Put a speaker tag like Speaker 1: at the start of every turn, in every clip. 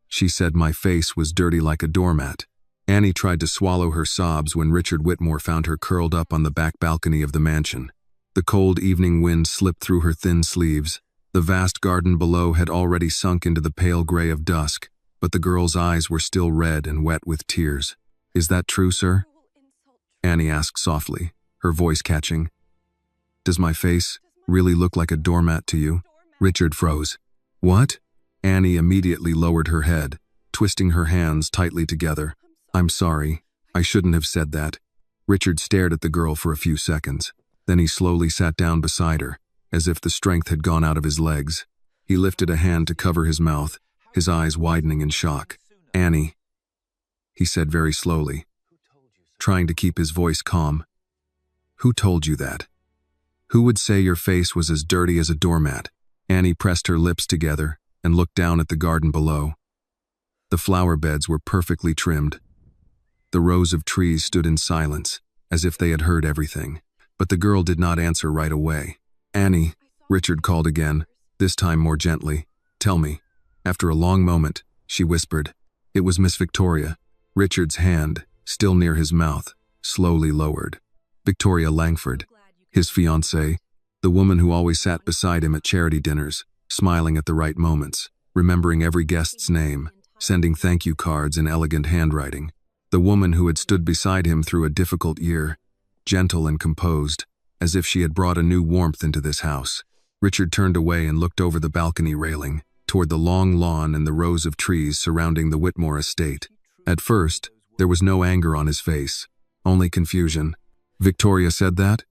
Speaker 1: She said my face was dirty like a doormat. Annie tried to swallow her sobs when Richard Whitmore found her curled up on the back balcony of the mansion. The cold evening wind slipped through her thin sleeves. The vast garden below had already sunk into the pale gray of dusk, but the girl's eyes were still red and wet with tears. "Is that true, sir?" Annie asked softly, her voice catching. "Does my face really look like a doormat to you?" Richard froze. "What?" Annie immediately lowered her head, twisting her hands tightly together. "I'm sorry. I shouldn't have said that." Richard stared at the girl for a few seconds. Then he slowly sat down beside her, as if the strength had gone out of his legs. He lifted a hand to cover his mouth, his eyes widening in shock. "Annie," he said very slowly, trying to keep his voice calm. "Who told you that? Who would say your face was as dirty as a doormat?" Annie pressed her lips together and looked down at the garden below. The flower beds were perfectly trimmed. The rows of trees stood in silence, as if they had heard everything. But the girl did not answer right away. "Annie," Richard called again, this time more gently. "Tell me." After a long moment, she whispered. It was Miss Victoria. Richard's hand, still near his mouth, slowly lowered. Victoria Langford, his fiancée, the woman who always sat beside him at charity dinners, smiling at the right moments, remembering every guest's name, sending thank you cards in elegant handwriting. The woman who had stood beside him through a difficult year, gentle and composed, as if she had brought a new warmth into this house. Richard turned away and looked over the balcony railing, toward the long lawn and the rows of trees surrounding the Whitmore estate. At first, there was no anger on his face, only confusion. "Victoria said that?"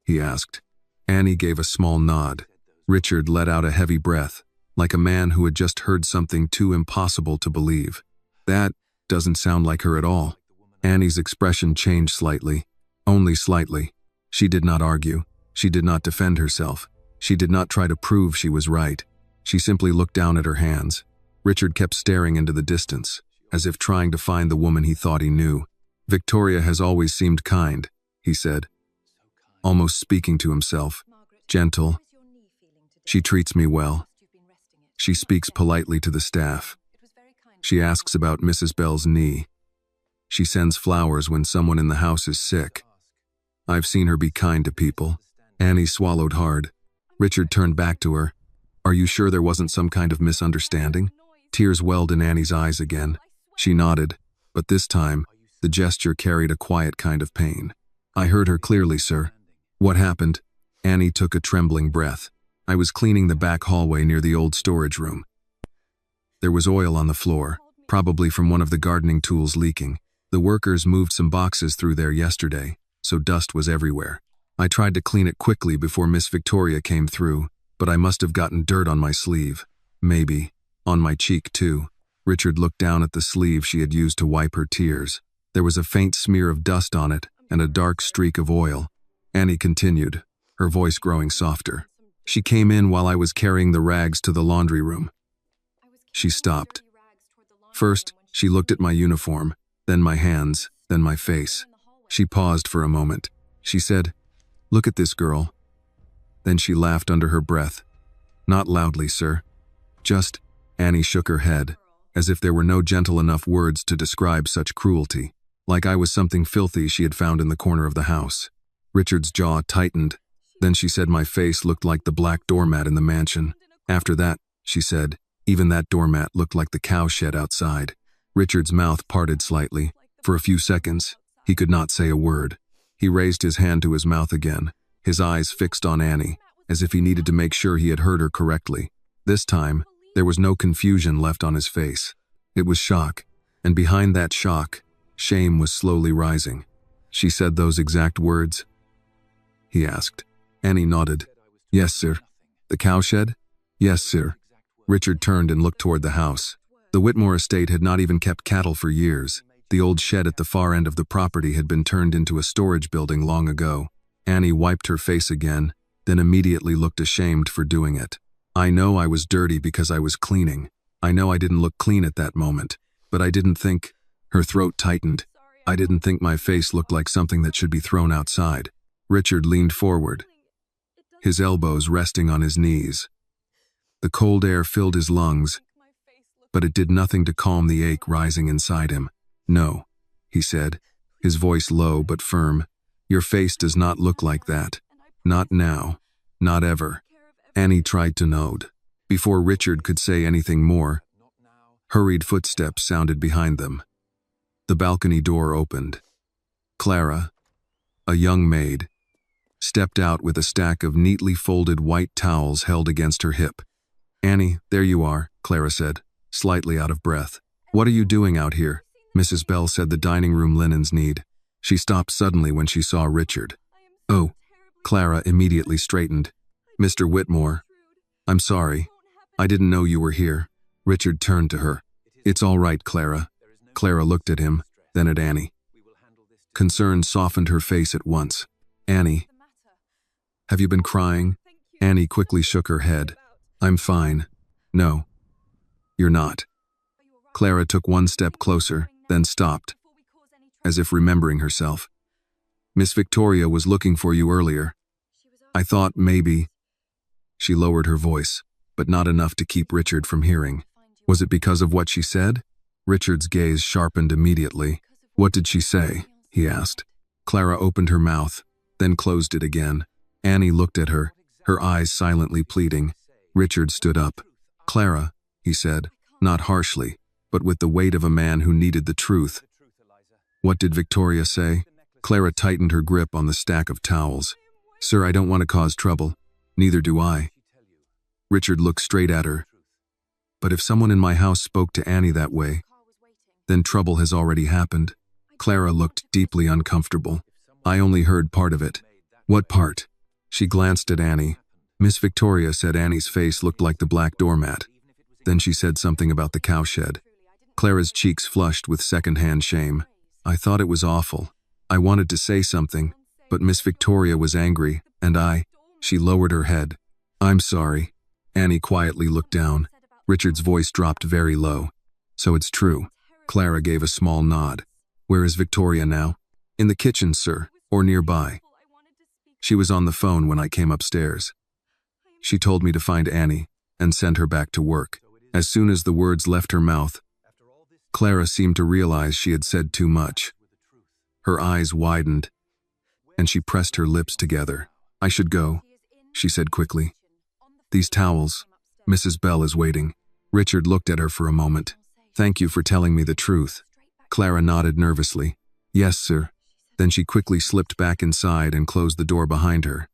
Speaker 1: he asked. Annie gave a small nod. Richard let out a heavy breath, like a man who had just heard something too impossible to believe. "That doesn't sound like her at all." Annie's expression changed slightly, only slightly. She did not argue. She did not defend herself. She did not try to prove she was right. She simply looked down at her hands. Richard kept staring into the distance, as if trying to find the woman he thought he knew. "Victoria has always seemed kind," he said, almost speaking to himself. "Gentle. She treats me well. She speaks politely to the staff. She asks about Mrs. Bell's knee. She sends flowers when someone in the house is sick. I've seen her be kind to people." Annie swallowed hard. Richard turned back to her. "Are you sure there wasn't some kind of misunderstanding?" Tears welled in Annie's eyes again. She nodded, but this time, the gesture carried a quiet kind of pain. "I heard her clearly, sir." "What happened?" Annie took a trembling breath. "I was cleaning the back hallway near the old storage room. There was oil on the floor, probably from one of the gardening tools leaking. The workers moved some boxes through there yesterday, so dust was everywhere. I tried to clean it quickly before Miss Victoria came through, but I must have gotten dirt on my sleeve. Maybe on my cheek, too." Richard looked down at the sleeve she had used to wipe her tears. There was a faint smear of dust on it and a dark streak of oil. Annie continued, her voice growing softer. "She came in while I was carrying the rags to the laundry room." She stopped. First, she looked at my uniform, then my hands, then my face. She paused for a moment. She said, "Look at this girl." Then she laughed under her breath. "Not loudly, sir. Just," Annie shook her head, as if there were no gentle enough words to describe such cruelty, like I was something filthy she had found in the corner of the house. Richard's jaw tightened. Then she said my face looked like the black doormat in the mansion. After that, she said, even that doormat looked like the cowshed outside. Richard's mouth parted slightly. For a few seconds, he could not say a word. He raised his hand to his mouth again, his eyes fixed on Annie, as if he needed to make sure he had heard her correctly. This time, there was no confusion left on his face. It was shock, and behind that shock, shame was slowly rising. "She said those exact words?" he asked. Annie nodded. "Yes, sir." "The cowshed?" "Yes, sir." Richard turned and looked toward the house. The Whitmore estate had not even kept cattle for years. The old shed at the far end of the property had been turned into a storage building long ago. Annie wiped her face again, then immediately looked ashamed for doing it. "I know I was dirty because I was cleaning. I know I didn't look clean at that moment, but I didn't think..." Her throat tightened. "I didn't think my face looked like something that should be thrown outside." Richard leaned forward, his elbows resting on his knees. The cold air filled his lungs, but it did nothing to calm the ache rising inside him. "No," he said, his voice low but firm. "Your face does not look like that. Not now. Not ever." Annie tried to nod. Before Richard could say anything more, hurried footsteps sounded behind them. The balcony door opened. Clara, a young maid, stepped out with a stack of neatly folded white towels held against her hip. "Annie, there you are," Clara said, slightly out of breath. "What are you doing out here?" Mrs. Bell said the dining room linens need. She stopped suddenly when she saw Richard. "Oh," Clara immediately straightened. "Mr. Whitmore, I'm sorry. I didn't know you were here." Richard turned to her. "It's all right, Clara." Clara looked at him, then at Annie. Concern softened her face at once. "Annie, have you been crying?" Annie quickly shook her head. "I'm fine." "No, you're not." Clara took one step closer, then stopped, as if remembering herself. "Miss Victoria was looking for you earlier. I thought maybe—" She lowered her voice, but not enough to keep Richard from hearing. Was it because of what she said? Richard's gaze sharpened immediately. "What did she say?" he asked. Clara opened her mouth, then closed it again. Annie looked at her, her eyes silently pleading. Richard stood up. "Clara," he said, not harshly, but with the weight of a man who needed the truth. "What did Victoria say?" Clara tightened her grip on the stack of towels. "Sir, I don't want to cause trouble. Neither do I." Richard looked straight at her. "But if someone in my house spoke to Annie that way, then trouble has already happened." Clara looked deeply uncomfortable. "I only heard part of it." "What part?" She glanced at Annie. Miss Victoria said Annie's face looked like the black doormat. Then she said something about the cowshed. Clara's cheeks flushed with second-hand shame. "I thought it was awful. I wanted to say something, but Miss Victoria was angry, and She lowered her head. "I'm sorry." Annie quietly looked down. Richard's voice dropped very low. "So it's true." Clara gave a small nod. "Where is Victoria now?" "In the kitchen, sir, or nearby. She was on the phone when I came upstairs. She told me to find Annie and send her back to work." As soon as the words left her mouth, Clara seemed to realize she had said too much. Her eyes widened, and she pressed her lips together. "I should go," she said quickly. "These towels. Mrs. Bell is waiting." Richard looked at her for a moment. "Thank you for telling me the truth." Clara nodded nervously. "Yes, sir." Then she quickly slipped back inside and closed the door behind her.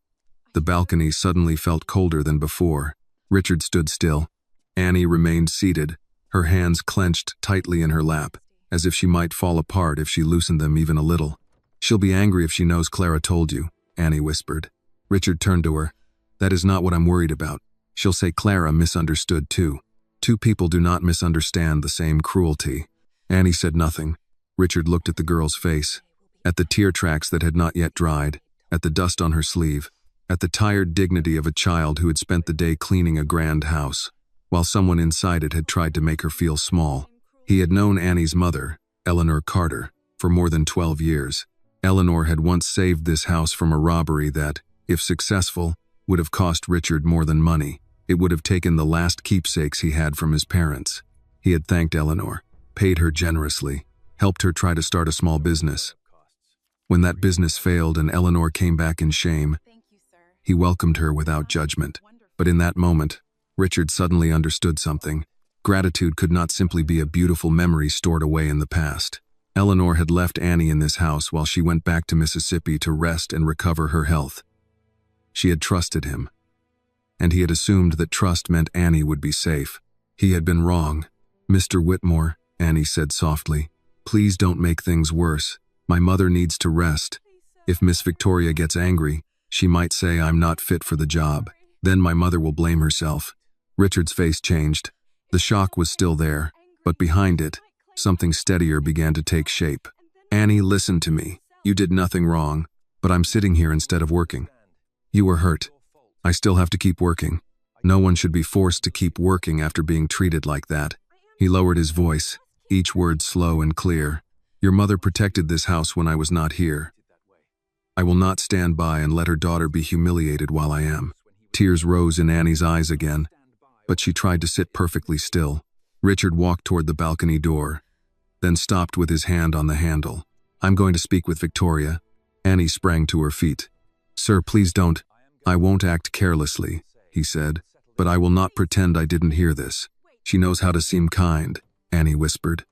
Speaker 1: The balcony suddenly felt colder than before. Richard stood still. Annie remained seated, her hands clenched tightly in her lap, as if she might fall apart if she loosened them even a little. "She'll be angry if she knows Clara told you," Annie whispered. Richard turned to her. "That is not what I'm worried about. She'll say Clara misunderstood too. Two people do not misunderstand the same cruelty." Annie said nothing. Richard looked at the girl's face, at the tear tracks that had not yet dried, at the dust on her sleeve, at the tired dignity of a child who had spent the day cleaning a grand house, while someone inside it had tried to make her feel small. He had known Annie's mother, Eleanor Carter, for more than 12 years. Eleanor had once saved this house from a robbery that, if successful, would have cost Richard more than money. It would have taken the last keepsakes he had from his parents. He had thanked Eleanor, paid her generously, helped her try to start a small business. When that business failed and Eleanor came back in shame, he welcomed her without judgment. But in that moment, Richard suddenly understood something. Gratitude could not simply be a beautiful memory stored away in the past. Eleanor had left Annie in this house while she went back to Mississippi to rest and recover her health. She had trusted him, and he had assumed that trust meant Annie would be safe. He had been wrong. "Mr. Whitmore," Annie said softly, "please don't make things worse. My mother needs to rest. If Miss Victoria gets angry, she might say I'm not fit for the job. Then my mother will blame herself." Richard's face changed. The shock was still there, but behind it, something steadier began to take shape. "Annie, listen to me. You did nothing wrong, but I'm sitting here instead of working. You were hurt. I still have to keep working. No one should be forced to keep working after being treated like that." He lowered his voice, each word slow and clear. "Your mother protected this house when I was not here. I will not stand by and let her daughter be humiliated while I am." Tears rose in Annie's eyes again, but she tried to sit perfectly still. Richard walked toward the balcony door, then stopped with his hand on the handle. "I'm going to speak with Victoria." Annie sprang to her feet. "Sir, please don't." "I won't act carelessly," he said, "but I will not pretend I didn't hear this. She knows how to seem kind," Annie whispered.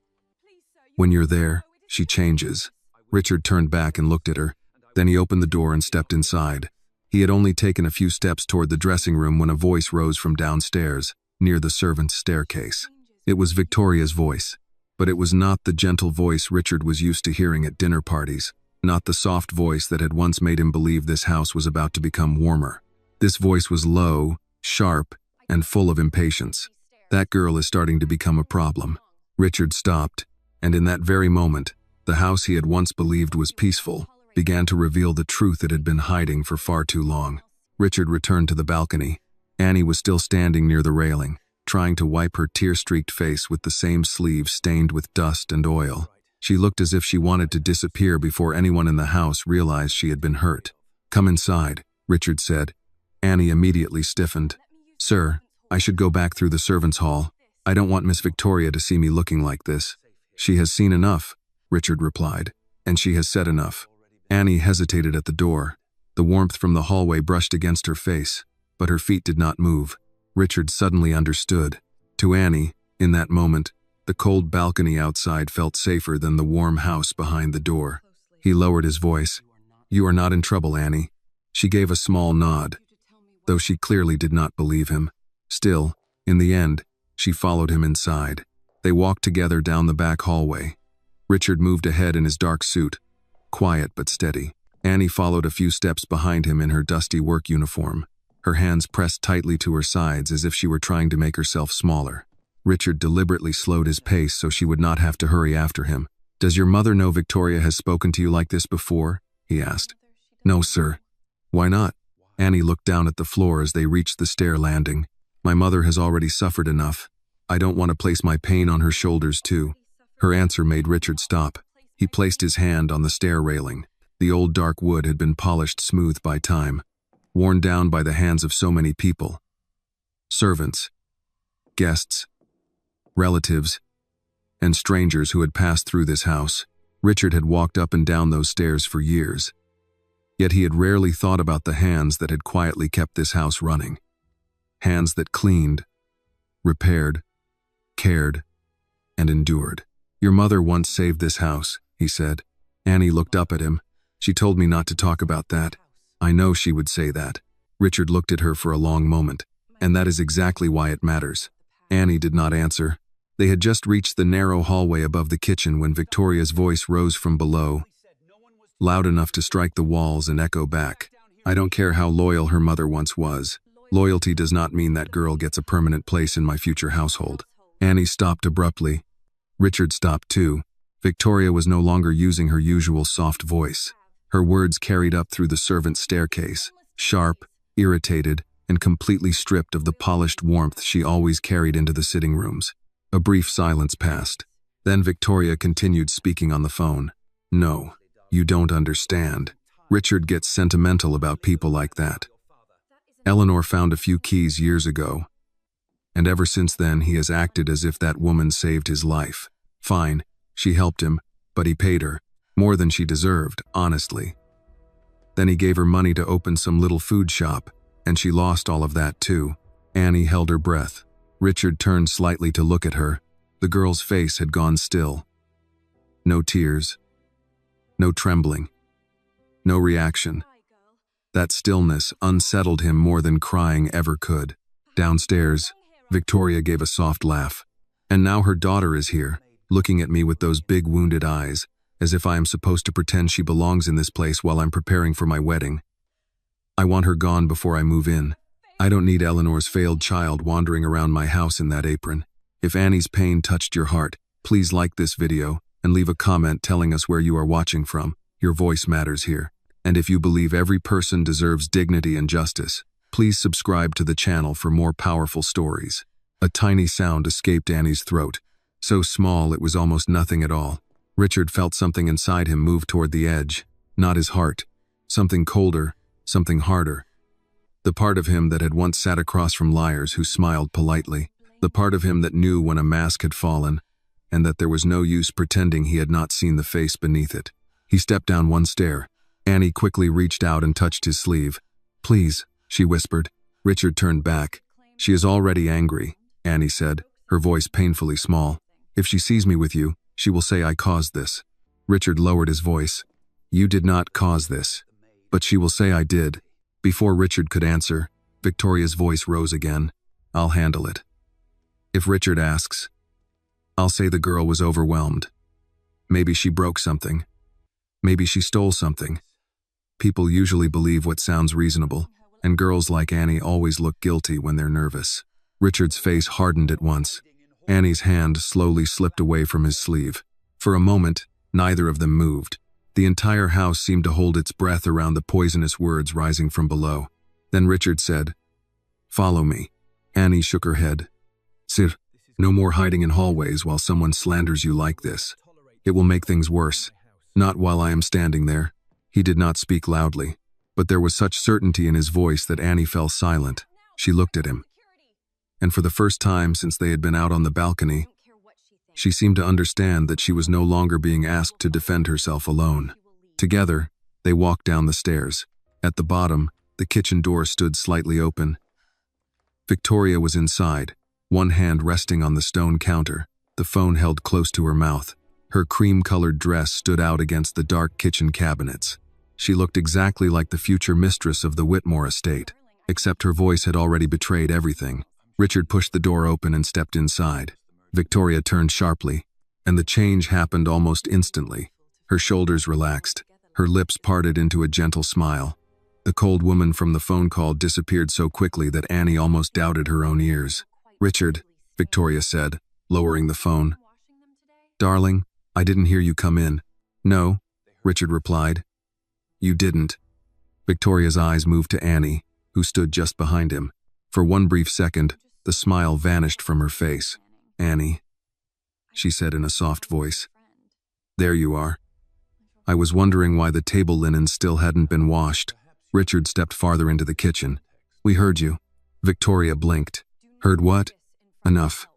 Speaker 1: "When you're there, she changes." Richard turned back and looked at her. Then he opened the door and stepped inside. He had only taken a few steps toward the dressing room when a voice rose from downstairs, near the servants' staircase. It was Victoria's voice, but it was not the gentle voice Richard was used to hearing at dinner parties, not the soft voice that had once made him believe this house was about to become warmer. This voice was low, sharp, and full of impatience. "That girl is starting to become a problem." Richard stopped, and in that very moment, the house he had once believed was peaceful began to reveal the truth it had been hiding for far too long. Richard returned to the balcony. Annie was still standing near the railing, trying to wipe her tear-streaked face with the same sleeve stained with dust and oil. She looked as if she wanted to disappear before anyone in the house realized she had been hurt. "Come inside," Richard said. Annie immediately stiffened. "Sir, I should go back through the servants' hall. I don't want Miss Victoria to see me looking like this." "She has seen enough," Richard replied, "and she has said enough." Annie hesitated at the door. The warmth from the hallway brushed against her face, but her feet did not move. Richard suddenly understood. To Annie, in that moment, the cold balcony outside felt safer than the warm house behind the door. He lowered his voice. "You are not in trouble, Annie." She gave a small nod, though she clearly did not believe him. Still, in the end, she followed him inside. They walked together down the back hallway. Richard moved ahead in his dark suit, quiet but steady. Annie followed a few steps behind him in her dusty work uniform, her hands pressed tightly to her sides as if she were trying to make herself smaller. Richard deliberately slowed his pace so she would not have to hurry after him. "Does your mother know Victoria has spoken to you like this before?" he asked. "No, sir." "Why not?" Annie looked down at the floor as they reached the stair landing. "My mother has already suffered enough. I don't want to place my pain on her shoulders too." Her answer made Richard stop. He placed his hand on the stair railing. The old dark wood had been polished smooth by time, worn down by the hands of so many people. Servants, guests, relatives, and strangers who had passed through this house. Richard had walked up and down those stairs for years. Yet he had rarely thought about the hands that had quietly kept this house running. Hands that cleaned, repaired, cared, and endured. "Your mother once saved this house," he said. Annie looked up at him. "She told me not to talk about that." "I know she would say that." Richard looked at her for a long moment. "And that is exactly why it matters." Annie did not answer. They had just reached the narrow hallway above the kitchen when Victoria's voice rose from below, loud enough to strike the walls and echo back. "I don't care how loyal her mother once was. Loyalty does not mean that girl gets a permanent place in my future household." Annie stopped abruptly. Richard stopped too. Victoria was no longer using her usual soft voice. Her words carried up through the servants' staircase, sharp, irritated, and completely stripped of the polished warmth she always carried into the sitting rooms. A brief silence passed. Then Victoria continued speaking on the phone. "No, you don't understand. Richard gets sentimental about people like that. Eleanor found a few keys years ago, and ever since then he has acted as if that woman saved his life. Fine, she helped him, but he paid her, more than she deserved, honestly. Then he gave her money to open some little food shop, and she lost all of that too." Annie held her breath. Richard turned slightly to look at her. The girl's face had gone still. No tears. No trembling. No reaction. That stillness unsettled him more than crying ever could. Downstairs, Victoria gave a soft laugh. "And now her daughter is here, looking at me with those big wounded eyes, as if I am supposed to pretend she belongs in this place while I'm preparing for my wedding. I want her gone before I move in. I don't need Eleanor's failed child wandering around my house in that apron." If Annie's pain touched your heart, please like this video and leave a comment telling us where you are watching from. Your voice matters here. And if you believe every person deserves dignity and justice, please subscribe to the channel for more powerful stories. A tiny sound escaped Annie's throat, so small it was almost nothing at all. Richard felt something inside him move toward the edge, not his heart. Something colder, something harder. The part of him that had once sat across from liars who smiled politely. the part of him that knew when a mask had fallen, and that there was no use pretending he had not seen the face beneath it. He stepped down one stair. Annie quickly reached out and touched his sleeve. "Please," she whispered. Richard turned back. "She is already angry," Annie said, her voice painfully small. "If she sees me with you, she will say I caused this." Richard lowered his voice. "You did not cause this, but she will say I did." Before Richard could answer, Victoria's voice rose again. "I'll handle it. If Richard asks, I'll say the girl was overwhelmed. Maybe she broke something. Maybe she stole something. People usually believe what sounds reasonable, and girls like Annie always look guilty when they're nervous." Richard's face hardened at once. Annie's hand slowly slipped away from his sleeve. For a moment, neither of them moved. The entire house seemed to hold its breath around the poisonous words rising from below. Then Richard said, "Follow me." Annie shook her head. "Sir, no more hiding in hallways while someone slanders you like this. It will make things worse. Not while I am standing there." He did not speak loudly, but there was such certainty in his voice that Annie fell silent. She looked at him. And for the first time since they had been out on the balcony, she seemed to understand that she was no longer being asked to defend herself alone. Together, they walked down the stairs. At the bottom, the kitchen door stood slightly open. Victoria was inside, one hand resting on the stone counter, the phone held close to her mouth. Her cream-colored dress stood out against the dark kitchen cabinets. She looked exactly like the future mistress of the Whitmore estate, except her voice had already betrayed everything. Richard pushed the door open and stepped inside. Victoria turned sharply, and the change happened almost instantly. Her shoulders relaxed, her lips parted into a gentle smile. The cold woman from the phone call disappeared so quickly that Annie almost doubted her own ears. "Richard," Victoria said, lowering the phone. "Darling, I didn't hear you come in." "No," Richard replied. "You didn't." Victoria's eyes moved to Annie, who stood just behind him. For one brief second, the smile vanished from her face. "Annie," she said in a soft voice. "There you are. I was wondering why the table linen still hadn't been washed." Richard stepped farther into the kitchen. "We heard you." Victoria blinked. "Heard what?" "Enough."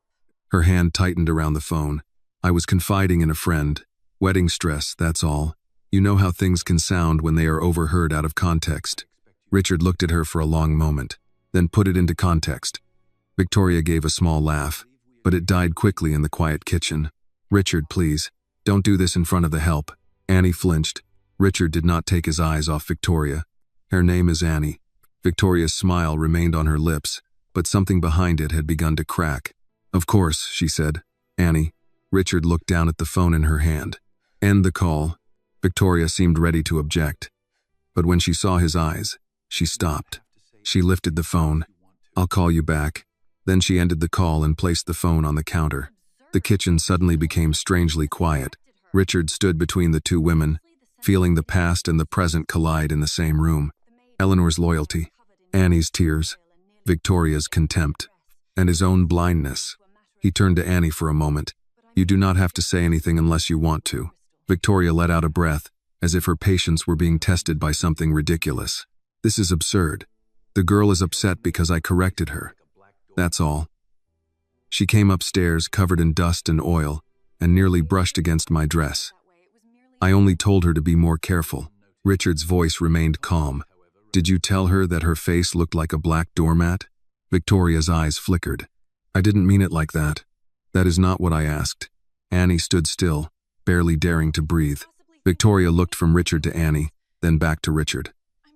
Speaker 1: Her hand tightened around the phone. "I was confiding in a friend. Wedding stress, that's all. You know how things can sound when they are overheard out of context." Richard looked at her for a long moment, then put it into context. Victoria gave a small laugh, but it died quickly in the quiet kitchen. "Richard, please, don't do this in front of the help." Annie flinched. Richard did not take his eyes off Victoria. "Her name is Annie." Victoria's smile remained on her lips, but something behind it had begun to crack. "Of course," she said. "Annie." Richard looked down at the phone in her hand. "End the call." Victoria seemed ready to object, but when she saw his eyes, she stopped. She lifted the phone. "I'll call you back." Then she ended the call and placed the phone on the counter. The kitchen suddenly became strangely quiet. Richard stood between the two women, feeling the past and the present collide in the same room. Eleanor's loyalty, Annie's tears, Victoria's contempt, and his own blindness. He turned to Annie for a moment. "You do not have to say anything unless you want to." Victoria let out a breath, as if her patience were being tested by something ridiculous. "This is absurd. The girl is upset because I corrected her. That's all." She came upstairs covered in dust and oil, and nearly brushed against my dress. "I only told her to be more careful." Richard's voice remained calm. "Did you tell her that her face looked like a black doormat?" Victoria's eyes flickered. "I didn't mean it like that. That is not what I asked." Annie stood still, barely daring to breathe. Victoria looked from Richard to Annie, then back to Richard.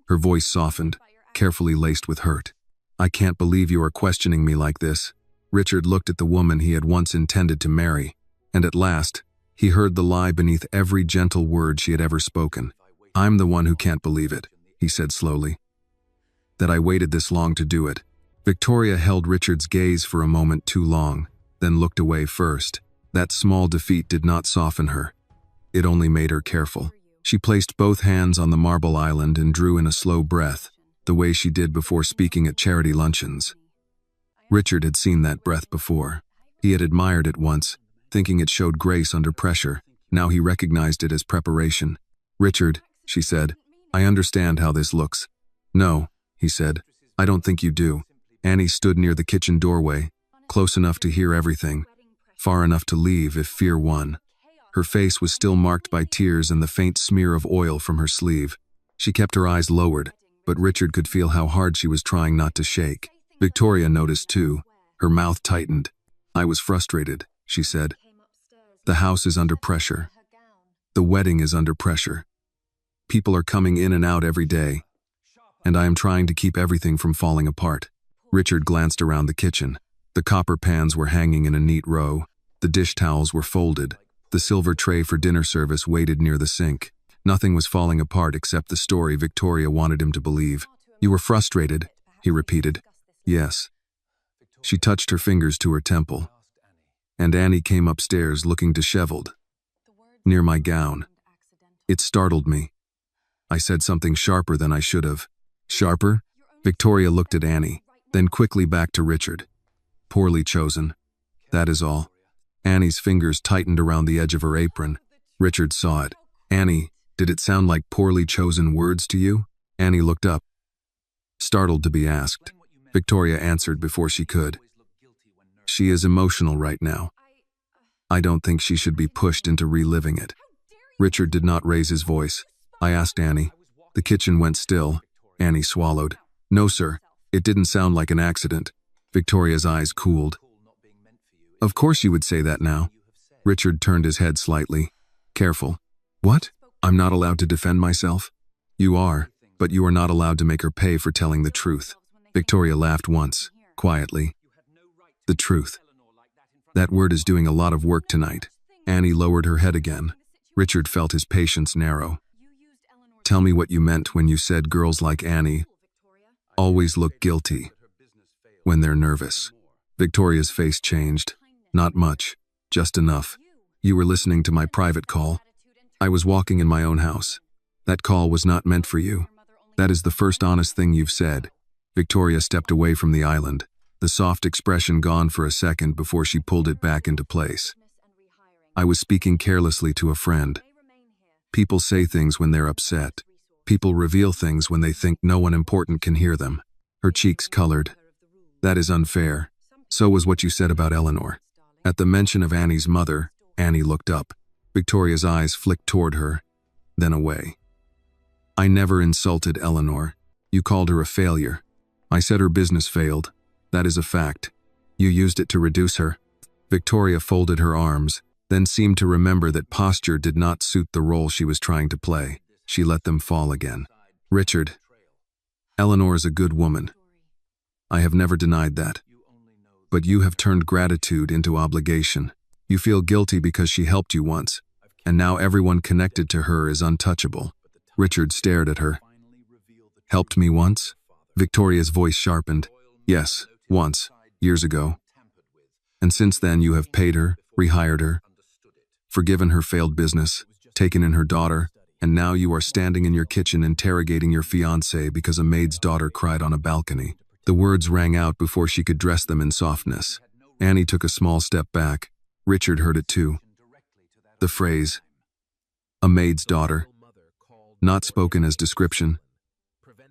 Speaker 1: Her voice softened, carefully laced with hurt. "I can't believe you are questioning me like this." Richard looked at the woman he had once intended to marry, and at last, he heard the lie beneath every gentle word she had ever spoken. "I'm the one who can't believe it," he said slowly. "That I waited this long to do it." Victoria held Richard's gaze for a moment too long, then looked away first. That small defeat did not soften her. It only made her careful. She placed both hands on the marble island and drew in a slow breath, the way she did before speaking at charity luncheons. Richard had seen that breath before. He had admired it once, thinking it showed grace under pressure. Now he recognized it as preparation. "Richard," she said, "I understand how this looks." "No," he said, "I don't think you do." Annie stood near the kitchen doorway, close enough to hear everything, far enough to leave if fear won. Her face was still marked by tears and the faint smear of oil from her sleeve. She kept her eyes lowered, but Richard could feel how hard she was trying not to shake. Victoria noticed too. Her mouth tightened. "I was frustrated," she said. "The house is under pressure. The wedding is under pressure. People are coming in and out every day, and I am trying to keep everything from falling apart." Richard glanced around the kitchen. The copper pans were hanging in a neat row. The dish towels were folded. The silver tray for dinner service waited near the sink. Nothing was falling apart except the story Victoria wanted him to believe. "You were frustrated," he repeated. "Yes." She touched her fingers to her temple. "And Annie came upstairs looking disheveled, near my gown. It startled me. I said something sharper than I should have." "Sharper?" Victoria looked at Annie, then quickly back to Richard. "Poorly chosen. That is all." Annie's fingers tightened around the edge of her apron. Richard saw it. "Annie, did it sound like poorly chosen words to you?" Annie looked up, startled to be asked. Victoria answered before she could. "She is emotional right now. I don't think she should be pushed into reliving it." Richard did not raise his voice. "I asked Annie." The kitchen went still. Annie swallowed. "No, sir. It didn't sound like an accident." Victoria's eyes cooled. "Of course you would say that now." Richard turned his head slightly. "Careful." "What? I'm not allowed to defend myself?" "You are, but you are not allowed to make her pay for telling the truth." Victoria laughed once, quietly. "The truth. That word is doing a lot of work tonight." Annie lowered her head again. Richard felt his patience narrow. "Tell me what you meant when you said girls like Annie always look guilty when they're nervous." Victoria's face changed. "Not much, just enough. You were listening to my private call. I was walking in my own house. That call was not meant for you. That is the first honest thing you've said." Victoria stepped away from the island, the soft expression gone for a second before she pulled it back into place. "I was speaking carelessly to a friend. People say things when they're upset. People reveal things when they think no one important can hear them." Her cheeks colored. "That is unfair. So was what you said about Eleanor." At the mention of Annie's mother, Annie looked up. Victoria's eyes flicked toward her, then away. "I never insulted Eleanor. You called her a failure. I said her business failed. That is a fact. You used it to reduce her." Victoria folded her arms, then seemed to remember that posture did not suit the role she was trying to play. She let them fall again. "Richard, Eleanor is a good woman. I have never denied that. But you have turned gratitude into obligation. You feel guilty because she helped you once, and now everyone connected to her is untouchable." Richard stared at her. "Helped me once?" Victoria's voice sharpened. "Yes, once, years ago. And since then you have paid her, rehired her, forgiven her failed business, taken in her daughter, and now you are standing in your kitchen interrogating your fiancé because a maid's daughter cried on a balcony." The words rang out before she could dress them in softness. Annie took a small step back. Richard heard it too. The phrase, "a maid's daughter," not spoken as description,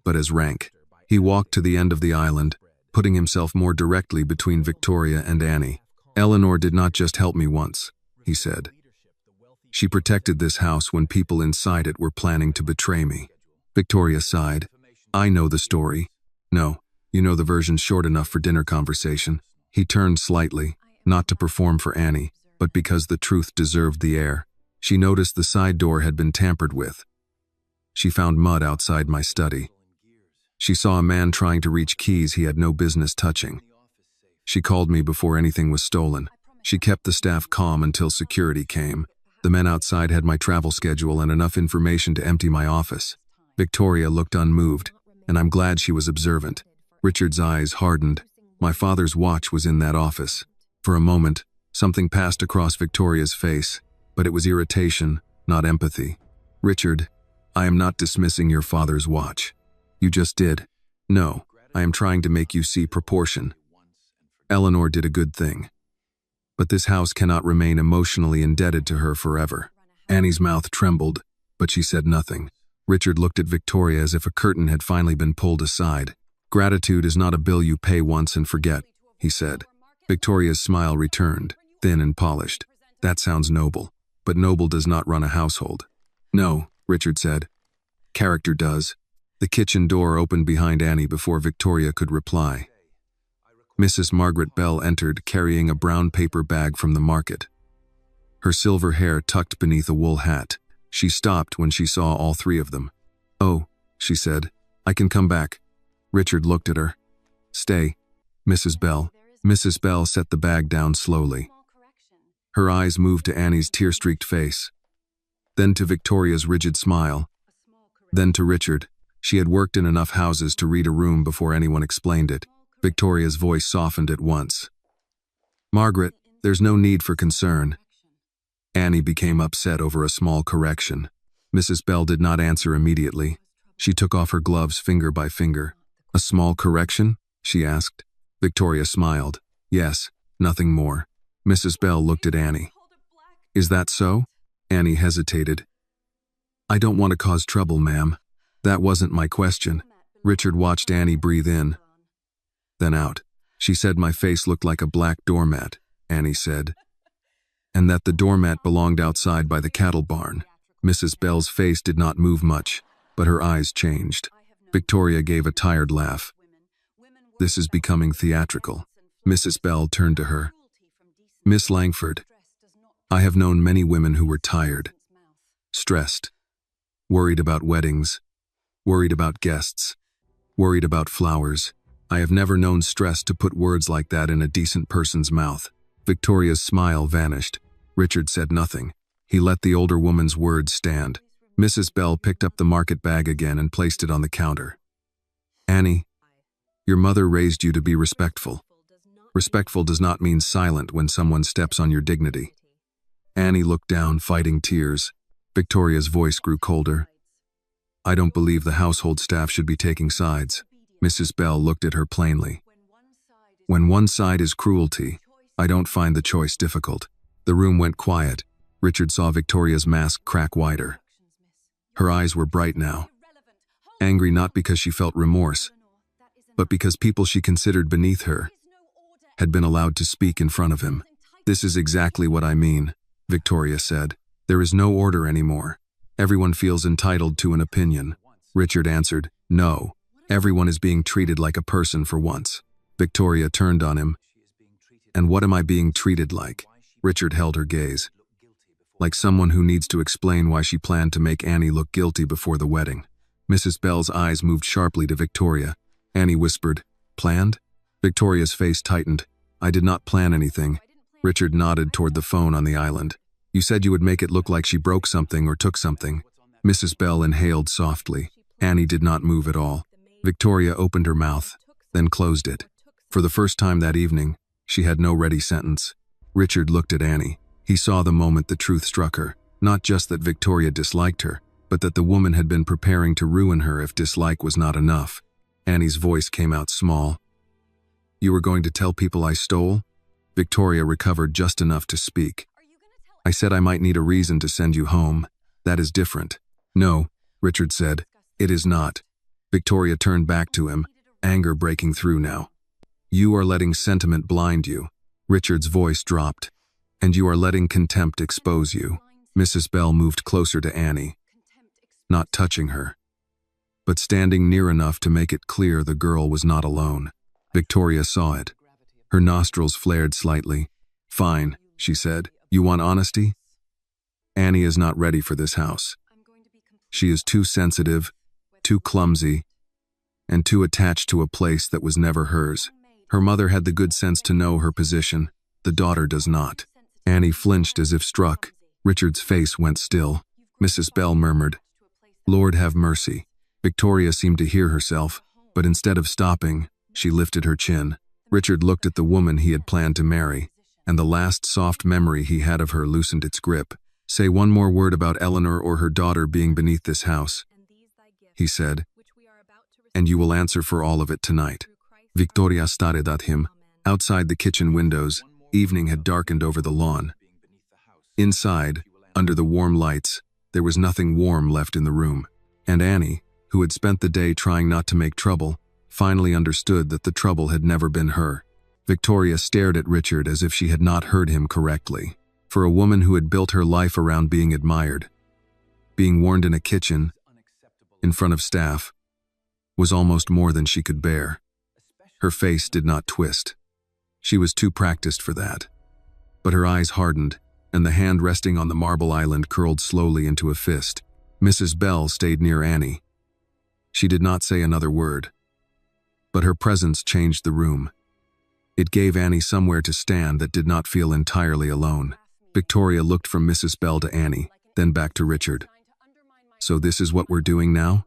Speaker 1: but as rank. He walked to the end of the island, putting himself more directly between Victoria and Annie. "Eleanor did not just help me once," he said. "She protected this house when people inside it were planning to betray me." Victoria sighed. "I know the story." "No, you know the version short enough for dinner conversation." He turned slightly, not to perform for Annie, but because the truth deserved the air. She noticed the side door had been tampered with. "She found mud outside my study. She saw a man trying to reach keys he had no business touching. She called me before anything was stolen. She kept the staff calm until security came. The men outside had my travel schedule and enough information to empty my office." Victoria looked unmoved, and I'm glad she was observant. Richard's eyes hardened. "My father's watch was in that office." For a moment, something passed across Victoria's face, but it was irritation, not empathy. "Richard, I am not dismissing your father's watch. You just did. No, I am trying to make you see proportion. Eleanor did a good thing. But this house cannot remain emotionally indebted to her forever." Annie's mouth trembled, but she said nothing. Richard looked at Victoria as if a curtain had finally been pulled aside. "Gratitude is not a bill you pay once and forget," he said. Victoria's smile returned, thin and polished. That sounds noble, but noble does not run a household. No, Richard said. Character does. The kitchen door opened behind Annie before Victoria could reply. Mrs. Margaret Bell entered, carrying a brown paper bag from the market. Her silver hair tucked beneath a wool hat. She stopped when she saw all three of them. "Oh," she said, "I can come back." Richard looked at her. "Stay, Mrs. Bell." Mrs. Bell set the bag down slowly. Her eyes moved to Annie's tear-streaked face, then to Victoria's rigid smile, then to Richard. She had worked in enough houses to read a room before anyone explained it. Victoria's voice softened at once. "Margaret, there's no need for concern." Annie became upset over a small correction. Mrs. Bell did not answer immediately. She took off her gloves finger by finger. "A small correction?" she asked. Victoria smiled. "Yes, nothing more." Mrs. Bell looked at Annie. "Is that so?" Annie hesitated. "I don't want to cause trouble, ma'am. That wasn't my question." Richard watched Annie breathe in, then out. "She said my face looked like a black doormat," Annie said, "and that the doormat belonged outside by the cattle barn." Mrs. Bell's face did not move much, but her eyes changed. Victoria gave a tired laugh. "This is becoming theatrical." Mrs. Bell turned to her. "Miss Langford, I have known many women who were tired, stressed, worried about weddings, worried about guests, worried about flowers. I have never known stress to put words like that in a decent person's mouth." Victoria's smile vanished. Richard said nothing. He let the older woman's words stand. Mrs. Bell picked up the market bag again and placed it on the counter. "Annie, your mother raised you to be respectful. Respectful does not mean silent when someone steps on your dignity." Annie looked down, fighting tears. Victoria's voice grew colder. "I don't believe the household staff should be taking sides." Mrs. Bell looked at her plainly. "When one side is cruelty, I don't find the choice difficult." The room went quiet. Richard saw Victoria's mask crack wider. Her eyes were bright now. Angry not because she felt remorse, but because people she considered beneath her had been allowed to speak in front of him. "This is exactly what I mean," Victoria said. "There is no order anymore. Everyone feels entitled to an opinion." Richard answered, "No, everyone is being treated like a person for once." Victoria turned on him. "And what am I being treated like?" Richard held her gaze. "Like someone who needs to explain why she planned to make Annie look guilty before the wedding." Mrs. Bell's eyes moved sharply to Victoria. Annie whispered, "Planned?" Victoria's face tightened. "I did not plan anything." Richard nodded toward the phone on the island. "You said you would make it look like she broke something or took something." Mrs. Bell inhaled softly. Annie did not move at all. Victoria opened her mouth, then closed it. For the first time that evening, she had no ready sentence. Richard looked at Annie. He saw the moment the truth struck her. Not just that Victoria disliked her, but that the woman had been preparing to ruin her if dislike was not enough. Annie's voice came out small. "You were going to tell people I stole?" Victoria recovered just enough to speak. "I said I might need a reason to send you home. That is different." "No," Richard said. "It is not." Victoria turned back to him, anger breaking through now. "You are letting sentiment blind you." Richard's voice dropped. "And you are letting contempt expose you." Mrs. Bell moved closer to Annie, not touching her, but standing near enough to make it clear the girl was not alone. Victoria saw it. Her nostrils flared slightly. "Fine," she said. "You want honesty? Annie is not ready for this house. She is too sensitive, too clumsy, and too attached to a place that was never hers. Her mother had the good sense to know her position. The daughter does not." Annie flinched as if struck. Richard's face went still. Mrs. Bell murmured, "Lord have mercy." Victoria seemed to hear herself, but instead of stopping, she lifted her chin. Richard looked at the woman he had planned to marry, and the last soft memory he had of her loosened its grip. "Say one more word about Eleanor or her daughter being beneath this house," he said, "and you will answer for all of it tonight." Victoria stared at him. Outside the kitchen windows, evening had darkened over the lawn. Inside, under the warm lights, there was nothing warm left in the room, and Annie, who had spent the day trying not to make trouble, finally understood that the trouble had never been her. Victoria stared at Richard as if she had not heard him correctly. For a woman who had built her life around being admired, being warned in a kitchen, in front of staff, was almost more than she could bear. Her face did not twist. She was too practiced for that. But her eyes hardened, and the hand resting on the marble island curled slowly into a fist. Mrs. Bell stayed near Annie. She did not say another word. But her presence changed the room. It gave Annie somewhere to stand that did not feel entirely alone. Victoria looked from Mrs. Bell to Annie, then back to Richard. So this is what we're doing now?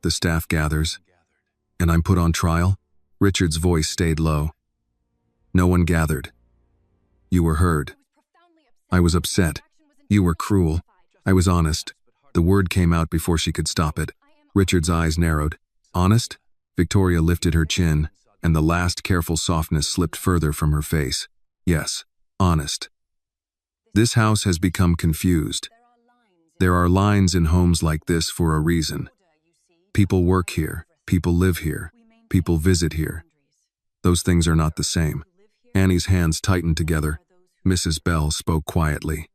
Speaker 1: The staff gathers, and I'm put on trial? Richard's voice stayed low. No one gathered. You were heard. I was upset. You were cruel. I was honest. The word came out before she could stop it. Richard's eyes narrowed. Honest? Victoria lifted her chin, and the last careful softness slipped further from her face. Yes, honest. This house has become confused. There are lines in homes like this for a reason. People work here, people live here, people visit here. Those things are not the same. Annie's hands tightened together. Mrs. Bell spoke quietly.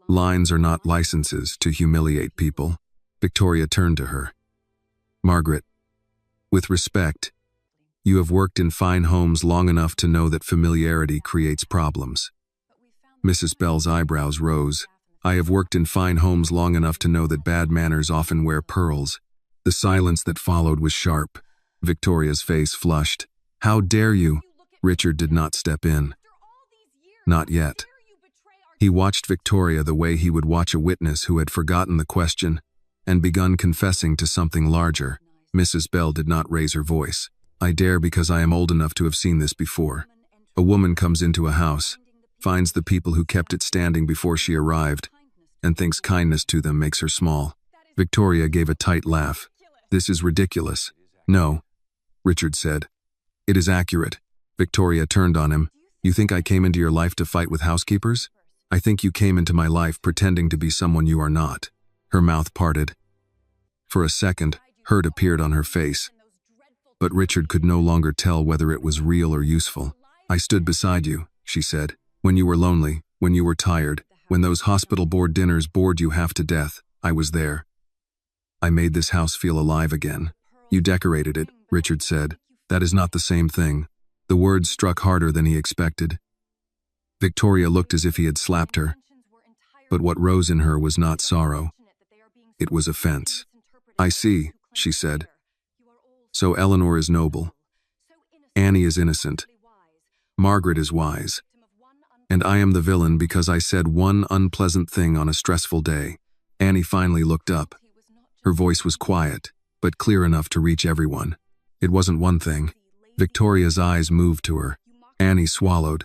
Speaker 1: Lines are not licenses to humiliate people. Victoria turned to her. Margaret, with respect, you have worked in fine homes long enough to know that familiarity creates problems. Mrs. Bell's eyebrows rose. I have worked in fine homes long enough to know that bad manners often wear pearls. The silence that followed was sharp. Victoria's face flushed. How dare you? Richard did not step in. Not yet. He watched Victoria the way he would watch a witness who had forgotten the question and begun confessing to something larger. Mrs. Bell did not raise her voice. I dare because I am old enough to have seen this before. A woman comes into a house, finds the people who kept it standing before she arrived, and thinks kindness to them makes her small. Victoria gave a tight laugh. This is ridiculous. No, Richard said. It is accurate. Victoria turned on him. You think I came into your life to fight with housekeepers? I think you came into my life pretending to be someone you are not. Her mouth parted. For a second, hurt appeared on her face. But Richard could no longer tell whether it was real or useful. I stood beside you, she said. When you were lonely, when you were tired, when those hospital board dinners bored you half to death, I was there. I made this house feel alive again. You decorated it, Richard said. That is not the same thing. The words struck harder than he expected. Victoria looked as if he had slapped her. But what rose in her was not sorrow. It was offense. I see, she said. So Eleanor is noble. Annie is innocent. Margaret is wise. And I am the villain because I said one unpleasant thing on a stressful day. Annie finally looked up. Her voice was quiet, but clear enough to reach everyone. It wasn't one thing. Victoria's eyes moved to her. Annie swallowed.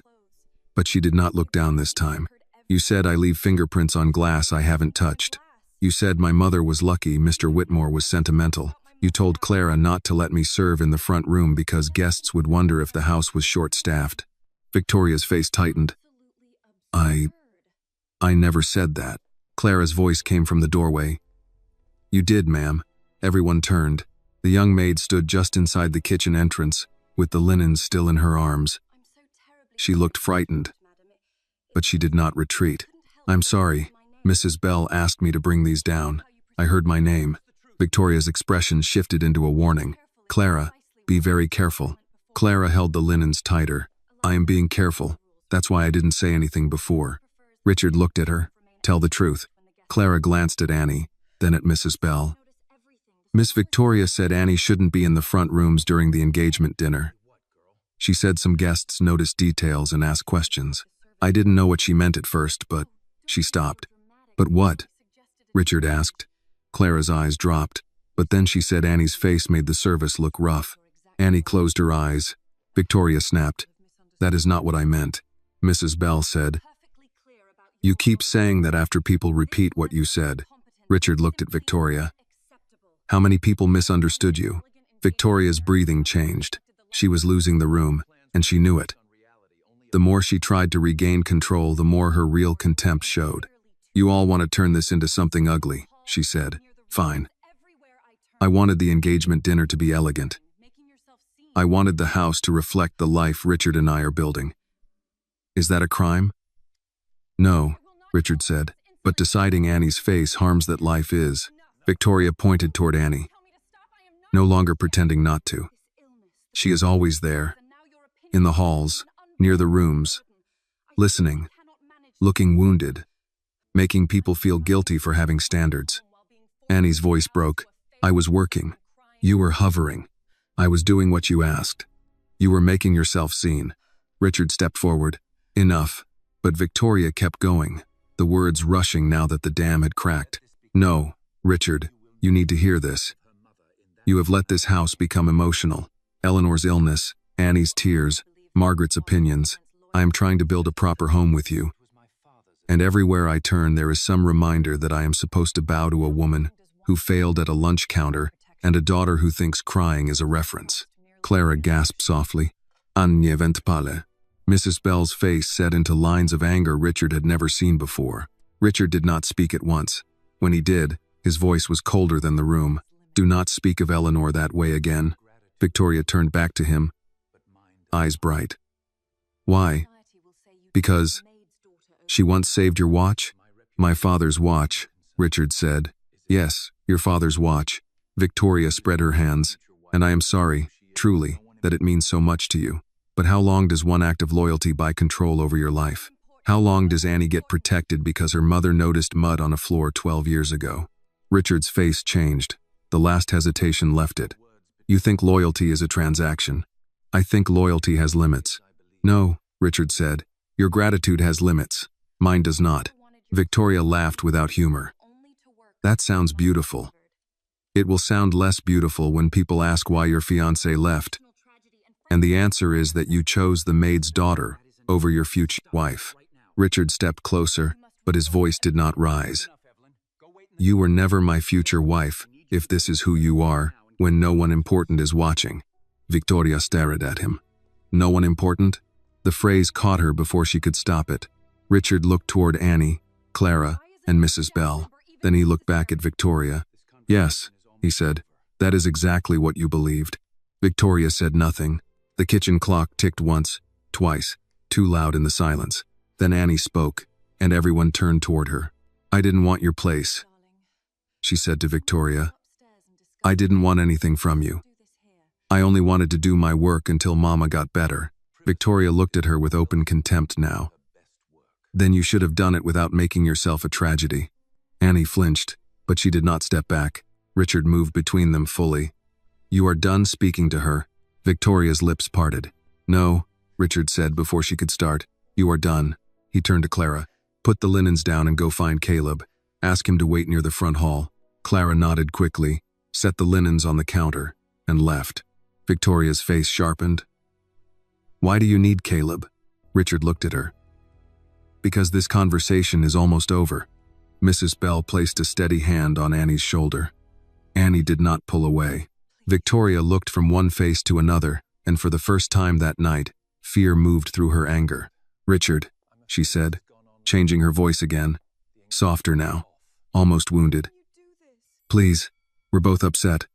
Speaker 1: But she did not look down this time. You said I leave fingerprints on glass I haven't touched. You said my mother was lucky Mr. Whitmore was sentimental. You told Clara not to let me serve in the front room because guests would wonder if the house was short-staffed. Victoria's face tightened. I never said that. Clara's voice came from the doorway. You did, ma'am. Everyone turned. The young maid stood just inside the kitchen entrance, with the linens still in her arms. She looked frightened, but she did not retreat. I'm sorry. Mrs. Bell asked me to bring these down. I heard my name. Victoria's expression shifted into a warning. Clara, be very careful. Clara held the linens tighter. I am being careful. That's why I didn't say anything before. Richard looked at her. Tell the truth. Clara glanced at Annie, then at Mrs. Bell. Miss Victoria said Annie shouldn't be in the front rooms during the engagement dinner. She said some guests noticed details and asked questions. I didn't know what she meant at first, but she stopped. But what? Richard asked. Clara's eyes dropped, but then she said Annie's face made the service look rough. Annie closed her eyes. Victoria snapped. That is not what I meant. Mrs. Bell said. You keep saying that after people repeat what you said. Richard looked at Victoria. How many people misunderstood you? Victoria's breathing changed. She was losing the room, and she knew it. The more she tried to regain control, the more her real contempt showed. You all want to turn this into something ugly, she said. Fine. I wanted the engagement dinner to be elegant. I wanted the house to reflect the life Richard and I are building. Is that a crime? No, Richard said, but deciding Annie's face harms that life is. Victoria pointed toward Annie, no longer pretending not to. She is always there, in the halls, near the rooms, listening, looking wounded, making people feel guilty for having standards. Annie's voice broke. I was working. You were hovering. I was doing what you asked. You were making yourself seen. Richard stepped forward. Enough. But Victoria kept going, the words rushing now that the dam had cracked. No, Richard, you need to hear this. You have let this house become emotional. Eleanor's illness, Annie's tears, Margaret's opinions. I am trying to build a proper home with you. And everywhere I turn there is some reminder that I am supposed to bow to a woman who failed at a lunch counter and a daughter who thinks crying is a reference. Clara gasped softly. Nie vent pale. Mrs. Bell's face set into lines of anger Richard had never seen before. Richard did not speak at once. When he did, his voice was colder than the room. Do not speak of Eleanor that way again. Victoria turned back to him, eyes bright. Why? Because she once saved your watch? My father's watch, Richard said. Yes, your father's watch. Victoria spread her hands. And I am sorry, truly, that it means so much to you. But how long does one act of loyalty buy control over your life? How long does Annie get protected because her mother noticed mud on a floor 12 years ago? Richard's face changed. The last hesitation left it. You think loyalty is a transaction. I think loyalty has limits. No, Richard said. Your gratitude has limits. Mine does not. Victoria laughed without humor. That sounds beautiful. It will sound less beautiful when people ask why your fiancé left. And the answer is that you chose the maid's daughter over your future wife. Richard stepped closer, but his voice did not rise. You were never my future wife, if this is who you are, when no one important is watching. Victoria stared at him. No one important? The phrase caught her before she could stop it. Richard looked toward Annie, Clara, and Mrs. Bell. Then he looked back at Victoria. Yes, he said, that is exactly what you believed. Victoria said nothing. The kitchen clock ticked once, twice, too loud in the silence. Then Annie spoke, and everyone turned toward her. I didn't want your place, she said to Victoria. I didn't want anything from you. I only wanted to do my work until Mama got better. Victoria looked at her with open contempt now. Then you should have done it without making yourself a tragedy. Annie flinched, but she did not step back. Richard moved between them fully. You are done speaking to her. Victoria's lips parted. No, Richard said before she could start. You are done. He turned to Clara. Put the linens down and go find Caleb. Ask him to wait near the front hall. Clara nodded quickly, set the linens on the counter, and left. Victoria's face sharpened. Why do you need Caleb? Richard looked at her. Because this conversation is almost over. Mrs. Bell placed a steady hand on Annie's shoulder. Annie did not pull away. Victoria looked from one face to another, and for the first time that night, fear moved through her anger. Richard, she said, changing her voice again, softer now, almost wounded. Please, we're both upset.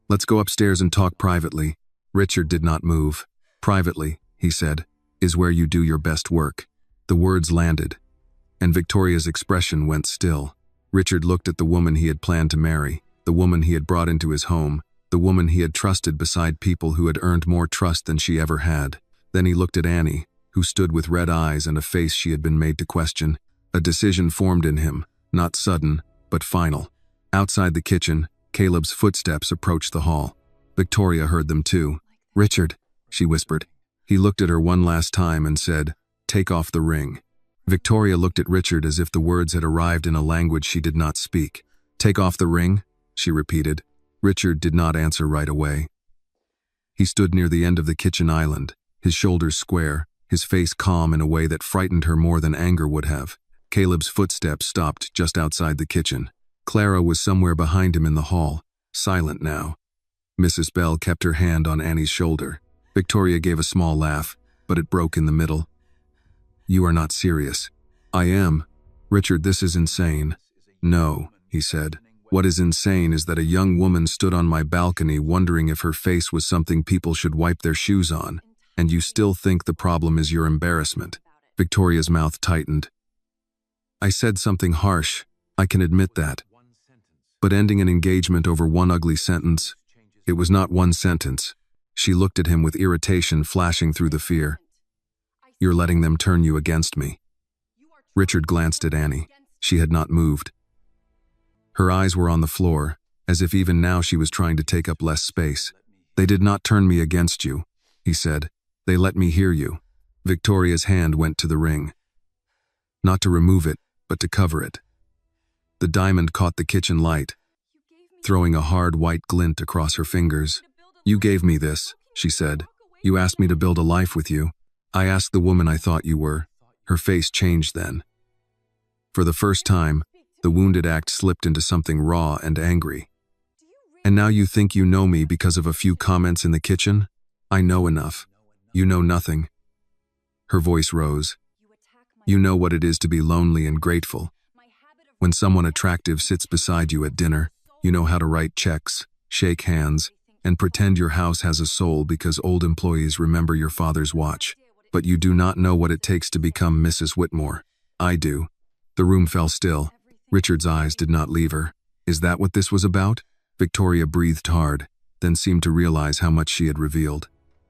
Speaker 1: Let's go upstairs and talk privately. Richard did not move. Privately, he said, is where you do your best work. The words landed, and Victoria's expression went still. Richard looked at the woman he had planned to marry, the woman he had brought into his home, the woman he had trusted beside people who had earned more trust than she ever had. Then he looked at Annie, who stood with red eyes and a face she had been made to question. A decision formed in him, not sudden, but final. Outside the kitchen, Caleb's footsteps approached the hall. Victoria heard them too. Richard, she whispered. He looked at her one last time and said, take off the ring. Victoria looked at Richard as if the words had arrived in a language she did not speak. Take off the ring, she repeated. Richard did not answer right away. He stood near the end of the kitchen island, his shoulders square, his face calm in a way that frightened her more than anger would have. Caleb's footsteps stopped just outside the kitchen. Clara was somewhere behind him in the hall, silent now. Mrs. Bell kept her hand on Annie's shoulder. Victoria gave a small laugh, but it broke in the middle. You are not serious. I am. Richard, this is insane. No, he said. What is insane is that a young woman stood on my balcony wondering if her face was something people should wipe their shoes on, and you still think the problem is your embarrassment." Victoria's mouth tightened. "I said something harsh, I can admit that. But ending an engagement over one ugly sentence, it was not one sentence." She looked at him with irritation flashing through the fear. "You're letting them turn you against me." Richard glanced at Annie. She had not moved. Her eyes were on the floor, as if even now she was trying to take up less space. "They did not turn me against you," he said. "They let me hear you." Victoria's hand went to the ring. Not to remove it, but to cover it. The diamond caught the kitchen light, throwing a hard white glint across her fingers. "You gave me this," she said. "You asked me to build a life with you. I asked the woman I thought you were." Her face changed then. For the first time, the wounded act slipped into something raw and angry. "And now you think you know me because of a few comments in the kitchen? I know enough. You know nothing." Her voice rose. "You know what it is to be lonely and grateful. When someone attractive sits beside you at dinner, you know how to write checks, shake hands, and pretend your house has a soul because old employees remember your father's watch. But you do not know what it takes to become Mrs. Whitmore. I do." The room fell still. Richard's eyes did not leave her. "Is that what this was about?" Victoria breathed hard, then seemed to realize how much she had revealed.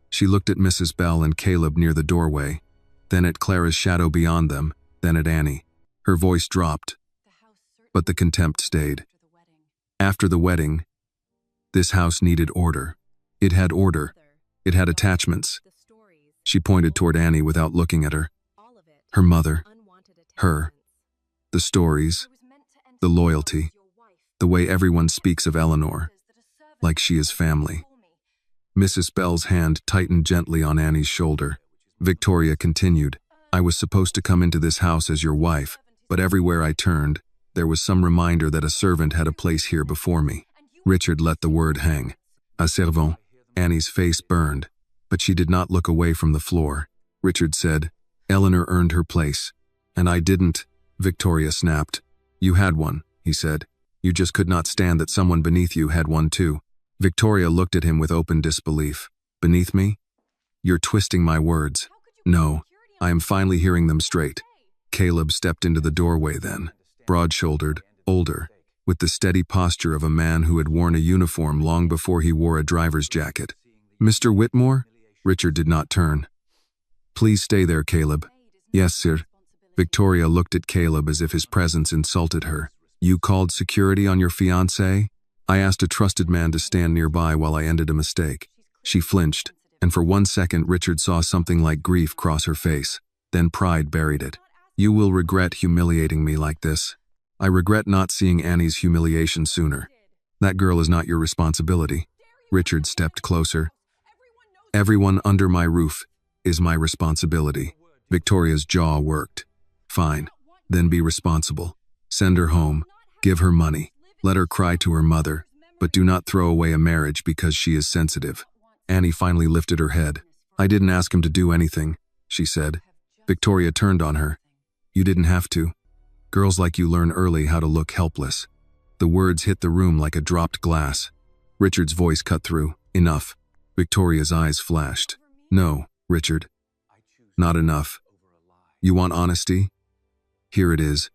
Speaker 1: She looked at Mrs. Bell and Caleb near the doorway, then at Clara's shadow beyond them, then at Annie. Her voice dropped, but the contempt stayed. "After the wedding, this house needed order. It had order. It had attachments." She pointed toward Annie without looking at her. Her mother, her, the stories, the loyalty, the way everyone speaks of Eleanor, like she is family. Mrs. Bell's hand tightened gently on Annie's shoulder. Victoria continued, "I was supposed to come into this house as your wife, but everywhere I turned, there was some reminder that a servant had a place here before me." Richard let the word hang. "A servant." Annie's face burned, but she did not look away from the floor. Richard said, "Eleanor earned her place, and I didn't," Victoria snapped. "You had one," he said. "You just could not stand that someone beneath you had one too." Victoria looked at him with open disbelief. "Beneath me? You're twisting my words." "No, I am finally hearing them straight." Caleb stepped into the doorway then, broad-shouldered, older, with the steady posture of a man who had worn a uniform long before he wore a driver's jacket. "Mr. Whitmore?" Richard did not turn. "Please stay there, Caleb." "Yes, sir." Victoria looked at Caleb as if his presence insulted her. "You called security on your fiancé?" "I asked a trusted man to stand nearby while I ended a mistake." She flinched, and for 1 second Richard saw something like grief cross her face. Then pride buried it. "You will regret humiliating me like this." "I regret not seeing Annie's humiliation sooner. That girl is not your responsibility." Richard stepped closer. "Everyone under my roof is my responsibility." Victoria's jaw worked. "Fine, then be responsible. Send her home, give her money, let her cry to her mother, but do not throw away a marriage because she is sensitive." Annie finally lifted her head. "I didn't ask him to do anything," she said. Victoria turned on her. "You didn't have to. Girls like you learn early how to look helpless." The words hit the room like a dropped glass. Richard's voice cut through. "Enough." Victoria's eyes flashed. "No, Richard. Not enough. You want honesty? Here it is.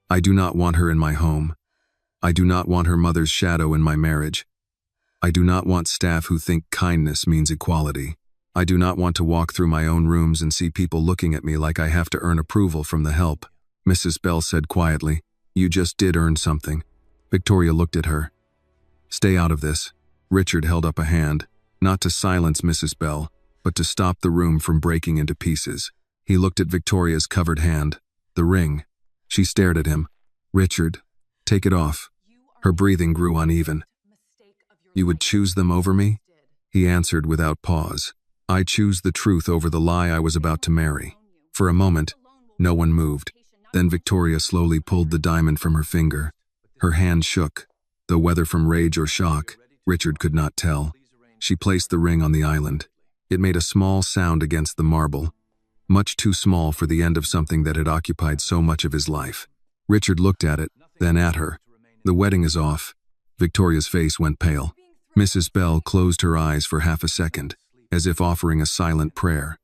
Speaker 1: I do not want her in my home. I do not want her mother's shadow in my marriage. I do not want staff who think kindness means equality. I do not want to walk through my own rooms and see people looking at me like I have to earn approval from the help." Mrs. Bell said quietly, "You just did earn something." Victoria looked at her. "Stay out of this." Richard held up a hand, not to silence Mrs. Bell, but to stop the room from breaking into pieces. He looked at Victoria's covered hand, the ring. She stared at him. "Richard, take it off." Her breathing grew uneven. "You would choose them over me?" He answered without pause. "I choose the truth over the lie I was about to marry." For a moment, no one moved. Then Victoria slowly pulled the diamond from her finger. Her hand shook, though whether from rage or shock, Richard could not tell. She placed the ring on the island. It made a small sound against the marble, much too small for the end of something that had occupied so much of his life. Richard looked at it, then at her. The wedding is off. Victoria's face went pale. Mrs. Bell closed her eyes for half a second, as if offering a silent prayer.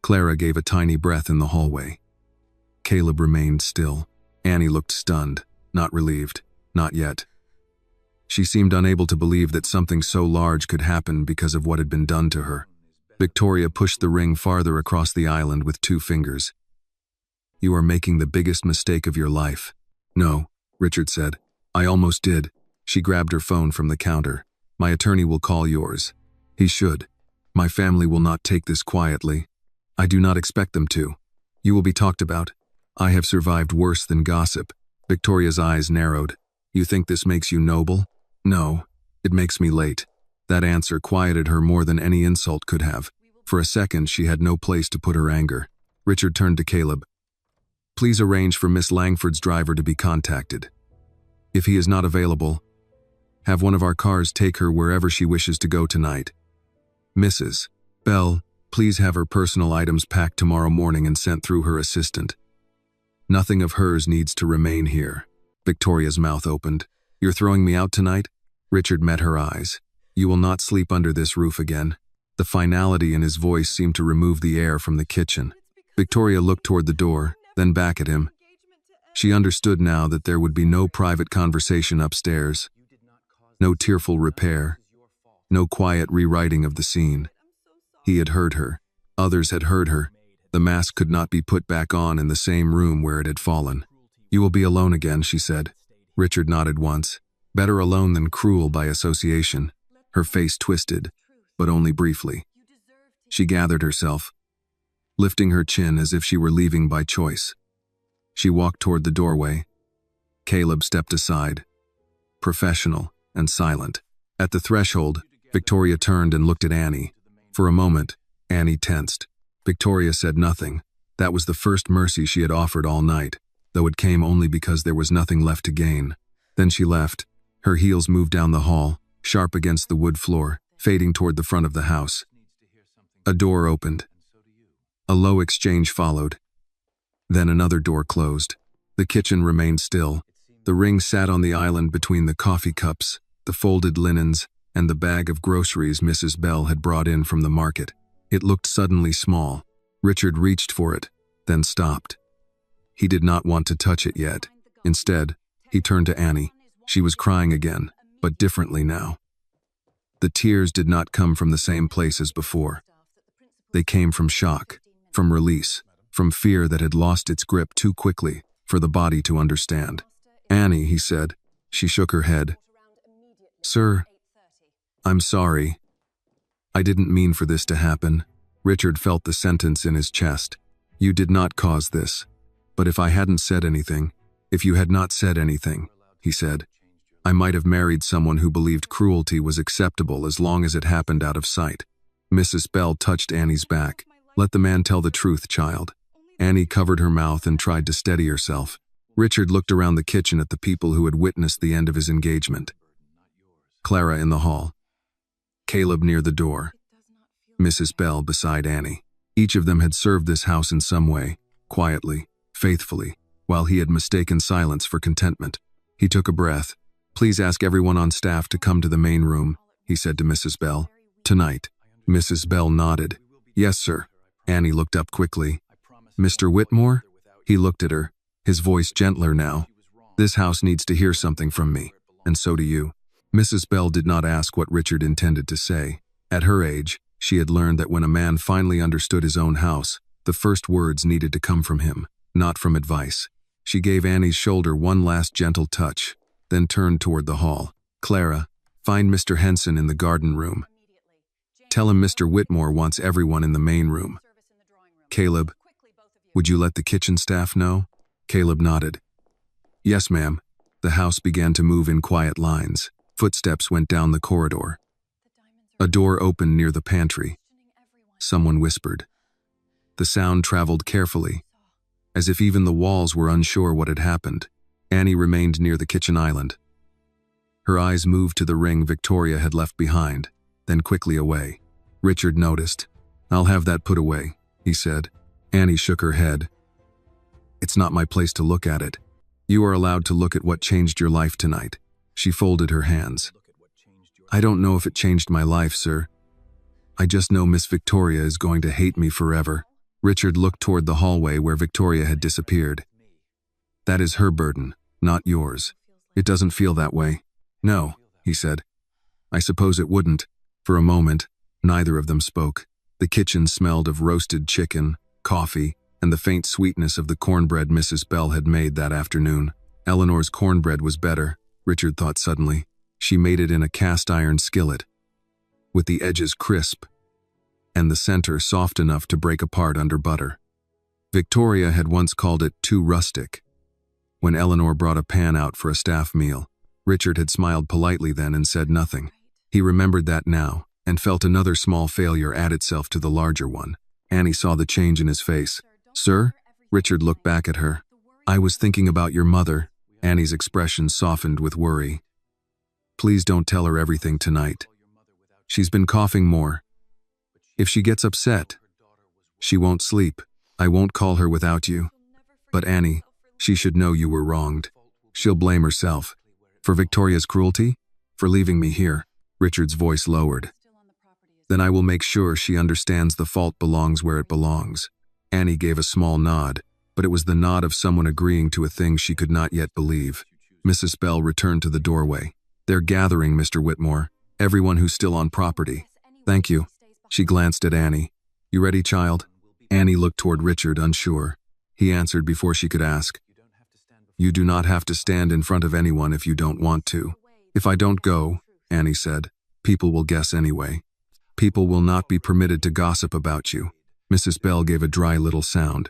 Speaker 1: Clara gave a tiny breath in the hallway. Caleb remained still. Annie looked stunned, not relieved, not yet. She seemed unable to believe that something so large could happen because of what had been done to her. Victoria pushed the ring farther across the island with 2 fingers. "You are making the biggest mistake of your life." "No," Richard said. "I almost did." She grabbed her phone from the counter. "My attorney will call yours." "He should. My family will not take this quietly. I do not expect them to. You will be talked about. I have survived worse than gossip." Victoria's eyes narrowed. "You think this makes you noble?" "No, it makes me late." That answer quieted her more than any insult could have. For a second, she had no place to put her anger. Richard turned to Caleb. "Please arrange for Miss Langford's driver to be contacted. If he is not available, have one of our cars take her wherever she wishes to go tonight. Mrs. Bell, please have her personal items packed tomorrow morning and sent through her assistant. Nothing of hers needs to remain here." Victoria's mouth opened. "You're throwing me out tonight?" Richard met her eyes. "You will not sleep under this roof again." The finality in his voice seemed to remove the air from the kitchen. Victoria looked toward the door, then back at him. She understood now that there would be no private conversation upstairs, no tearful repair, no quiet rewriting of the scene. He had heard her. Others had heard her. The mask could not be put back on in the same room where it had fallen. "You will be alone again," she said. Richard nodded once. Better alone than cruel by association. Her face twisted, but only briefly. She gathered herself, lifting her chin as if she were leaving by choice. She walked toward the doorway. Caleb stepped aside, professional and silent. At the threshold, Victoria turned and looked at Annie. For a moment, Annie tensed. Victoria said nothing. That was the first mercy she had offered all night, though it came only because there was nothing left to gain. Then she left. Her heels moved down the hall, sharp against the wood floor, fading toward the front of the house. A door opened. A low exchange followed. Then another door closed. The kitchen remained still. The ring sat on the island between the coffee cups, the folded linens, and the bag of groceries Mrs. Bell had brought in from the market. It looked suddenly small. Richard reached for it, then stopped. He did not want to touch it yet. Instead, he turned to Annie. She was crying again, but differently now. The tears did not come from the same place as before. They came from shock, from release, from fear that had lost its grip too quickly for the body to understand. "Annie," he said. She shook her head. "Sir, I'm sorry. I didn't mean for this to happen." Richard felt the sentence in his chest. "You did not cause this. But if I hadn't said anything, if you had not said anything," he said, "I might have married someone who believed cruelty was acceptable as long as it happened out of sight." Mrs. Bell touched Annie's back. "Let the man tell the truth, child." Annie covered her mouth and tried to steady herself. Richard looked around the kitchen at the people who had witnessed the end of his engagement. Clara in the hall. Caleb near the door. Mrs. Bell beside Annie. Each of them had served this house in some way, quietly, faithfully, while he had mistaken silence for contentment. He took a breath. "Please ask everyone on staff to come to the main room," he said to Mrs. Bell. "Tonight." Mrs. Bell nodded. "Yes, sir." Annie looked up quickly. "Mr. Whitmore?" He looked at her, his voice gentler now. "This house needs to hear something from me, and so do you." Mrs. Bell did not ask what Richard intended to say. At her age, she had learned that when a man finally understood his own house, the first words needed to come from him, not from advice. She gave Annie's shoulder one last gentle touch, then turned toward the hall. "Clara, find Mr. Henson in the garden room. Tell him Mr. Whitmore wants everyone in the main room. Caleb, would you let the kitchen staff know?" Caleb nodded. "Yes, ma'am." The house began to move in quiet lines. Footsteps went down the corridor. A door opened near the pantry. Someone whispered. The sound traveled carefully, as if even the walls were unsure what had happened. Annie remained near the kitchen island. Her eyes moved to the ring Victoria had left behind, then quickly away. Richard noticed. "I'll have that put away," he said. Annie shook her head. "It's not my place to look at it." You are allowed to look at what changed your life tonight. She folded her hands. I don't know if it changed my life, sir. I just know Miss Victoria is going to hate me forever. Richard looked toward the hallway where Victoria had disappeared. That is her burden, not yours. It doesn't feel that way. No, he said. I suppose it wouldn't. For a moment, neither of them spoke. The kitchen smelled of roasted chicken, coffee, and the faint sweetness of the cornbread Mrs. Bell had made that afternoon. Eleanor's cornbread was better, Richard thought suddenly. She made it in a cast-iron skillet, with the edges crisp, and the center soft enough to break apart under butter. Victoria had once called it too rustic. When Eleanor brought a pan out for a staff meal, Richard had smiled politely then and said nothing. He remembered that now, and felt another small failure add itself to the larger one. Annie saw the change in his face. Sir? Richard looked back at her. I was thinking about your mother. Annie's expression softened with worry. Please don't tell her everything tonight. She's been coughing more. If she gets upset, she won't sleep. I won't call her without you. But Annie, she should know you were wronged. She'll blame herself. For Victoria's cruelty? For leaving me here? Richard's voice lowered. Then I will make sure she understands the fault belongs where it belongs. Annie gave a small nod, but it was the nod of someone agreeing to a thing she could not yet believe. Mrs. Bell returned to the doorway. They're gathering, Mr. Whitmore. Everyone who's still on property. Thank you. She glanced at Annie. You ready, child? Annie looked toward Richard, unsure. He answered before she could ask. You do not have to stand in front of anyone if you don't want to. If I don't go, Annie said, people will guess anyway. People will not be permitted to gossip about you. Mrs. Bell gave a dry little sound.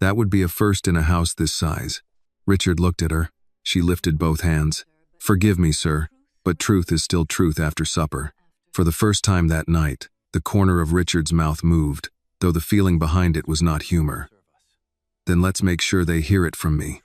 Speaker 1: That would be a first in a house this size. Richard looked at her. She lifted both hands. Forgive me, sir, but truth is still truth after supper. For the first time that night, the corner of Richard's mouth moved, though the feeling behind it was not humor. Then let's make sure they hear it from me.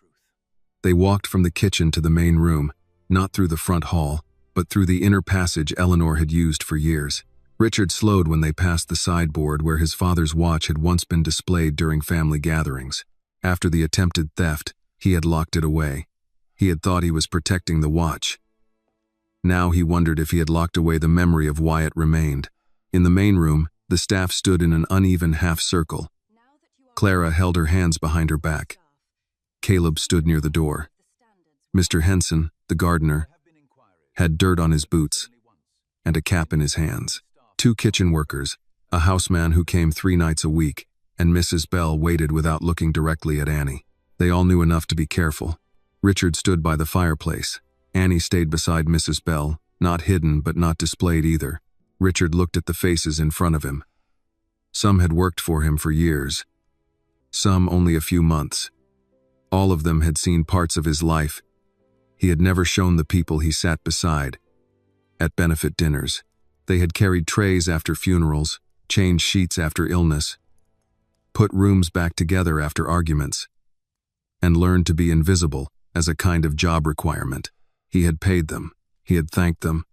Speaker 1: They walked from the kitchen to the main room, not through the front hall, but through the inner passage Eleanor had used for years. Richard slowed when they passed the sideboard where his father's watch had once been displayed during family gatherings. After the attempted theft, he had locked it away. He had thought he was protecting the watch. Now he wondered if he had locked away the memory of why it remained. In the main room, the staff stood in an uneven half-circle. Clara held her hands behind her back. Caleb stood near the door. Mr. Henson, the gardener, had dirt on his boots and a cap in his hands. 2 kitchen workers, a houseman who came 3 nights a week, and Mrs. Bell waited without looking directly at Annie. They all knew enough to be careful. Richard stood by the fireplace. Annie stayed beside Mrs. Bell, not hidden but not displayed either. Richard looked at the faces in front of him. Some had worked for him for years. Some only a few months. All of them had seen parts of his life. He had never shown the people he sat beside. At benefit dinners, they had carried trays after funerals, changed sheets after illness, put rooms back together after arguments, and learned to be invisible as a kind of job requirement. He had paid them. He had thanked them.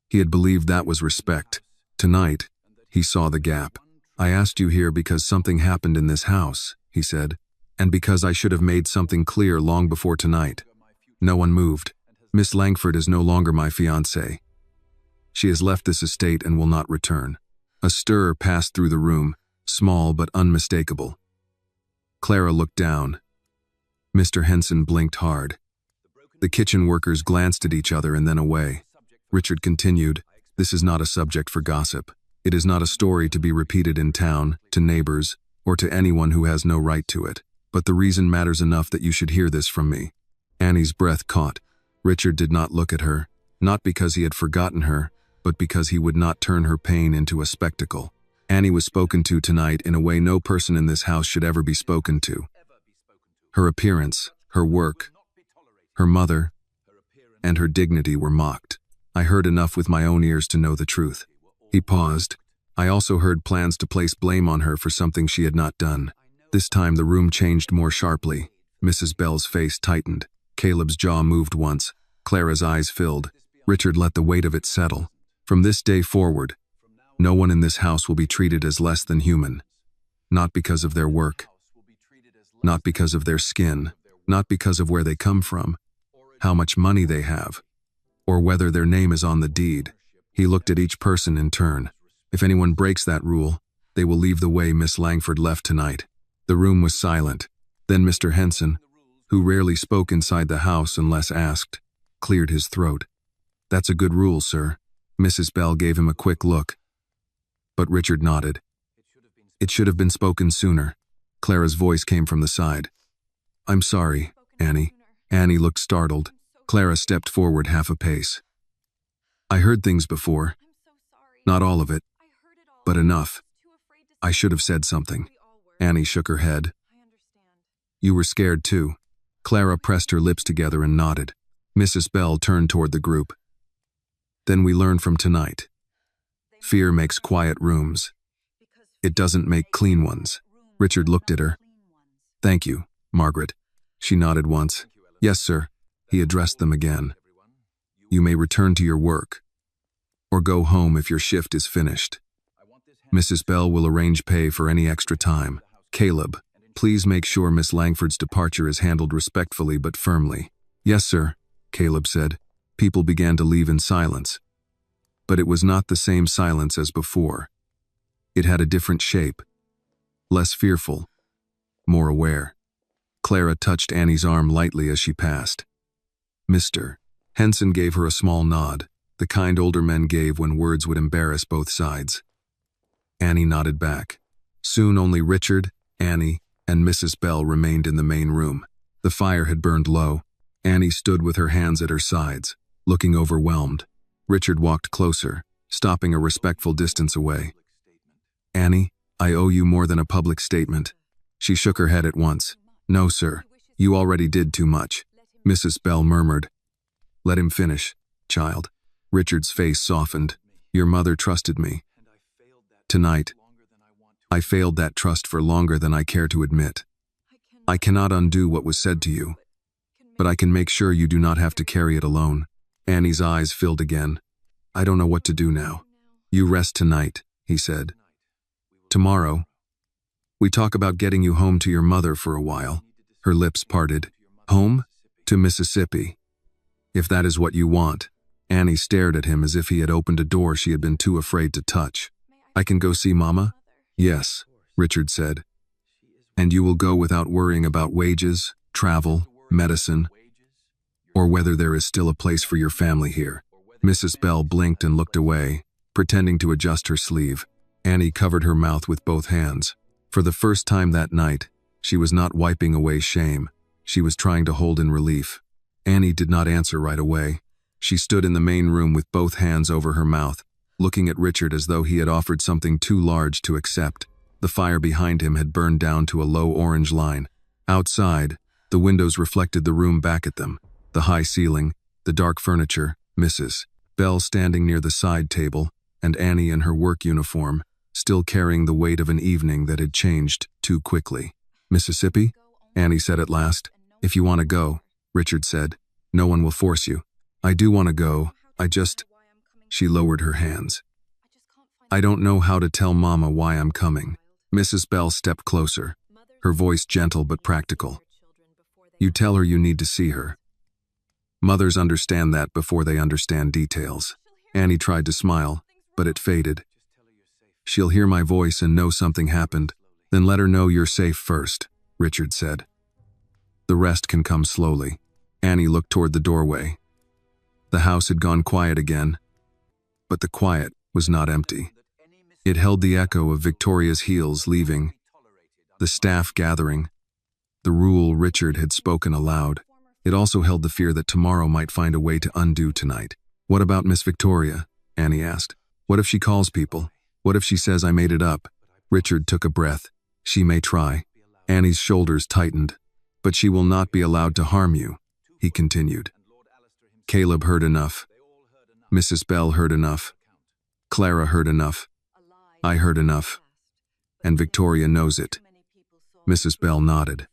Speaker 1: He had believed that was respect. Tonight, he saw the gap. I asked you here because something happened in this house, he said, and because I should have made something clear long before tonight. No one moved. Miss Langford is no longer my fiancée. She has left this estate and will not return. A stir passed through the room, small but unmistakable. Clara looked down. Mr. Henson blinked hard. The kitchen workers glanced at each other and then away. Richard continued, This is not a subject for gossip. It is not a story to be repeated in town, to neighbors, or to anyone who has no right to it. But the reason matters enough that you should hear this from me. Annie's breath caught. Richard did not look at her, not because he had forgotten her, but because he would not turn her pain into a spectacle. Annie was spoken to tonight in a way no person in this house should ever be spoken to. Her appearance, her work, her mother, and her dignity were mocked. I heard enough with my own ears to know the truth. He paused. I also heard plans to place blame on her for something she had not done. This time the room changed more sharply. Mrs. Bell's face tightened. Caleb's jaw moved once. Clara's eyes filled. Richard let the weight of it settle. From this day forward, no one in this house will be treated as less than human. Not because of their work. Not because of their skin. not because of where they come from, how much money they have, or whether their name is on the deed. He looked at each person in turn. If anyone breaks that rule, they will leave the way Miss Langford left tonight. The room was silent. Then Mr. Henson, who rarely spoke inside the house unless asked, cleared his throat. "That's a good rule, sir." Mrs. Bell gave him a quick look. But Richard nodded. "It should have been spoken sooner." Clara's voice came from the side. "I'm sorry, Annie." Annie looked startled. Clara stepped forward half a pace. "I heard things before. Not all of it, but enough. I should have said something." Annie shook her head. "You were scared too." Clara pressed her lips together and nodded. Mrs. Bell turned toward the group. "Then we learn from tonight. Fear makes quiet rooms. It doesn't make clean ones." Richard looked at her. "Thank you, Margaret." She nodded once. "Yes, sir." He addressed them again. "You may return to your work, or go home if your shift is finished. Mrs. Bell will arrange pay for any extra time. Caleb, please make sure Miss Langford's departure is handled respectfully but firmly." "Yes, sir," Caleb said. People began to leave in silence. But it was not the same silence as before. It had a different shape. Less fearful. More aware. Clara touched Annie's arm lightly as she passed. "Mr. Henson gave her a small nod, the kind older men gave when words would embarrass both sides. Annie nodded back. Soon only Richard, Annie, and Mrs. Bell remained in the main room. The fire had burned low. Annie stood with her hands at her sides, looking overwhelmed. Richard walked closer, stopping a respectful distance away. "Annie, I owe you more than a public statement." She shook her head at once. "No, sir. You already did too much." Mrs. Bell murmured. "Let him finish, child." Richard's face softened. "Your mother trusted me. Tonight, I failed that trust for longer than I care to admit. I cannot undo what was said to you, but I can make sure you do not have to carry it alone." Annie's eyes filled again. "I don't know what to do now." "You rest tonight," he said. "Tomorrow, we talk about getting you home to your mother for a while." Her lips parted. "Home? To Mississippi. If that is what you want." Annie stared at him as if he had opened a door she had been too afraid to touch. "I can go see Mama?" "Yes," Richard said. "And you will go without worrying about wages, travel, medicine, or whether there is still a place for your family here." Mrs. Bell blinked and looked away, pretending to adjust her sleeve. Annie covered her mouth with both hands. For the first time that night, she was not wiping away shame. She was trying to hold in relief. Annie did not answer right away. She stood in the main room with both hands over her mouth, looking at Richard as though he had offered something too large to accept. The fire behind him had burned down to a low orange line. Outside, the windows reflected the room back at them. The high ceiling, the dark furniture, Mrs. Bell standing near the side table, and Annie in her work uniform, still carrying the weight of an evening that had changed too quickly. "Mississippi?" Annie said at last. "If you want to go," Richard said. "No one will force you." "I do want to go, I just..." She lowered her hands. "I don't know how to tell Mama why I'm coming." Mrs. Bell stepped closer, her voice gentle but practical. "You tell her you need to see her. Mothers understand that before they understand details." Annie tried to smile, but it faded. "She'll hear my voice and know something happened. Then let her know you're safe first," Richard said. "The rest can come slowly." Annie looked toward the doorway. The house had gone quiet again, but the quiet was not empty. It held the echo of Victoria's heels leaving, the staff gathering, the rule Richard had spoken aloud. It also held the fear that tomorrow might find a way to undo tonight. "What about Miss Victoria?" Annie asked. "What if she calls people? What if she says I made it up?" Richard took a breath. "She may try." Annie's shoulders tightened. "But she will not be allowed to harm you," he continued. Caleb heard enough. Mrs. Bell heard enough. Clara heard enough. I heard enough. And Victoria knows it. Mrs. Bell nodded.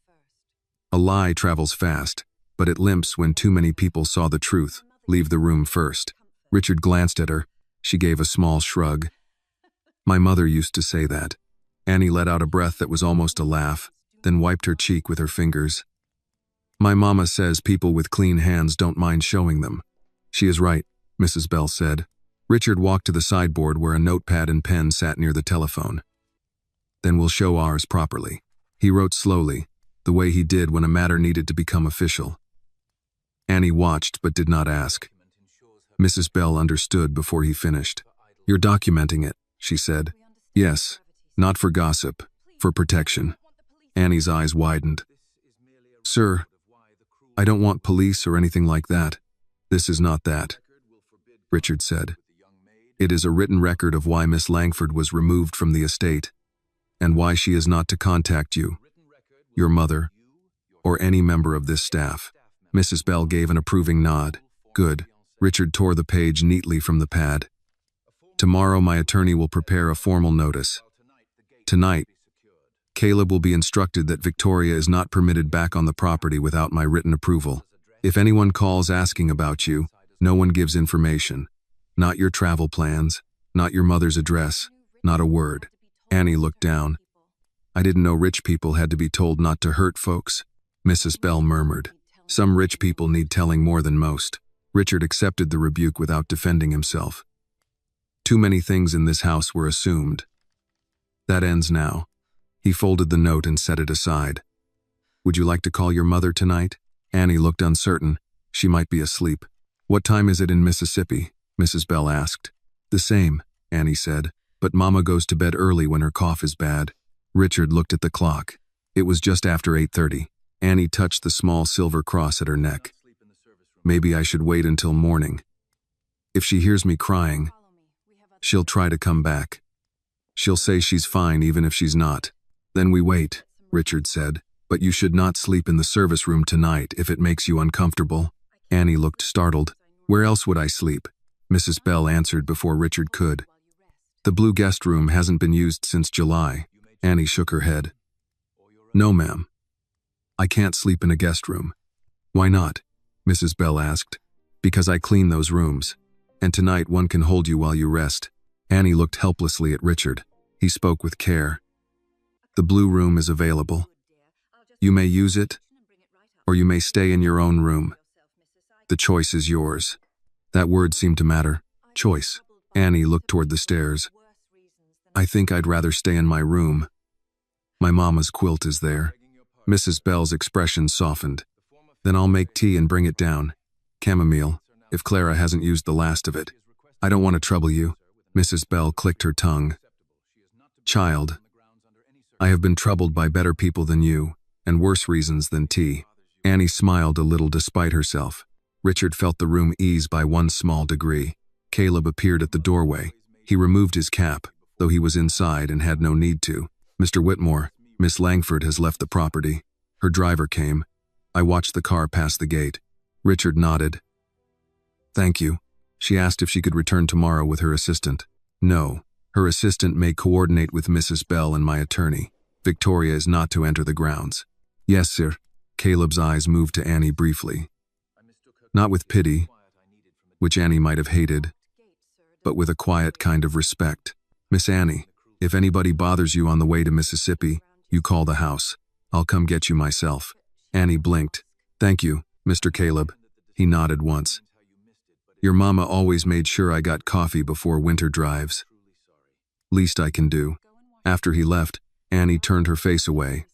Speaker 1: "A lie travels fast, but it limps when too many people saw the truth leave the room first." Richard glanced at her. She gave a small shrug. "My mother used to say that." Annie let out a breath that was almost a laugh, then wiped her cheek with her fingers. My mama says people with clean hands don't mind showing them. She is right, Mrs. Bell said. Richard walked to the sideboard where a notepad and pen sat near the telephone. Then we'll show ours properly. He wrote slowly, the way he did when a matter needed to become official. Annie watched but did not ask. Mrs. Bell understood before he finished. You're documenting it, she said. Yes, not for gossip, for protection. Annie's eyes widened. Sir, I don't want police or anything like that. This is not that, Richard said. It is a written record of why Miss Langford was removed from the estate, and why she is not to contact you, your mother, or any member of this staff. Mrs. Bell gave an approving nod. Good. Richard tore the page neatly from the pad. Tomorrow my attorney will prepare a formal notice. Tonight, Caleb will be instructed that Victoria is not permitted back on the property without my written approval. If anyone calls asking about you, no one gives information. Not your travel plans, not your mother's address, not a word. Annie looked down. I didn't know rich people had to be told not to hurt folks, Mrs. Bell murmured. Some rich people need telling more than most. Richard accepted the rebuke without defending himself. Too many things in this house were assumed. That ends now. He folded the note and set it aside. Would you like to call your mother tonight? Annie looked uncertain. She might be asleep. What time is it in Mississippi? Mrs. Bell asked. The same, Annie said, but Mama goes to bed early when her cough is bad. Richard looked at the clock. It was just after 8:30. Annie touched the small silver cross at her neck. Maybe I should wait until morning. If she hears me crying, she'll try to come back. She'll say she's fine even if she's not. Then we wait, Richard said, but you should not sleep in the service room tonight if it makes you uncomfortable. Annie looked startled. Where else would I sleep? Mrs. Bell answered before Richard could. The blue guest room hasn't been used since July. Annie shook her head. No, ma'am. I can't sleep in a guest room. Why not? Mrs. Bell asked. Because I clean those rooms. And tonight one can hold you while you rest. Annie looked helplessly at Richard. He spoke with care. The blue room is available. You may use it, or you may stay in your own room. The choice is yours. That word seemed to matter. Choice. Annie looked toward the stairs. I think I'd rather stay in my room. My mama's quilt is there. Mrs. Bell's expression softened. Then I'll make tea and bring it down. Chamomile, if Clara hasn't used the last of it. I don't want to trouble you. Mrs. Bell clicked her tongue. Child, I have been troubled by better people than you, and worse reasons than tea. Annie smiled a little despite herself. Richard felt the room ease by one small degree. Caleb appeared at the doorway. He removed his cap, though he was inside and had no need to. Mr. Whitmore, Miss Langford has left the property. Her driver came. I watched the car pass the gate. Richard nodded. Thank you. She asked if she could return tomorrow with her assistant. No. Her assistant may coordinate with Mrs. Bell and my attorney. Victoria is not to enter the grounds. Yes, sir. Caleb's eyes moved to Annie briefly. Not with pity, which Annie might have hated, but with a quiet kind of respect. Miss Annie, if anybody bothers you on the way to Mississippi, you call the house. I'll come get you myself. Annie blinked. Thank you, Mr. Caleb. He nodded once. Your mama always made sure I got coffee before winter drives. Least I can do. After he left, Annie turned her face away,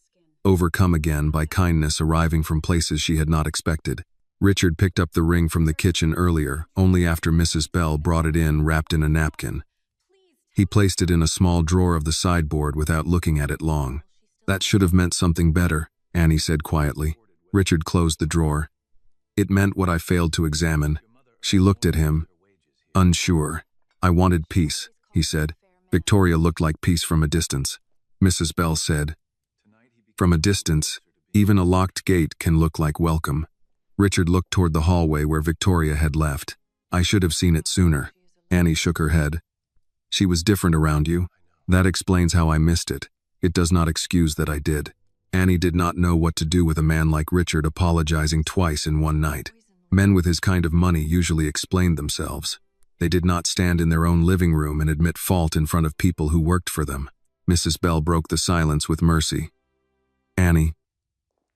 Speaker 1: overcome again by kindness arriving from places she had not expected. Richard picked up the ring from the kitchen earlier, only after Mrs. Bell brought it in wrapped in a napkin. He placed it in a small drawer of the sideboard without looking at it long. That should have meant something better, Annie said quietly. Richard closed the drawer. It meant what I failed to examine. She looked at him, unsure. I wanted peace, he said. Victoria looked like peace from a distance. Mrs. Bell said, from a distance, even a locked gate can look like welcome. Richard looked toward the hallway where Victoria had left. I should have seen it sooner. Annie shook her head. She was different around you. That explains how I missed it. It does not excuse that I did. Annie did not know what to do with a man like Richard apologizing twice in one night. Men with his kind of money usually explained themselves. They did not stand in their own living room and admit fault in front of people who worked for them. Mrs. Bell broke the silence with mercy. Annie,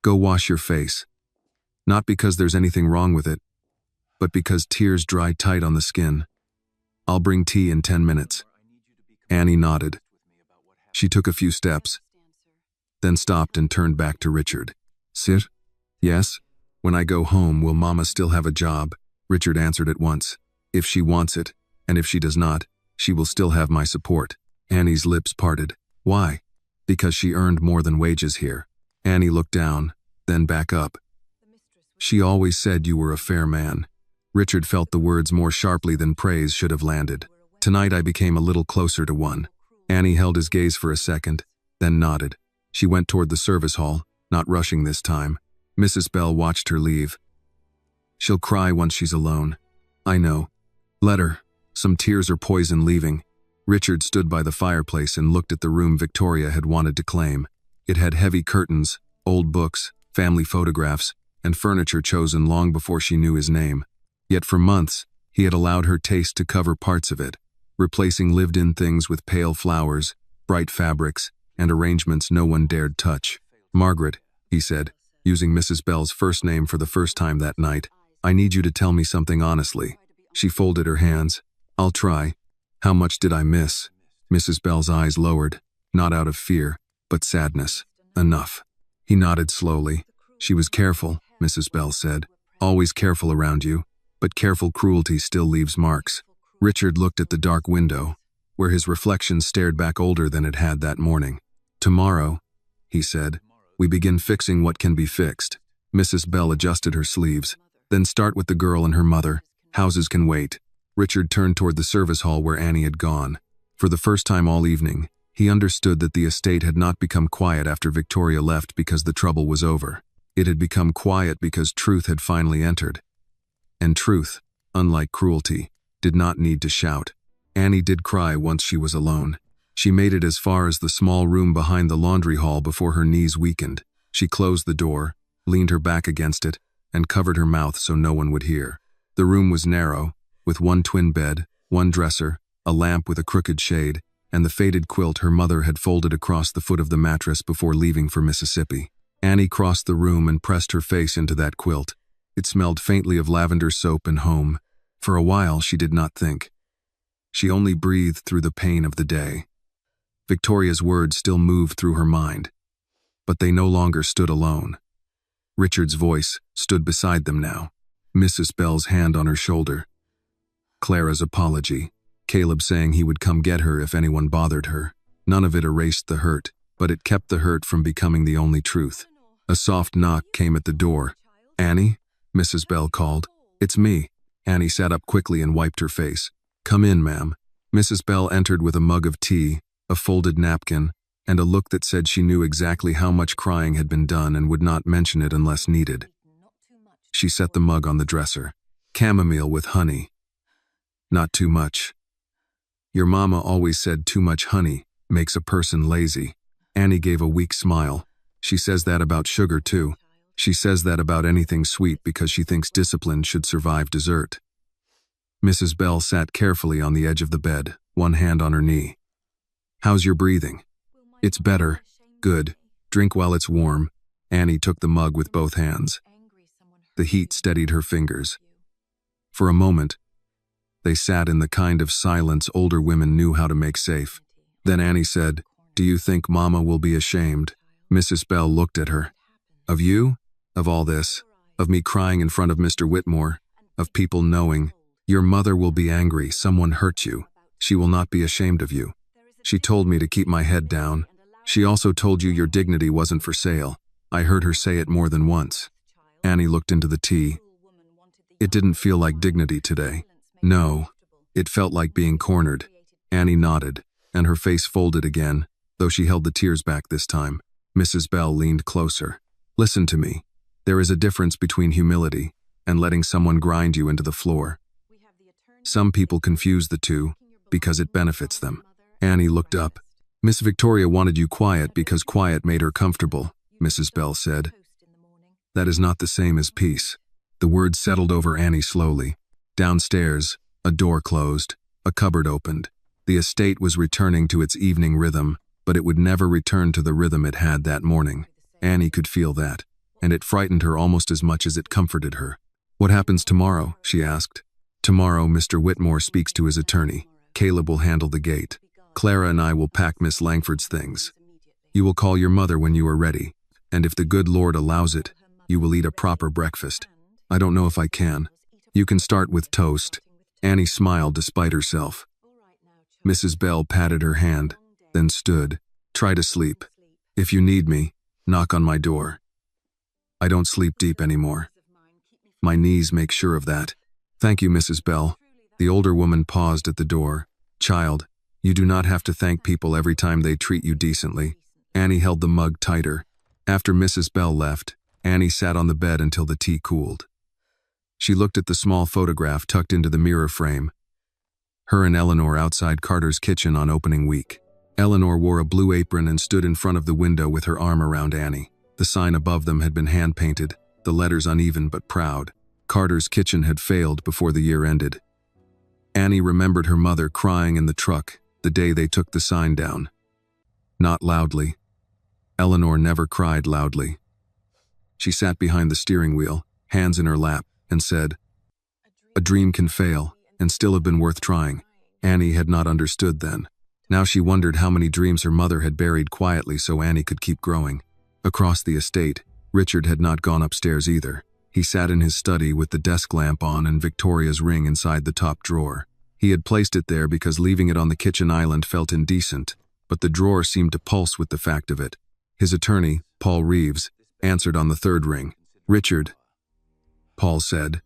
Speaker 1: go wash your face. Not because there's anything wrong with it, but because tears dry tight on the skin. I'll bring tea in 10 minutes. Annie nodded. She took a few steps, then stopped and turned back to Richard. Sir? Yes? When I go home, will Mama still have a job? Richard answered at once. If she wants it, and if she does not, she will still have my support. Annie's lips parted. Why? Because she earned more than wages here. Annie looked down, then back up. She always said you were a fair man. Richard felt the words more sharply than praise should have landed. Tonight I became a little closer to one. Annie held his gaze for a second, then nodded. She went toward the service hall, not rushing this time. Mrs. Bell watched her leave. She'll cry once she's alone. I know. Let her. Some tears are poison leaving. Richard stood by the fireplace and looked at the room Victoria had wanted to claim. It had heavy curtains, old books, family photographs, and furniture chosen long before she knew his name. Yet for months, he had allowed her taste to cover parts of it, replacing lived-in things with pale flowers, bright fabrics, and arrangements no one dared touch. Margaret, he said, using Mrs. Bell's first name for the first time that night, I need you to tell me something honestly. She folded her hands. I'll try. How much did I miss? Mrs. Bell's eyes lowered, not out of fear, but sadness. Enough. He nodded slowly. She was careful, Mrs. Bell said. Always careful around you, but careful cruelty still leaves marks. Richard looked at the dark window, where his reflection stared back older than it had that morning. Tomorrow, he said, we begin fixing what can be fixed. Mrs. Bell adjusted her sleeves. Then start with the girl and her mother. Houses can wait. Richard turned toward the service hall where Annie had gone. For the first time all evening, he understood that the estate had not become quiet after Victoria left because the trouble was over. It had become quiet because truth had finally entered. And truth, unlike cruelty, did not need to shout. Annie did cry once she was alone. She made it as far as the small room behind the laundry hall before her knees weakened. She closed the door, leaned her back against it, and covered her mouth so no one would hear. The room was narrow, with one twin bed, one dresser, a lamp with a crooked shade, and the faded quilt her mother had folded across the foot of the mattress before leaving for Mississippi. Annie crossed the room and pressed her face into that quilt. It smelled faintly of lavender soap and home. For a while she did not think. She only breathed through the pain of the day. Victoria's words still moved through her mind, but they no longer stood alone. Richard's voice stood beside them now, Mrs. Bell's hand on her shoulder. Clara's apology, Caleb saying he would come get her if anyone bothered her. None of it erased the hurt, but it kept the hurt from becoming the only truth. A soft knock came at the door. Annie? Mrs. Bell called. It's me. Annie sat up quickly and wiped her face. Come in, ma'am. Mrs. Bell entered with a mug of tea, a folded napkin, and a look that said she knew exactly how much crying had been done and would not mention it unless needed. She set the mug on the dresser. Chamomile with honey. Not too much. Your mama always said too much honey makes a person lazy. Annie gave a weak smile. She says that about sugar too. She says that about anything sweet because she thinks discipline should survive dessert. Mrs. Bell sat carefully on the edge of the bed, one hand on her knee. How's your breathing? It's better. Good. Drink while it's warm. Annie took the mug with both hands. The heat steadied her fingers. For a moment, they sat in the kind of silence older women knew how to make safe. Then Annie said, Do you think Mama will be ashamed? Mrs. Bell looked at her. Of you? Of all this? Of me crying in front of Mr. Whitmore? Of people knowing? Your mother will be angry, someone hurt you. She will not be ashamed of you. She told me to keep my head down. She also told you your dignity wasn't for sale. I heard her say it more than once. Annie looked into the tea. It didn't feel like dignity today. No, it felt like being cornered. Annie nodded, and her face folded again, though she held the tears back this time. Mrs. Bell leaned closer. Listen to me. There is a difference between humility and letting someone grind you into the floor. Some people confuse the two because it benefits them. Annie looked up. Miss Victoria wanted you quiet because quiet made her comfortable, Mrs. Bell said. That is not the same as peace. The words settled over Annie slowly. Downstairs, a door closed, a cupboard opened. The estate was returning to its evening rhythm, but it would never return to the rhythm it had that morning. Annie could feel that. and it frightened her almost as much as it comforted her. "What happens tomorrow?" she asked. "Tomorrow, Mr. Whitmore speaks to his attorney. Caleb will handle the gate. Clara and I will pack Miss Langford's things. You will call your mother when you are ready, and if the good Lord allows it, you will eat a proper breakfast. I don't know if I can. You can start with toast." Annie smiled despite herself. Mrs. Bell patted her hand, then stood. "Try to sleep. If you need me, knock on my door. I don't sleep deep anymore. My knees make sure of that." "Thank you, Mrs. Bell." The older woman paused at the door. "Child, you do not have to thank people every time they treat you decently." Annie held the mug tighter. After Mrs. Bell left, Annie sat on the bed until the tea cooled. She looked at the small photograph tucked into the mirror frame. Her and Eleanor outside Carter's kitchen on opening week. Eleanor wore a blue apron and stood in front of the window with her arm around Annie. The sign above them had been hand-painted, the letters uneven but proud. Carter's kitchen had failed before the year ended. Annie remembered her mother crying in the truck the day they took the sign down. Not loudly. Eleanor never cried loudly. She sat behind the steering wheel, hands in her lap, and said, "A dream can fail, and still have been worth trying." Annie had not understood then. Now she wondered how many dreams her mother had buried quietly so Annie could keep growing. Across the estate, Richard had not gone upstairs either. He sat in his study with the desk lamp on and Victoria's ring inside the top drawer. He had placed it there because leaving it on the kitchen island felt indecent, but the drawer seemed to pulse with the fact of it. His attorney, Paul Reeves, answered on the third ring. "Richard," Paul said,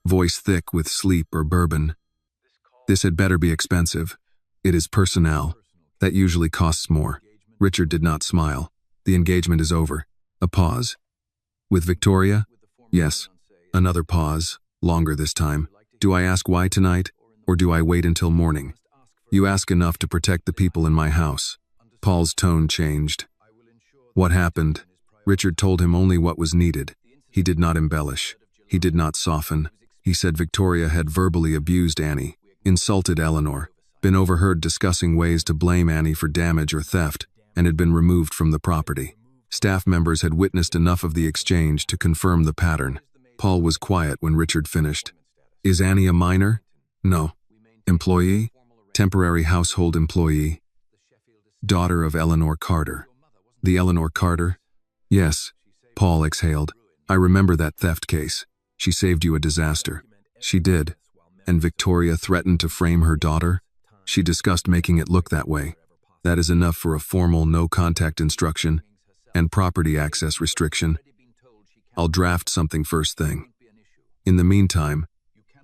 Speaker 1: voice thick with sleep or bourbon. "This had better be expensive. It is personnel. That usually costs more." Richard did not smile. "The engagement is over." A pause. "With Victoria?" "Yes." Another pause, longer this time. "Do I ask why tonight, or do I wait until morning?" "You ask enough to protect the people in my house." Paul's tone changed. "What happened?" Richard told him only what was needed. He did not embellish. He did not soften. He said Victoria had verbally abused Annie, insulted Eleanor, been overheard discussing ways to blame Annie for damage or theft, and had been removed from the property. Staff members had witnessed enough of the exchange to confirm the pattern. Paul was quiet when Richard finished. "Is Annie a minor?" "No." "Employee?" "Temporary household employee." "Daughter of Eleanor Carter." "The Eleanor Carter?" "Yes." Paul exhaled. "I remember that theft case. She saved you a disaster." "She did." "And Victoria threatened to frame her daughter?" "She discussed making it look that way. That is enough for a formal no-contact instruction and property access restriction. I'll draft something first thing. In the meantime,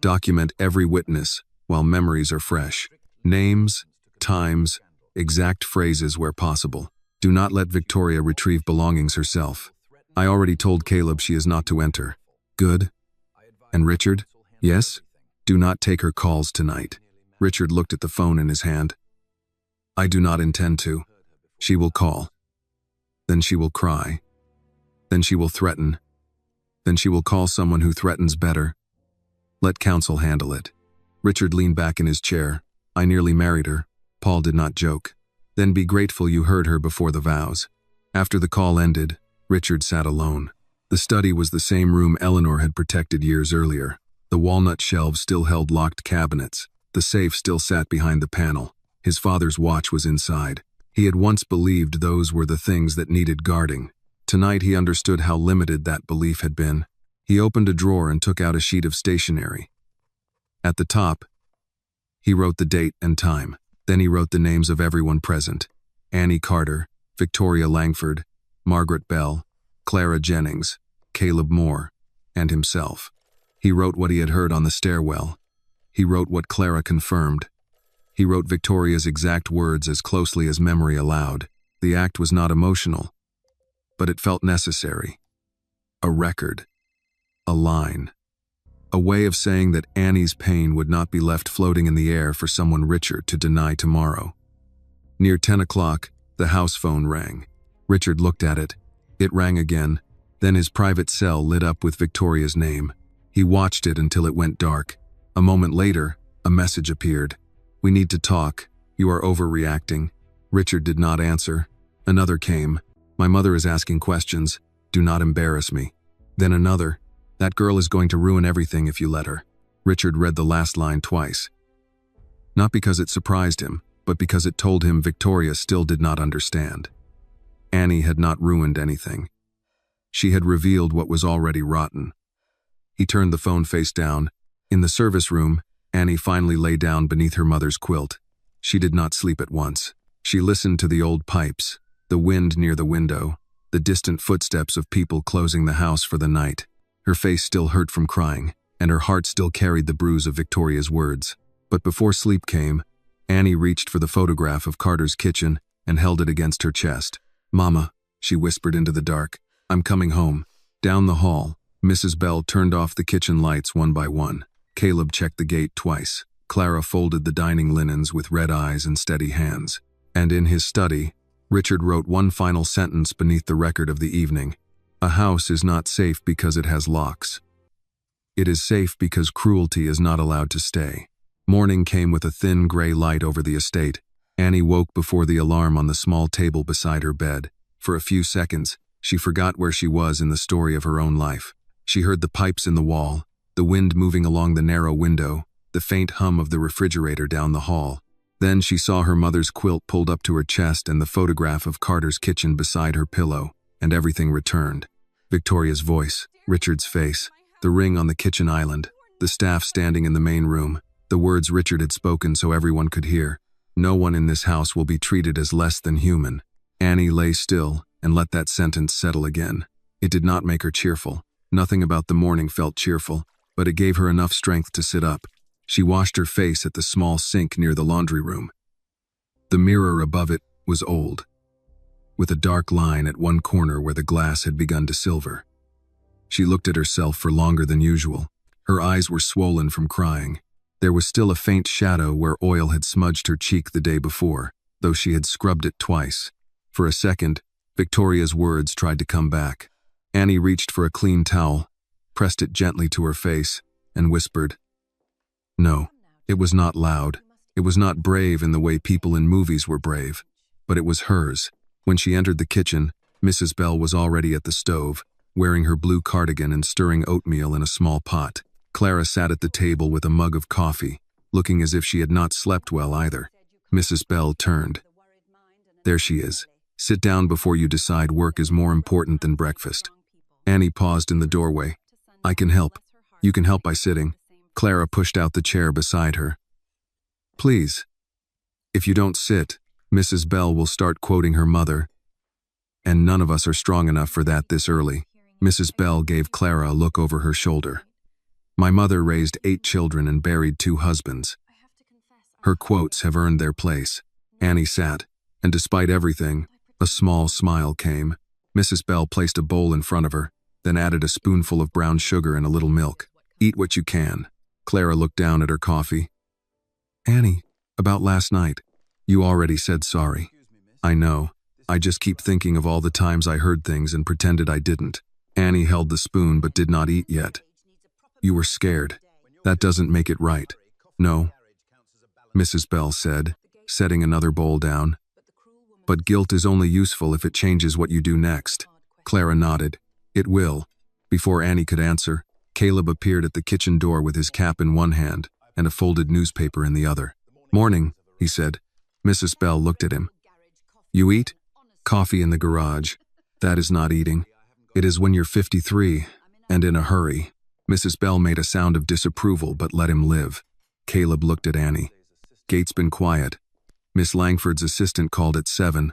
Speaker 1: document every witness while memories are fresh. Names, times, exact phrases where possible. Do not let Victoria retrieve belongings herself. I already told Caleb she is not to enter." "Good." "And Richard?" "Yes?" "Do not take her calls tonight." Richard looked at the phone in his hand. "I do not intend to. She will call. Then she will cry. Then she will threaten. Then she will call someone who threatens better. Let counsel handle it." Richard leaned back in his chair. "I nearly married her." Paul did not joke. "Then be grateful you heard her before the vows." After the call ended, Richard sat alone. The study was the same room Eleanor had protected years earlier. The walnut shelves still held locked cabinets. The safe still sat behind the panel. His father's watch was inside. He had once believed those were the things that needed guarding. Tonight he understood how limited that belief had been. He opened a drawer and took out a sheet of stationery. At the top, he wrote the date and time. Then he wrote the names of everyone present: Annie Carter, Victoria Langford, Margaret Bell, Clara Jennings, Caleb Moore, and himself. He wrote what he had heard on the stairwell. He wrote what Clara confirmed. He wrote Victoria's exact words as closely as memory allowed. The act was not emotional, but it felt necessary. A record. A line. A way of saying that Annie's pain would not be left floating in the air for someone richer to deny tomorrow. Near 10 o'clock, the house phone rang. Richard looked at it. It rang again. Then his private cell lit up with Victoria's name. He watched it until it went dark. A moment later, a message appeared. "We need to talk. You are overreacting." Richard did not answer. Another came. "My mother is asking questions. "Do not embarrass me." Then another, "That girl is going to ruin everything if you let her." Richard read the last line twice. Not because it surprised him, but because it told him Victoria still did not understand. Annie had not ruined anything. She had revealed what was already rotten. He turned the phone face down. In the service room, Annie finally lay down beneath her mother's quilt. She did not sleep at once. She listened to the old pipes, the wind near the window, the distant footsteps of people closing the house for the night. Her face still hurt from crying, and her heart still carried the bruise of Victoria's words. But before sleep came, Annie reached for the photograph of Carter's kitchen and held it against her chest. "Mama," she whispered into the dark, "I'm coming home." Down the hall, Mrs. Bell turned off the kitchen lights one by one. Caleb checked the gate twice. Clara folded the dining linens with red eyes and steady hands. And in his study, Richard wrote one final sentence beneath the record of the evening. "A house is not safe because it has locks. It is safe because cruelty is not allowed to stay." Morning came with a thin gray light over the estate. Annie woke before the alarm on the small table beside her bed. For a few seconds, she forgot where she was in the story of her own life. She heard the pipes in the wall, the wind moving along the narrow window, the faint hum of the refrigerator down the hall. Then she saw her mother's quilt pulled up to her chest and the photograph of Carter's kitchen beside her pillow, and everything returned. Victoria's voice, Richard's face, the ring on the kitchen island, the staff standing in the main room, the words Richard had spoken so everyone could hear. "No one in this house will be treated as less than human." Annie lay still and let that sentence settle again. It did not make her cheerful. Nothing about the morning felt cheerful, but it gave her enough strength to sit up. She washed her face at the small sink near the laundry room. The mirror above it was old, with a dark line at one corner where the glass had begun to silver. She looked at herself for longer than usual. Her eyes were swollen from crying. There was still a faint shadow where oil had smudged her cheek the day before, though she had scrubbed it twice. For a second, Victoria's words tried to come back. Annie reached for a clean towel, pressed it gently to her face, and whispered. No, it was not loud. It was not brave in the way people in movies were brave, but it was hers. When she entered the kitchen, Mrs. Bell was already at the stove, wearing her blue cardigan and stirring oatmeal in a small pot. Clara sat at the table with a mug of coffee, looking as if she had not slept well either. Mrs. Bell turned. "There she is. Sit down before you decide work is more important than breakfast." Annie paused in the doorway. "I can help. You can help by sitting." Clara pushed out the chair beside her. "Please. If you don't sit, Mrs. Bell will start quoting her mother, and none of us are strong enough for that this early." Mrs. Bell gave Clara a look over her shoulder. "My mother raised 8 children and buried 2 husbands. Her quotes have earned their place." Annie sat, and despite everything, a small smile came. Mrs. Bell placed a bowl in front of her, then added a spoonful of brown sugar and a little milk. "Eat what you can." Clara looked down at her coffee. "Annie, about last night. You already said sorry." "I know. I just keep thinking of all the times I heard things and pretended I didn't." Annie held the spoon but did not eat yet. "You were scared. That doesn't make it right." "No," Mrs. Bell said, setting another bowl down. "But guilt is only useful if it changes what you do next." Clara nodded. "It will." Before Annie could answer, Caleb appeared at the kitchen door with his cap in one hand and a folded newspaper in the other. "Morning," he said. Mrs. Bell looked at him. "You eat? Coffee in the garage. That is not eating. It is when you're 53 and in a hurry." Mrs. Bell made a sound of disapproval but let him live. Caleb looked at Annie. "Gate's been quiet. Miss Langford's assistant called at 7.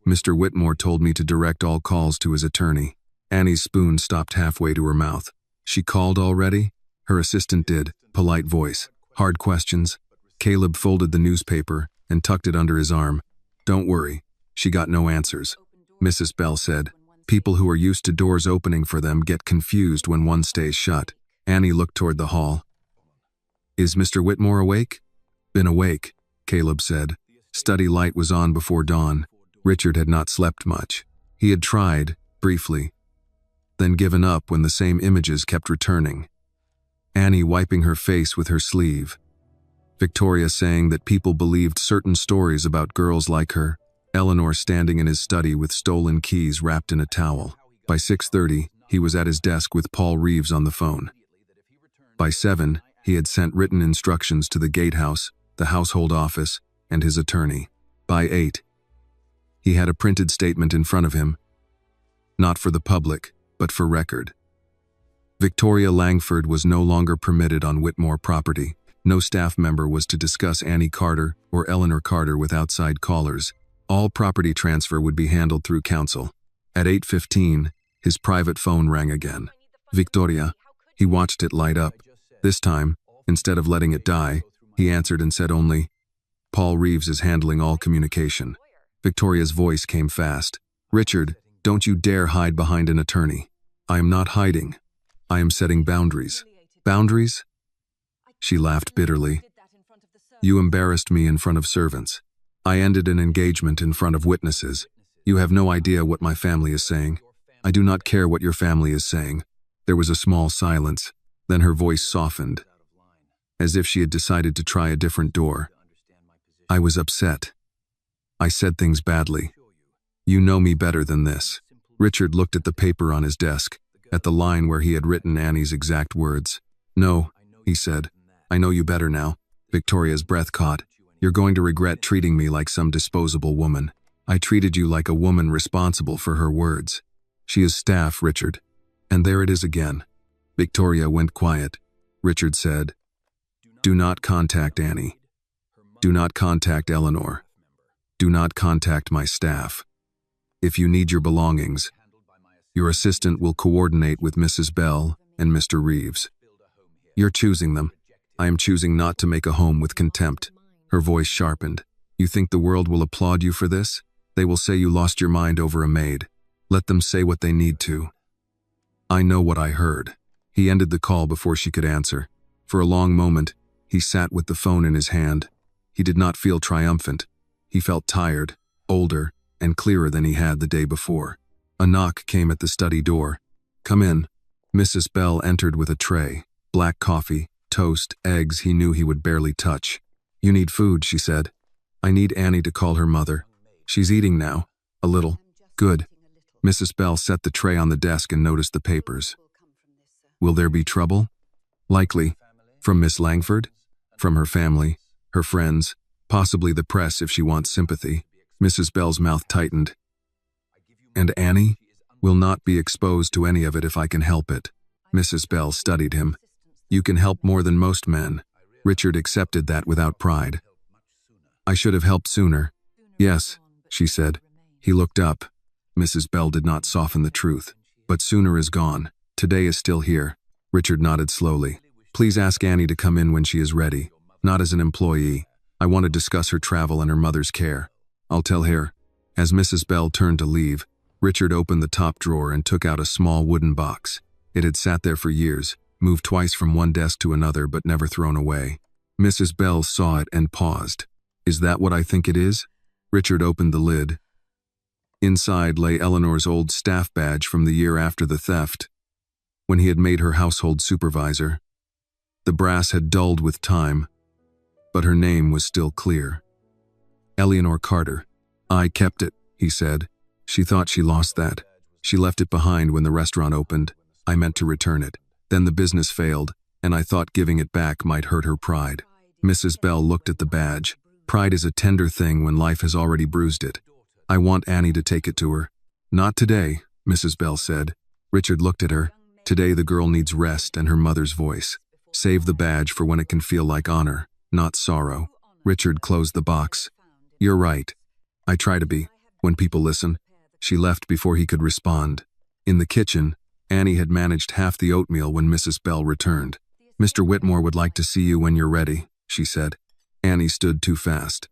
Speaker 1: Mr. Whitmore told me to direct all calls to his attorney." Annie's spoon stopped halfway to her mouth. "She called already?" Her assistant did. Polite voice. "Hard questions?" Caleb folded the newspaper and tucked it under his arm. "Don't worry. She got no answers." Mrs. Bell said. "People who are used to doors opening for them get confused when one stays shut." Annie looked toward the hall. "Is Mr. Whitmore awake?" "Been awake," Caleb said. Study light was on before dawn. Richard had not slept much. He had tried, briefly, then given up when the same images kept returning. Annie wiping her face with her sleeve. Victoria saying that people believed certain stories about girls like her. Eleanor standing in his study with stolen keys wrapped in a towel. By 6:30, he was at his desk with Paul Reeves on the phone. By 7, he had sent written instructions to the gatehouse, the household office, and his attorney. By 8, he had a printed statement in front of him, not for the public, but for record. Victoria Langford was no longer permitted on Whitmore property. No staff member was to discuss Annie Carter or Eleanor Carter with outside callers. All property transfer would be handled through counsel. At 8:15, his private phone rang again. Victoria. He watched it light up. This time, instead of letting it die, he answered and said only, "Paul Reeves is handling all communication." Victoria's voice came fast. "Richard, don't you dare hide behind an attorney. I am not hiding. I am setting boundaries." "Boundaries?" She laughed bitterly. "You embarrassed me in front of servants. I ended an engagement in front of witnesses. You have no idea what my family is saying. I do not care what your family is saying." There was a small silence. Then her voice softened, as if she had decided to try a different door. "I was upset. I said things badly. You know me better than this." Richard looked at the paper on his desk, at the line where he had written Annie's exact words. "No," he said. "I know you better now." Victoria's breath caught. "You're going to regret treating me like some disposable woman. I treated you like a woman responsible for her words. She is staff, Richard. And there it is again." Victoria went quiet. Richard said, "Do not contact Annie. Do not contact Eleanor. Do not contact my staff. If you need your belongings, your assistant will coordinate with Mrs. Bell and Mr. Reeves. You're choosing them. I am choosing not to make a home with contempt." Her voice sharpened. "You think the world will applaud you for this? They will say you lost your mind over a maid. Let them say what they need to. I know what I heard." He ended the call before she could answer. For a long moment, he sat with the phone in his hand. He did not feel triumphant. He felt tired, older, and clearer than he had the day before. A knock came at the study door. "Come in." Mrs. Bell entered with a tray. Black coffee, toast, eggs he knew he would barely touch. "You need food," she said. "I need Annie to call her mother. She's eating now. A little. Good." Mrs. Bell set the tray on the desk and noticed the papers. "Will there be trouble?" "Likely. From Miss Langford? From her family, her friends, possibly the press if she wants sympathy." Mrs. Bell's mouth tightened. "And Annie will not be exposed to any of it if I can help it." Mrs. Bell studied him. "You can help more than most men." Richard accepted that without pride. "I should have helped sooner." "Yes," she said. He looked up. Mrs. Bell did not soften the truth. "But sooner is gone. Today is still here." Richard nodded slowly. "Please ask Annie to come in when she is ready. Not as an employee. I want to discuss her travel and her mother's care. I'll tell her." As Mrs. Bell turned to leave, Richard opened the top drawer and took out a small wooden box. It had sat there for years, moved twice from one desk to another but never thrown away. Mrs. Bell saw it and paused. "Is that what I think it is?" Richard opened the lid. Inside lay Eleanor's old staff badge from the year after the theft, when he had made her household supervisor. The brass had dulled with time, but her name was still clear. Eleanor Carter. "I kept it," he said. "She thought she lost that. She left it behind when the restaurant opened. I meant to return it. Then the business failed, and I thought giving it back might hurt her pride." Mrs. Bell looked at the badge. "Pride is a tender thing when life has already bruised it. I want Annie to take it to her." "Not today," Mrs. Bell said. Richard looked at her. "Today the girl needs rest and her mother's voice. Save the badge for when it can feel like honor, not sorrow." Richard closed the box. "You're right. I try to be, when people listen." She left before he could respond. In the kitchen, Annie had managed half the oatmeal when Mrs. Bell returned. "Mr. Whitmore would like to see you when you're ready," she said. Annie stood too fast.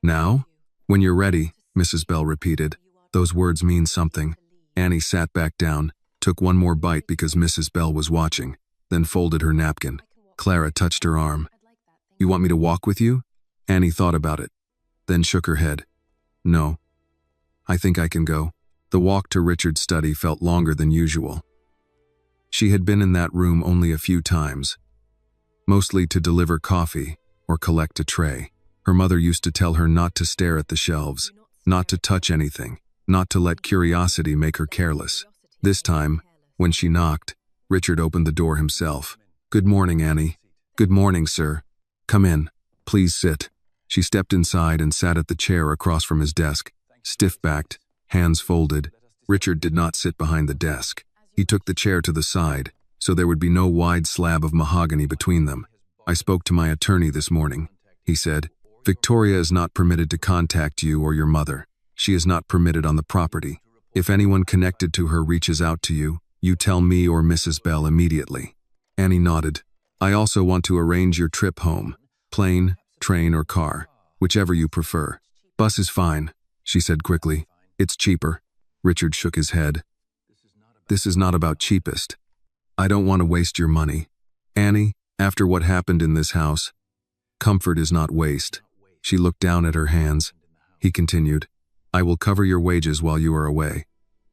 Speaker 1: "Now? When you're ready," Mrs. Bell repeated. Those words mean something. Annie sat back down, took one more bite because Mrs. Bell was watching, then folded her napkin. Clara touched her arm. "You want me to walk with you?" Annie thought about it, then shook her head. "No. I think I can go." The walk to Richard's study felt longer than usual. She had been in that room only a few times, mostly to deliver coffee or collect a tray. Her mother used to tell her not to stare at the shelves, not to touch anything, not to let curiosity make her careless. This time, when she knocked, Richard opened the door himself. "Good morning, Annie." "Good morning, sir. Come in. Please sit." She stepped inside and sat at the chair across from his desk, stiff-backed, hands folded. Richard did not sit behind the desk. He took the chair to the side, so there would be no wide slab of mahogany between them. "I spoke to my attorney this morning," he said. "Victoria is not permitted to contact you or your mother. She is not permitted on the property. If anyone connected to her reaches out to you, you tell me or Mrs. Bell immediately." Annie nodded. "I also want to arrange your trip home. Plane, train, or car, whichever you prefer." "Bus is fine," she said quickly. "It's cheaper." Richard shook his head. "This is not about cheapest. I don't want to waste your money. Annie, after what happened in this house, comfort is not waste." She looked down at her hands. He continued, "I will cover your wages while you are away.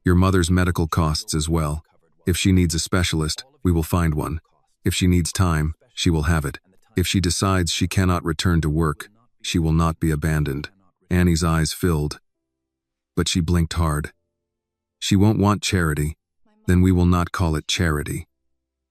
Speaker 1: Your mother's medical costs as well. If she needs a specialist, we will find one. If she needs time, she will have it. If she decides she cannot return to work, she will not be abandoned." Annie's eyes filled, but she blinked hard. "She won't want charity. Then we will not call it charity.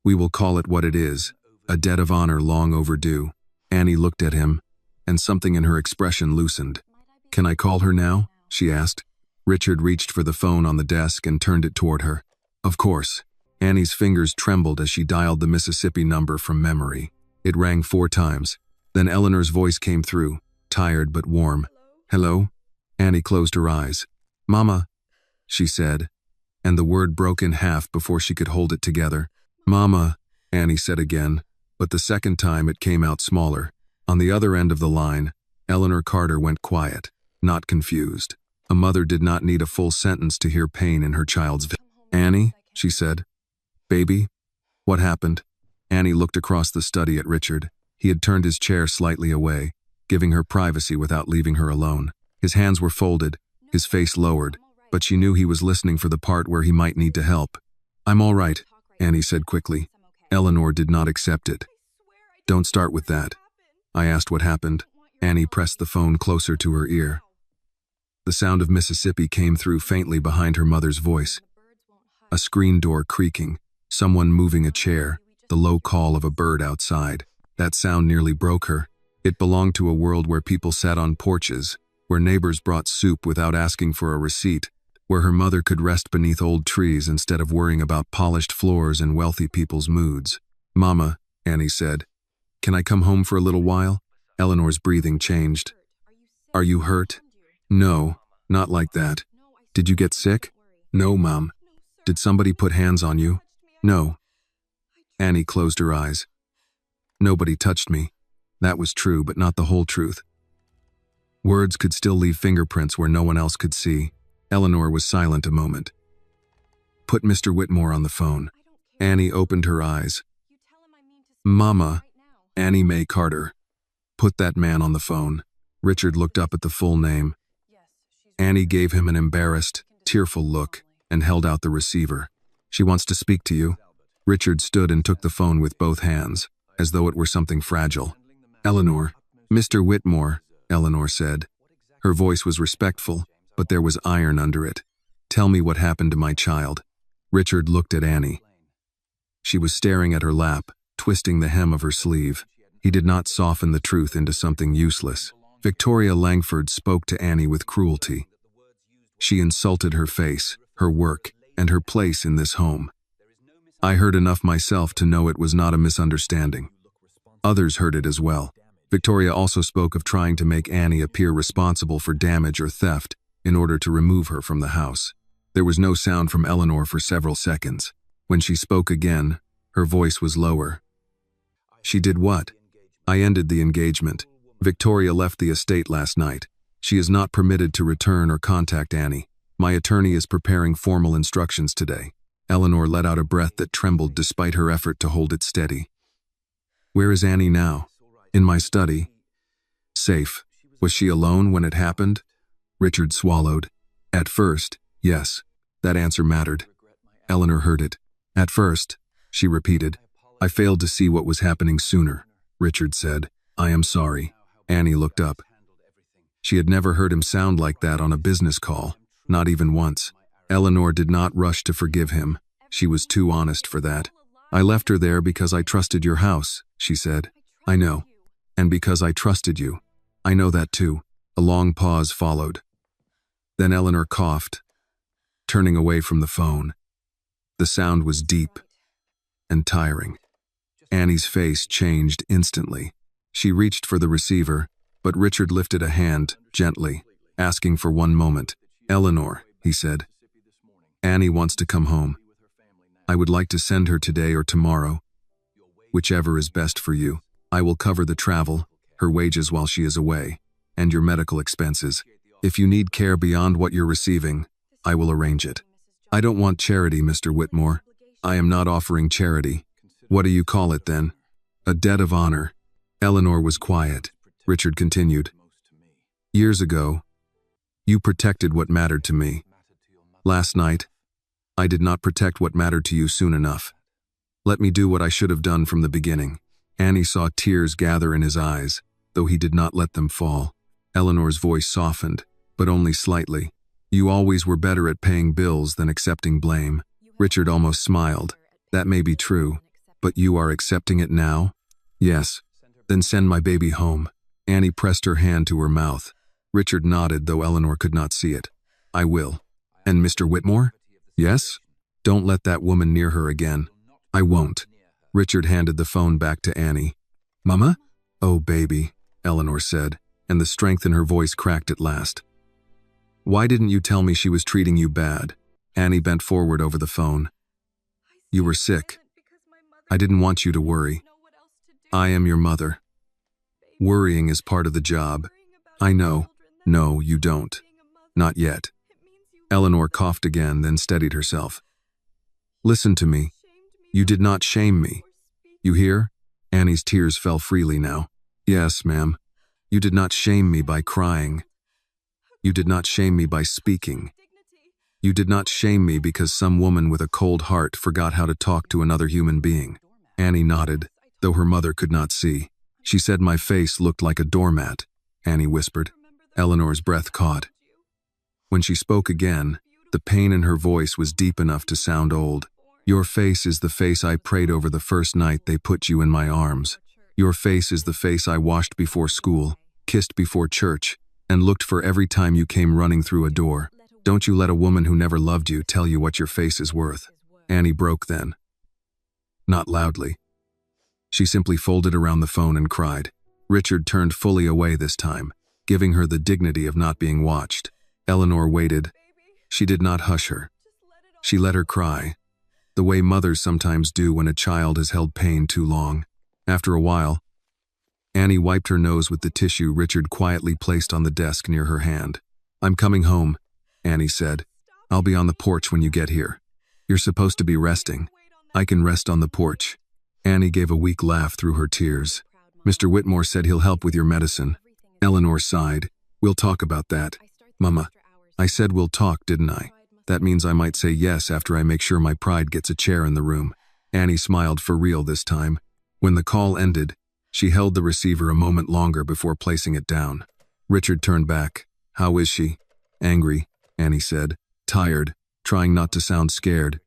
Speaker 1: We will call it what it is, a debt of honor long overdue." Annie looked at him, and something in her expression loosened. "Can I call her now?" she asked. Richard reached for the phone on the desk and turned it toward her. "Of course." Annie's fingers trembled as she dialed the Mississippi number from memory. It rang 4 times. Then Eleanor's voice came through, tired but warm. "Hello?" Annie closed her eyes. "Mama," she said, and the word broke in half before she could hold it together. "Mama," Annie said again, but the second time it came out smaller. On the other end of the line, Eleanor Carter went quiet, not confused. A mother did not need a full sentence to hear pain in her child's voice. "Annie," she said. "Baby, what happened?" Annie looked across the study at Richard. He had turned his chair slightly away, giving her privacy without leaving her alone. His hands were folded, his face lowered, but she knew he was listening for the part where he might need to help. "I'm all right," Annie said quickly. Eleanor did not accept it. "Don't start with that." "I asked what happened." Annie pressed the phone closer to her ear. The sound of Mississippi came through faintly behind her mother's voice. A screen door creaking, someone moving a chair, the low call of a bird outside. That sound nearly broke her. It belonged to a world where people sat on porches, where neighbors brought soup without asking for a receipt, where her mother could rest beneath old trees instead of worrying about polished floors and wealthy people's moods. "Mama," Annie said, "can I come home for a little while?" Eleanor's breathing changed. "Are you hurt?" "No, not like that." "Did you get sick?" "No, Mom." "Did somebody put hands on you?" "No." Annie closed her eyes. "Nobody touched me." That was true, but not the whole truth. Words could still leave fingerprints where no one else could see. Eleanor was silent a moment. "Put Mr. Whitmore on the phone." Annie opened her eyes. "Mama," Annie Mae Carter. "Put that man on the phone." Richard looked up at the full name. Annie gave him an embarrassed, tearful look and held out the receiver. "She wants to speak to you." Richard stood and took the phone with both hands, as though it were something fragile. "Eleanor." "Mr. Whitmore," Eleanor said. Her voice was respectful, but there was iron under it. "Tell me what happened to my child." Richard looked at Annie. She was staring at her lap, twisting the hem of her sleeve. He did not soften the truth into something useless. Victoria Langford spoke to Annie with cruelty. She insulted her face, her work, and her place in this home. I heard enough myself to know it was not a misunderstanding. Others heard it as well. Victoria also spoke of trying to make Annie appear responsible for damage or theft in order to remove her from the house. There was no sound from Eleanor for several seconds. When she spoke again, her voice was lower. "She did what?" "I ended the engagement. Victoria left the estate last night. She is not permitted to return or contact Annie. My attorney is preparing formal instructions today." Eleanor let out a breath that trembled despite her effort to hold it steady. "Where is Annie now?" "In my study." "Safe. Was she alone when it happened?" Richard swallowed. "At first, yes." That answer mattered. Eleanor heard it. "At first," she repeated. "I failed to see what was happening sooner," Richard said. "I am sorry." Annie looked up. She had never heard him sound like that on a business call, not even once. Eleanor did not rush to forgive him. She was too honest for that. I left her there because I trusted your house, she said. I know. And because I trusted you. I know that too. A long pause followed. Then Eleanor coughed, turning away from the phone. The sound was deep and tiring. Annie's face changed instantly. She reached for the receiver, but Richard lifted a hand, gently, asking for one moment. Eleanor, he said. Annie wants to come home. I would like to send her today or tomorrow. Whichever is best for you. I will cover the travel, her wages while she is away, and your medical expenses. If you need care beyond what you're receiving, I will arrange it. I don't want charity, Mr. Whitmore. I am not offering charity. What do you call it then? A debt of honor. Eleanor was quiet. Richard continued. Years ago, you protected what mattered to me. Last night, I did not protect what mattered to you soon enough. Let me do what I should have done from the beginning. Annie saw tears gather in his eyes, though he did not let them fall. Eleanor's voice softened, but only slightly. You always were better at paying bills than accepting blame. Richard almost smiled. That may be true, but you are accepting it now? Yes. Then send my baby home. Annie pressed her hand to her mouth. Richard nodded, though Eleanor could not see it. I will. And Mr. Whitmore? Yes? Don't let that woman near her again. I won't. Richard handed the phone back to Annie. Mama? Oh, baby, Eleanor said, and the strength in her voice cracked at last. Why didn't you tell me she was treating you bad? Annie bent forward over the phone. You were sick. I didn't want you to worry. I am your mother. Worrying is part of the job. I know. No, you don't. Not yet. Eleanor coughed again, then steadied herself. Listen to me. You did not shame me. You hear? Annie's tears fell freely now. Yes, ma'am. You did not shame me by crying. You did not shame me by speaking. You did not shame me because some woman with a cold heart forgot how to talk to another human being. Annie nodded, though her mother could not see. She said my face looked like a doormat, Annie whispered. Eleanor's breath caught. When she spoke again, the pain in her voice was deep enough to sound old. Your face is the face I prayed over the first night they put you in my arms. Your face is the face I washed before school, kissed before church, and looked for every time you came running through a door. Don't you let a woman who never loved you tell you what your face is worth. Annie broke then. Not loudly. She simply folded around the phone and cried. Richard turned fully away this time, giving her the dignity of not being watched. Eleanor waited. She did not hush her. She let her cry, the way mothers sometimes do when a child has held pain too long. After a while, Annie wiped her nose with the tissue Richard quietly placed on the desk near her hand. I'm coming home, Annie said. I'll be on the porch when you get here. You're supposed to be resting. I can rest on the porch. Annie gave a weak laugh through her tears. Mr. Whitmore said he'll help with your medicine. Eleanor sighed. We'll talk about that. Mama, I said we'll talk, didn't I? That means I might say yes after I make sure my pride gets a chair in the room. Annie smiled for real this time. When the call ended, she held the receiver a moment longer before placing it down. Richard turned back. How is she? Angry, Annie said. Tired, trying not to sound scared.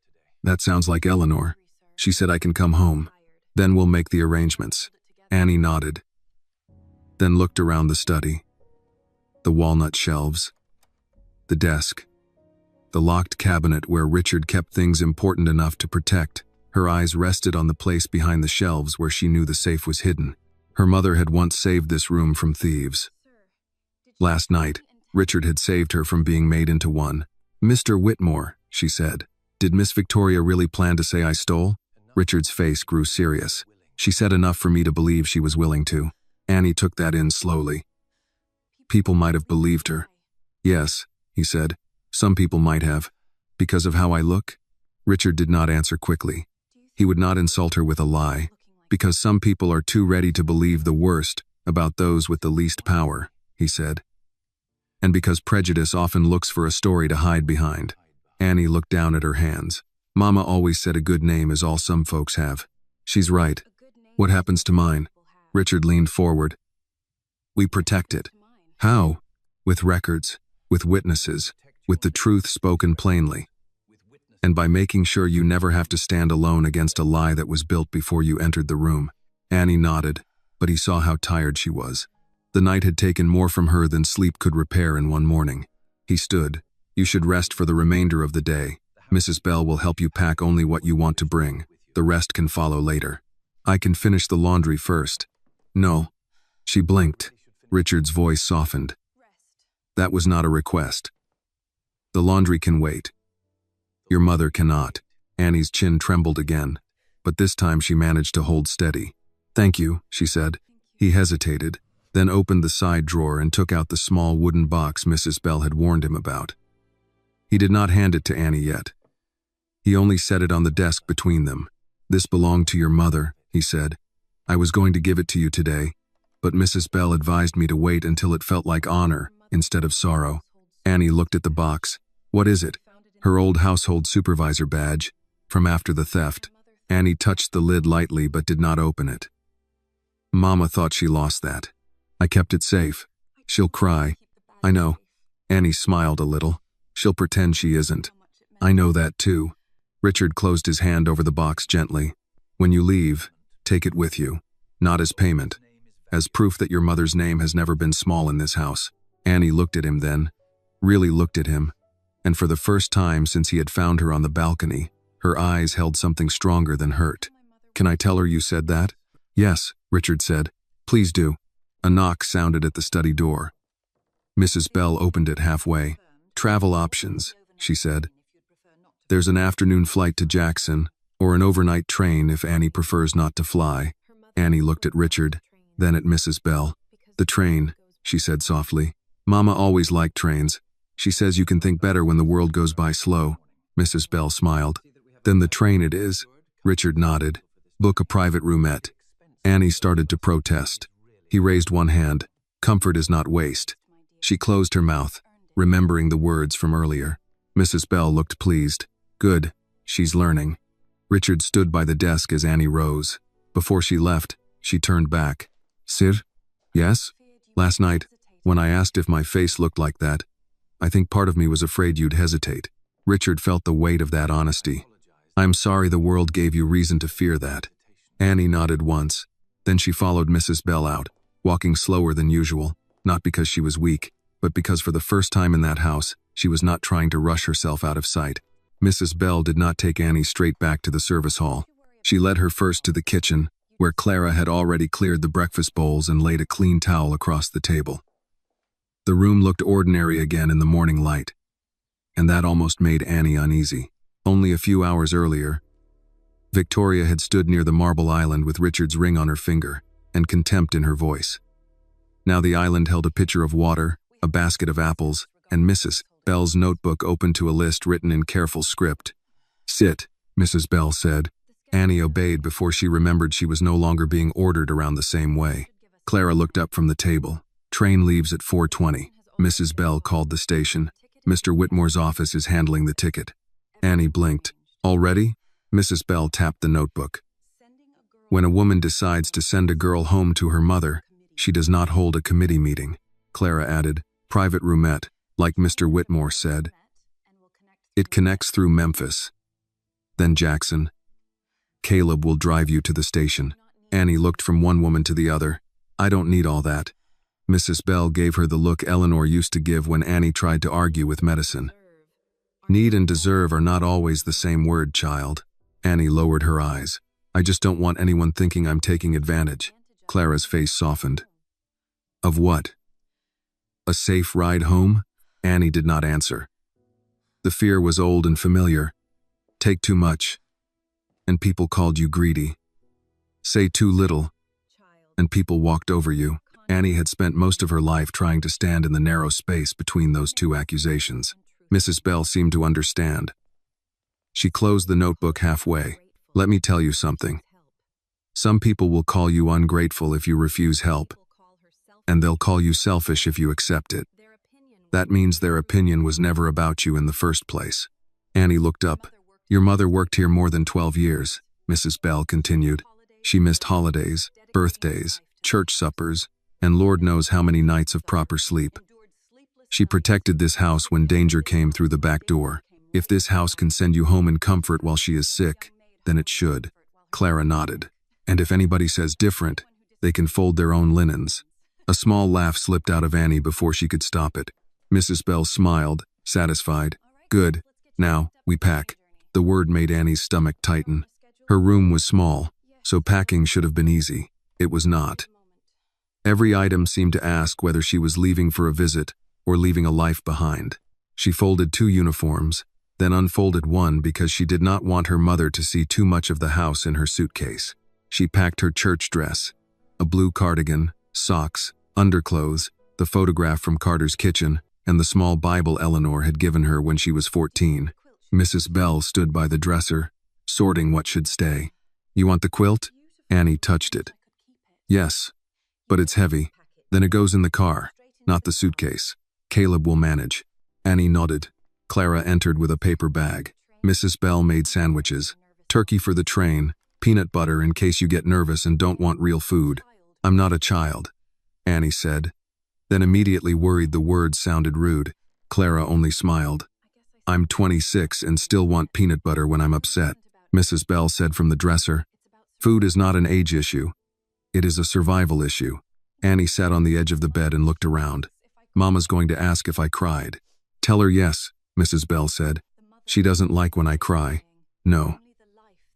Speaker 1: That sounds like Eleanor. She said I can come home. Then we'll make the arrangements. Annie nodded, then looked around the study. The walnut shelves, the desk, the locked cabinet where Richard kept things important enough to protect. Her eyes rested on the place behind the shelves where she knew the safe was hidden. Her mother had once saved this room from thieves. Last night, Richard had saved her from being made into one. Mr. Whitmore, she said. Did Miss Victoria really plan to say I stole? Richard's face grew serious. She said enough for me to believe she was willing to. Annie took that in slowly. People might have believed her. Yes, he said. Some people might have. Because of how I look? Richard did not answer quickly. He would not insult her with a lie. Because some people are too ready to believe the worst about those with the least power, he said. And because prejudice often looks for a story to hide behind. Annie looked down at her hands. Mama always said a good name is all some folks have. She's right. What happens to mine? Richard leaned forward. We protect it. How? With records, with witnesses, with the truth spoken plainly. and by making sure you never have to stand alone against a lie that was built before you entered the room. Annie nodded, but he saw how tired she was. The night had taken more from her than sleep could repair in one morning. He stood. You should rest for the remainder of the day. Mrs. Bell will help you pack only what you want to bring. The rest can follow later. I can finish the laundry first. No. She blinked. Richard's voice softened. That was not a request. The laundry can wait. Your mother cannot. Annie's chin trembled again, but this time she managed to hold steady. Thank you, she said. He hesitated, then opened the side drawer and took out the small wooden box Mrs. Bell had warned him about. He did not hand it to Annie yet. He only set it on the desk between them. This belonged to your mother, he said. I was going to give it to you today, but Mrs. Bell advised me to wait until it felt like honor instead of sorrow. Annie looked at the box. What is it? Her old household supervisor badge, from after the theft. Annie touched the lid lightly but did not open it. Mama thought she lost that. I kept it safe. She'll cry. I know. Annie smiled a little. She'll pretend she isn't. I know that too. Richard closed his hand over the box gently. When you leave, take it with you. Not as payment. As proof that your mother's name has never been small in this house. Annie looked at him then. Really looked at him. And for the first time since he had found her on the balcony, her eyes held something stronger than hurt. Can I tell her you said that? Yes, Richard said. Please do. A knock sounded at the study door. Mrs. Bell opened it halfway. Travel options, she said. There's an afternoon flight to Jackson, or an overnight train if Annie prefers not to fly. Annie looked at Richard, then at Mrs. Bell. The train, she said softly. Mama always liked trains. She says you can think better when the world goes by slow. Mrs. Bell smiled. Then the train it is. Richard nodded. Book a private roomette. Annie started to protest. He raised one hand. Comfort is not waste. She closed her mouth, remembering the words from earlier. Mrs. Bell looked pleased. Good. She's learning. Richard stood by the desk as Annie rose. Before she left, she turned back. Sir? Yes? Last night, when I asked if my face looked like that, I think part of me was afraid you'd hesitate. Richard felt the weight of that honesty. I'm sorry the world gave you reason to fear that. Annie nodded once. Then she followed Mrs. Bell out, walking slower than usual, not because she was weak, but because for the first time in that house, she was not trying to rush herself out of sight. Mrs. Bell did not take Annie straight back to the service hall. She led her first to the kitchen, where Clara had already cleared the breakfast bowls and laid a clean towel across the table. The room looked ordinary again in the morning light, and that almost made Annie uneasy. Only a few hours earlier, Victoria had stood near the marble island with Richard's ring on her finger and contempt in her voice. Now the island held a pitcher of water, a basket of apples, and Mrs. Bell's notebook open to a list written in careful script. Sit, Mrs. Bell said. Annie obeyed before she remembered she was no longer being ordered around the same way. Clara looked up from the table. Train leaves at 4:20. Mrs. Bell called the station. Mr. Whitmore's office is handling the ticket. Annie blinked. Already? Mrs. Bell tapped the notebook. When a woman decides to send a girl home to her mother, she does not hold a committee meeting. Clara added, private roomette, like Mr. Whitmore said. It connects through Memphis. Then Jackson. Caleb will drive you to the station. Annie looked from one woman to the other. I don't need all that. Mrs. Bell gave her the look Eleanor used to give when Annie tried to argue with medicine. Need and deserve are not always the same word, child. Annie lowered her eyes. I just don't want anyone thinking I'm taking advantage. Clara's face softened. Of what? A safe ride home? Annie did not answer. The fear was old and familiar. Take too much, and people called you greedy. Say too little, and people walked over you. Annie had spent most of her life trying to stand in the narrow space between those two accusations. Mrs. Bell seemed to understand. She closed the notebook halfway. Let me tell you something. Some people will call you ungrateful if you refuse help, and they'll call you selfish if you accept it. That means their opinion was never about you in the first place. Annie looked up. Your mother worked here more than 12 years, Mrs. Bell continued. She missed holidays, birthdays, church suppers, and Lord knows how many nights of proper sleep. She protected this house when danger came through the back door. If this house can send you home in comfort while she is sick, then it should. Clara nodded. And if anybody says different, they can fold their own linens. A small laugh slipped out of Annie before she could stop it. Mrs. Bell smiled, satisfied. Good. Now, we pack. The word made Annie's stomach tighten. Her room was small, so packing should have been easy. It was not. Every item seemed to ask whether she was leaving for a visit or leaving a life behind. She folded 2 uniforms, then unfolded one because she did not want her mother to see too much of the house in her suitcase. She packed her church dress, a blue cardigan, socks, underclothes, the photograph from Carter's kitchen, and the small Bible Eleanor had given her when she was 14. Mrs. Bell stood by the dresser, sorting what should stay. You want the quilt? Annie touched it. Yes, but it's heavy. Then it goes in the car, not the suitcase. Caleb will manage. Annie nodded. Clara entered with a paper bag. Mrs. Bell made sandwiches, turkey for the train, peanut butter in case you get nervous and don't want real food. I'm not a child, Annie said, then immediately worried the words sounded rude. Clara only smiled. I'm 26 and still want peanut butter when I'm upset, Mrs. Bell said from the dresser. Food is not an age issue. It is a survival issue. Annie sat on the edge of the bed and looked around. Mama's going to ask if I cried. Tell her yes, Mrs. Bell said. She doesn't like when I cry. No.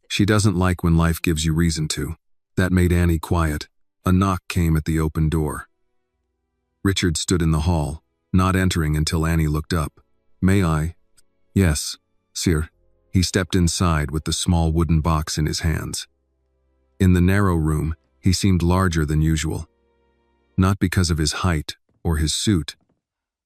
Speaker 1: She doesn't like when life gives you reason to. That made Annie quiet. A knock came at the open door. Richard stood in the hall, not entering until Annie looked up. May I? Yes, sir. He stepped inside with the small wooden box in his hands. In the narrow room, he seemed larger than usual. Not because of his height or his suit,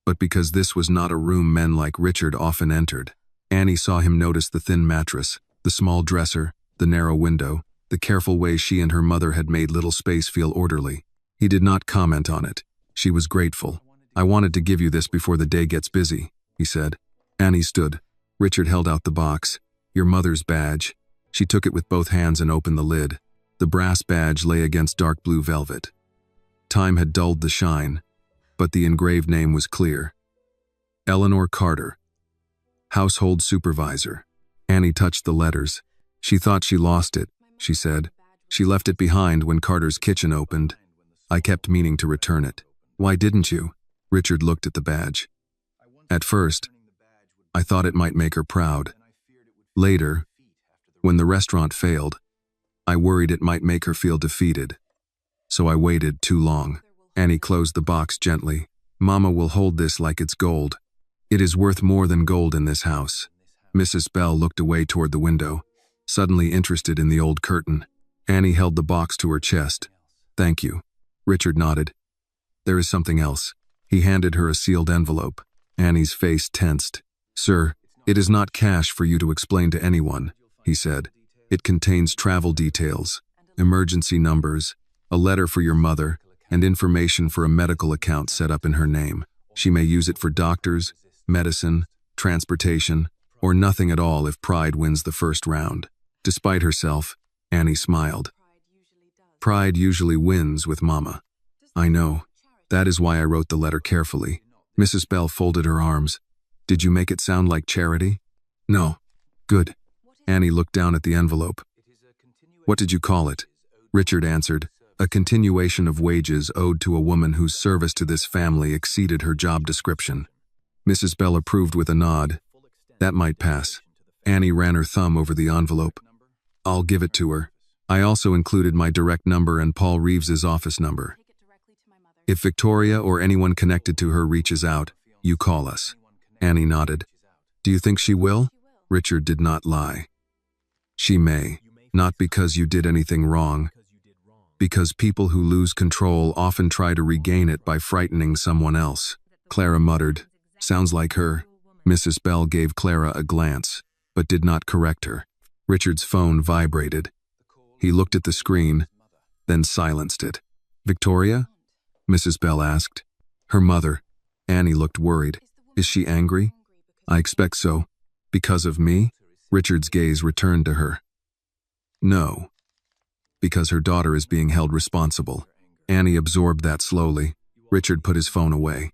Speaker 1: but because this was not a room men like Richard often entered. Annie saw him notice the thin mattress, the small dresser, the narrow window, the careful way she and her mother had made little space feel orderly. He did not comment on it. She was grateful. I wanted to give you this before the day gets busy, he said. Annie stood. Richard held out the box. Your mother's badge. She took it with both hands and opened the lid. The brass badge lay against dark blue velvet. Time had dulled the shine, but the engraved name was clear. Eleanor Carter, Household Supervisor. Annie touched the letters. She thought she lost it, she said. She left it behind when Carter's kitchen opened. I kept meaning to return it. Why didn't you? Richard looked at the badge. At first, I thought it might make her proud. Later, when the restaurant failed, I worried it might make her feel defeated. So I waited too long. Annie closed the box gently. Mama will hold this like it's gold. It is worth more than gold in this house. Mrs. Bell looked away toward the window, suddenly interested in the old curtain. Annie held the box to her chest. Thank you. Richard nodded. There is something else. He handed her a sealed envelope. Annie's face tensed. Sir, it is not cash for you to explain to anyone, he said. It contains travel details, emergency numbers, a letter for your mother, and information for a medical account set up in her name. She may use it for doctors, medicine, transportation, or nothing at all if pride wins the first round. Despite herself, Annie smiled. Pride usually wins with Mama. I know. That is why I wrote the letter carefully. Mrs. Bell folded her arms. Did you make it sound like charity? No. Good. Annie looked down at the envelope. What did you call it? Richard answered. A continuation of wages owed to a woman whose service to this family exceeded her job description. Mrs. Bell approved with a nod. That might pass. Annie ran her thumb over the envelope. I'll give it to her. I also included my direct number and Paul Reeves's office number. If Victoria or anyone connected to her reaches out, you call us. Annie nodded. Do you think she will? Richard did not lie. She may, not because you did anything wrong, because people who lose control often try to regain it by frightening someone else. Clara muttered, sounds like her. Mrs. Bell gave Clara a glance, but did not correct her. Richard's phone vibrated. He looked at the screen, then silenced it. Victoria? Mrs. Bell asked. Her mother. Annie looked worried. Is she angry? I expect so. Because of me? Richard's gaze returned to her. No. Because her daughter is being held responsible. Annie absorbed that slowly. Richard put his phone away.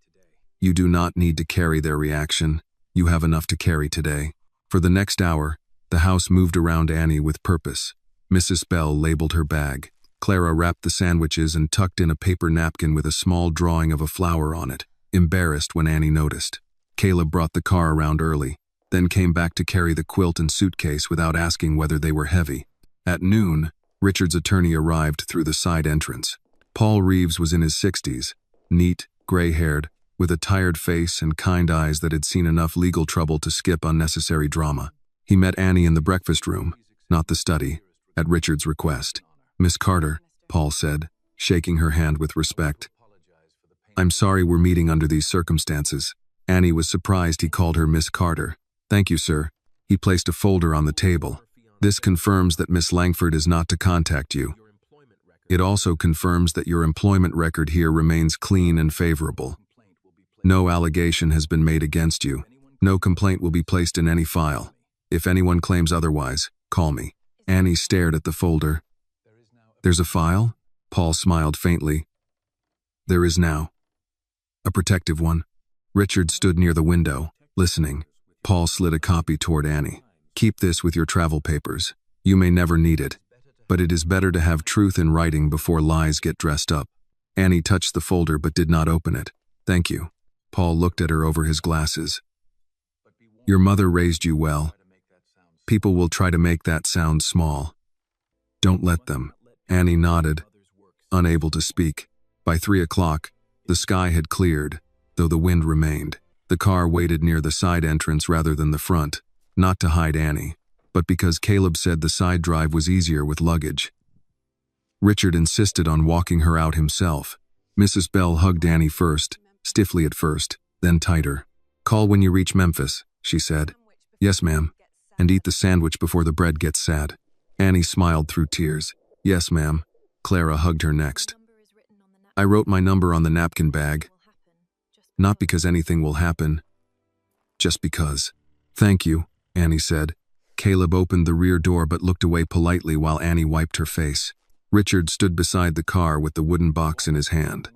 Speaker 1: You do not need to carry their reaction. You have enough to carry today. For the next hour, the house moved around Annie with purpose. Mrs. Bell labeled her bag. Clara wrapped the sandwiches and tucked in a paper napkin with a small drawing of a flower on it, embarrassed when Annie noticed. Caleb brought the car around early, then came back to carry the quilt and suitcase without asking whether they were heavy. At noon, Richard's attorney arrived through the side entrance. Paul Reeves was in his 60s, neat, gray-haired, with a tired face and kind eyes that had seen enough legal trouble to skip unnecessary drama. He met Annie in the breakfast room, not the study, at Richard's request. "Miss Carter," Paul said, shaking her hand with respect. "I'm sorry we're meeting under these circumstances." Annie was surprised he called her Miss Carter. "Thank you, sir." He placed a folder on the table. "This confirms that Miss Langford is not to contact you. It also confirms that your employment record here remains clean and favorable. No allegation has been made against you. No complaint will be placed in any file. If anyone claims otherwise, call me." Annie stared at the folder. "There's a file?" Paul smiled faintly. "There is now. A protective one." Richard stood near the window, listening. Paul slid a copy toward Annie. "Keep this with your travel papers. You may never need it, but it is better to have truth in writing before lies get dressed up." Annie touched the folder but did not open it. "Thank you." Paul looked at her over his glasses. "Your mother raised you well. People will try to make that sound small. Don't let them." Annie nodded, unable to speak. By 3 o'clock, the sky had cleared, though the wind remained. The car waited near the side entrance rather than the front, not to hide Annie, but because Caleb said the side drive was easier with luggage. Richard insisted on walking her out himself. Mrs. Bell hugged Annie first, stiffly at first, then tighter. "Call when you reach Memphis," she said. "Yes, ma'am. And eat the sandwich before the bread gets sad." Annie smiled through tears. "Yes, ma'am." Clara hugged her next. "I wrote my number on the napkin bag. Not because anything will happen, just because." "Thank you," Annie said. Caleb opened the rear door but looked away politely while Annie wiped her face. Richard stood beside the car with the wooden box in his hand.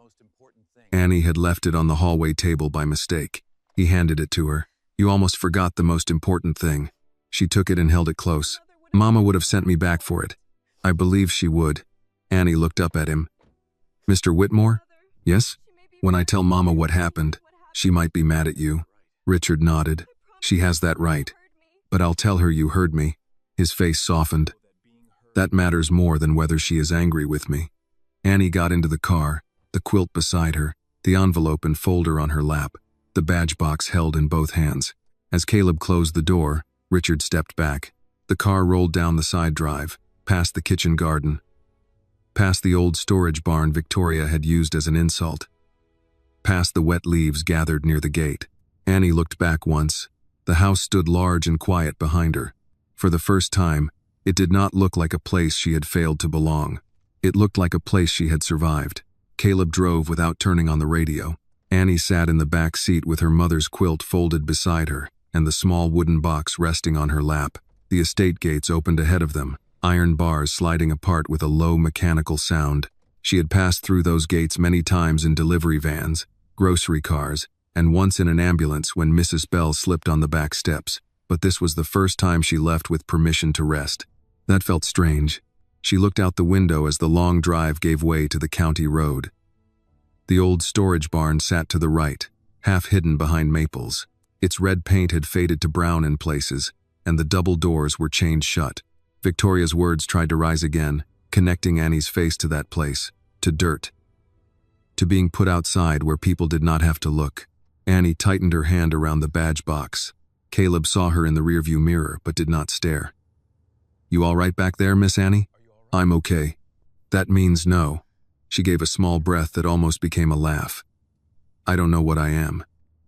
Speaker 1: Annie had left it on the hallway table by mistake. He handed it to her. "You almost forgot the most important thing." She took it and held it close. "Mama would have sent me back for it." "I believe she would." Annie looked up at him. "Mr. Whitmore?" "Yes? When I tell Mama what happened, she might be mad at you." Richard nodded. "She has that right. But I'll tell her you heard me." His face softened. "That matters more than whether she is angry with me." Annie got into the car, the quilt beside her, the envelope and folder on her lap, the badge box held in both hands. As Caleb closed the door, Richard stepped back. The car rolled down the side drive, past the kitchen garden, past the old storage barn Victoria had used as an insult, past the wet leaves gathered near the gate. Annie looked back once. The house stood large and quiet behind her. For the first time, it did not look like a place she had failed to belong. It looked like a place she had survived. Caleb drove without turning on the radio. Annie sat in the back seat with her mother's quilt folded beside her and the small wooden box resting on her lap. The estate gates opened ahead of them, iron bars sliding apart with a low mechanical sound. She had passed through those gates many times in delivery vans, grocery cars, and once in an ambulance when Mrs. Bell slipped on the back steps, but this was the first time she left with permission to rest. That felt strange. She looked out the window as the long drive gave way to the county road. The old storage barn sat to the right, half hidden behind maples. Its red paint had faded to brown in places, and the double doors were chained shut. Victoria's words tried to rise again, connecting Annie's face to that place, to dirt, to being put outside where people did not have to look. Annie tightened her hand around the badge box. Caleb saw her in the rearview mirror, but did not stare. "You all right back there, Miss Annie?" "I'm okay." "That means no." She gave a small breath that almost became a laugh. "I don't know what I am."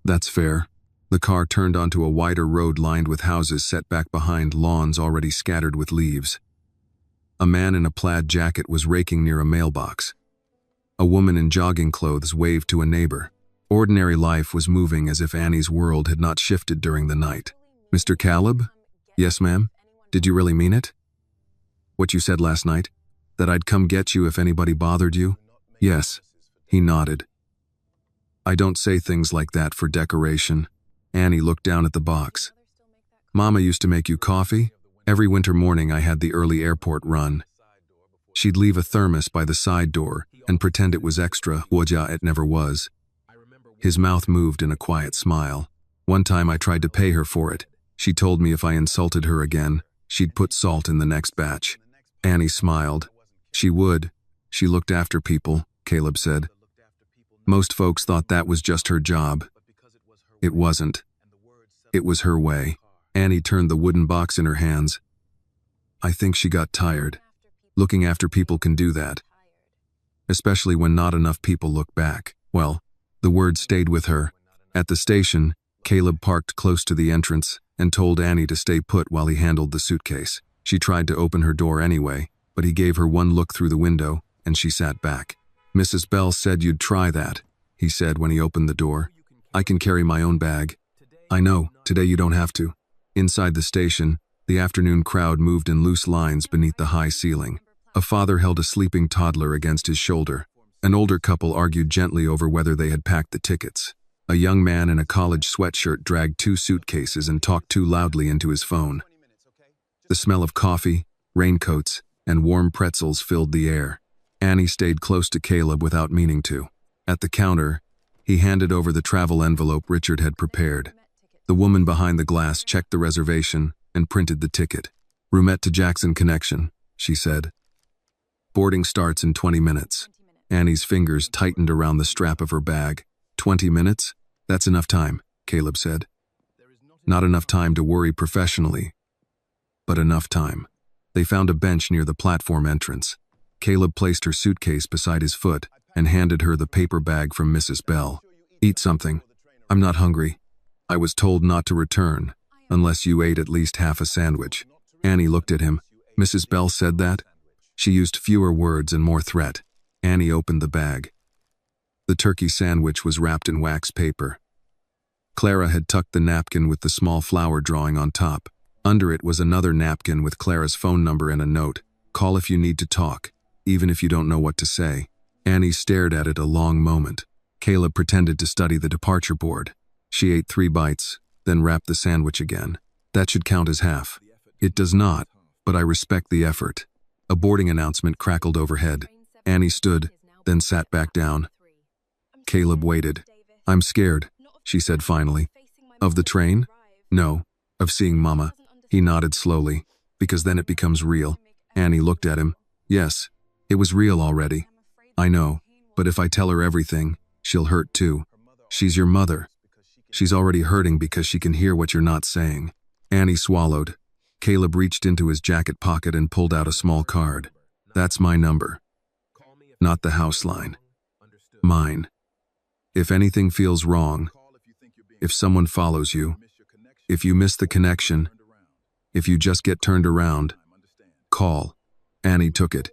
Speaker 1: "That's fair." The car turned onto a wider road lined with houses set back behind lawns already scattered with leaves. A man in a plaid jacket was raking near a mailbox. A woman in jogging clothes waved to a neighbor. Ordinary life was moving as if Annie's world had not shifted during the night. "Mr. Caleb?" "Yes, ma'am." "Did you really mean it? What you said last night? That I'd come get you if anybody bothered you?" "Yes." He nodded. "I don't say things like that for decoration." Annie looked down at the box. Mama used to make you coffee? Every winter morning I had the early airport run. She'd leave a thermos by the side door and pretend it was extra, wajah it never was. His mouth moved in a quiet smile. One time I tried to pay her for it. She told me if I insulted her again, she'd put salt in the next batch. Annie smiled. She would. She looked after people, Caleb said. Most folks thought that was just her job. It wasn't. It was her way. Annie turned the wooden box in her hands. I think she got tired. Looking after people can do that. Especially when not enough people look back. Well, the word stayed with her. At the station, Caleb parked close to the entrance and told Annie to stay put while he handled the suitcase. She tried to open her door anyway, but he gave her one look through the window, and she sat back. Mrs. Bell said you'd try that, he said when he opened the door. I can carry my own bag. I know, today you don't have to. Inside the station, the afternoon crowd moved in loose lines beneath the high ceiling. A father held a sleeping toddler against his shoulder. An older couple argued gently over whether they had packed the tickets. A young man in a college sweatshirt dragged 2 suitcases and talked too loudly into his phone. The smell of coffee, raincoats, and warm pretzels filled the air. Annie stayed close to Caleb without meaning to. At the counter, he handed over the travel envelope Richard had prepared. The woman behind the glass checked the reservation and printed the ticket. Roommate to Jackson Connection, she said. Boarding starts in 20 minutes. Annie's fingers tightened around the strap of her bag. 20 minutes? That's enough time, Caleb said. Not enough time to worry professionally, but enough time. They found a bench near the platform entrance. Caleb placed her suitcase beside his foot and handed her the paper bag from Mrs. Bell. Eat something. I'm not hungry. I was told not to return unless you ate at least half a sandwich. Annie looked at him. Mrs. Bell said that? She used fewer words and more threat. Annie opened the bag. The turkey sandwich was wrapped in wax paper. Clara had tucked the napkin with the small flower drawing on top. Under it was another napkin with Clara's phone number and a note. Call if you need to talk, even if you don't know what to say. Annie stared at it a long moment. Caleb pretended to study the departure board. She ate 3 bites, then wrapped the sandwich again. That should count as half. It does not, but I respect the effort. A boarding announcement crackled overhead. Annie stood, then sat back down. Caleb waited. I'm scared, she said finally. Of the train? No. Of seeing Mama. He nodded slowly. Because then it becomes real. Annie looked at him. Yes, it was real already. I know, but if I tell her everything, she'll hurt too. She's your mother. She's already hurting because she can hear what you're not saying. Annie swallowed. Caleb reached into his jacket pocket and pulled out a small card. That's my number. Not the house line. Mine. If anything feels wrong, if someone follows you, if you miss the connection, if you just get turned around, call. Annie took it.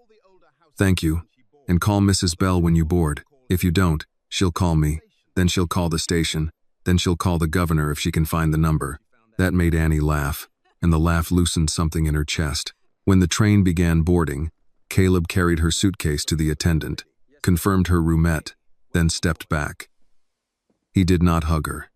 Speaker 1: Thank you. And call Mrs. Bell when you board. If you don't, she'll call me. Then she'll call the station. Then she'll call the governor if she can find the number. That made Annie laugh, and the laugh loosened something in her chest. When the train began boarding, Caleb carried her suitcase to the attendant, confirmed her roomette, then stepped back. He did not hug her.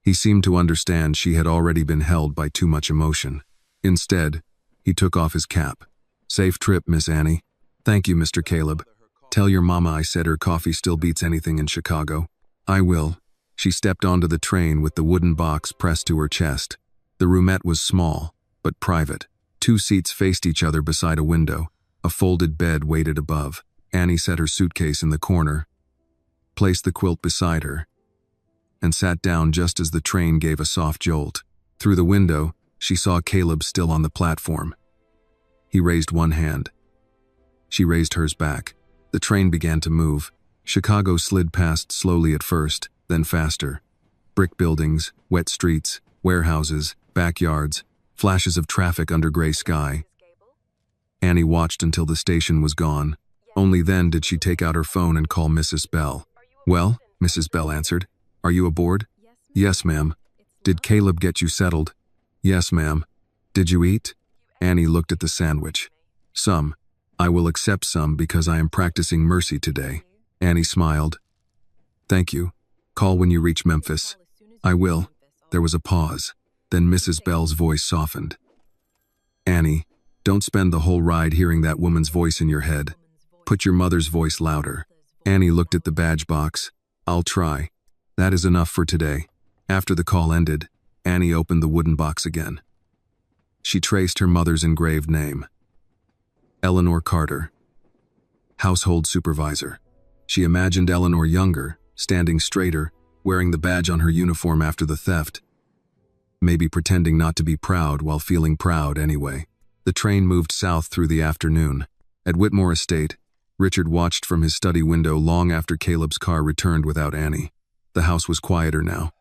Speaker 1: He seemed to understand she had already been held by too much emotion. Instead, he took off his cap. Safe trip, Miss Annie. Thank you, Mr. Caleb. Tell your mama I said her coffee still beats anything in Chicago. I will. She stepped onto the train with the wooden box pressed to her chest. The roomette was small, but private. 2 seats faced each other beside a window. A folded bed waited above. Annie set her suitcase in the corner, placed the quilt beside her, and sat down just as the train gave a soft jolt. Through the window, she saw Caleb still on the platform. He raised one hand. She raised hers back. The train began to move. Chicago slid past slowly at first, then faster. Brick buildings, wet streets, warehouses, backyards, flashes of traffic under gray sky. Annie watched until the station was gone. Only then did she take out her phone and call Mrs. Bell. Well, Mrs. Bell answered. Are you aboard? Yes, ma'am. Did Caleb get you settled? Yes, ma'am. Did you eat? Annie looked at the sandwich. Some. I will accept some because I am practicing mercy today. Annie smiled. Thank you. Call when you reach Memphis. I will. There was a pause. Then Mrs. Bell's voice softened. "Annie, don't spend the whole ride hearing that woman's voice in your head. Put your mother's voice louder." Annie looked at the badge box. "I'll try. That is enough for today." After the call ended, Annie opened the wooden box again. She traced her mother's engraved name. Eleanor Carter. Household supervisor. She imagined Eleanor younger, standing straighter, wearing the badge on her uniform after the theft. Maybe pretending not to be proud while feeling proud anyway. The train moved south through the afternoon. At Whitmore Estate, Richard watched from his study window long after Caleb's car returned without Annie. The house was quieter now.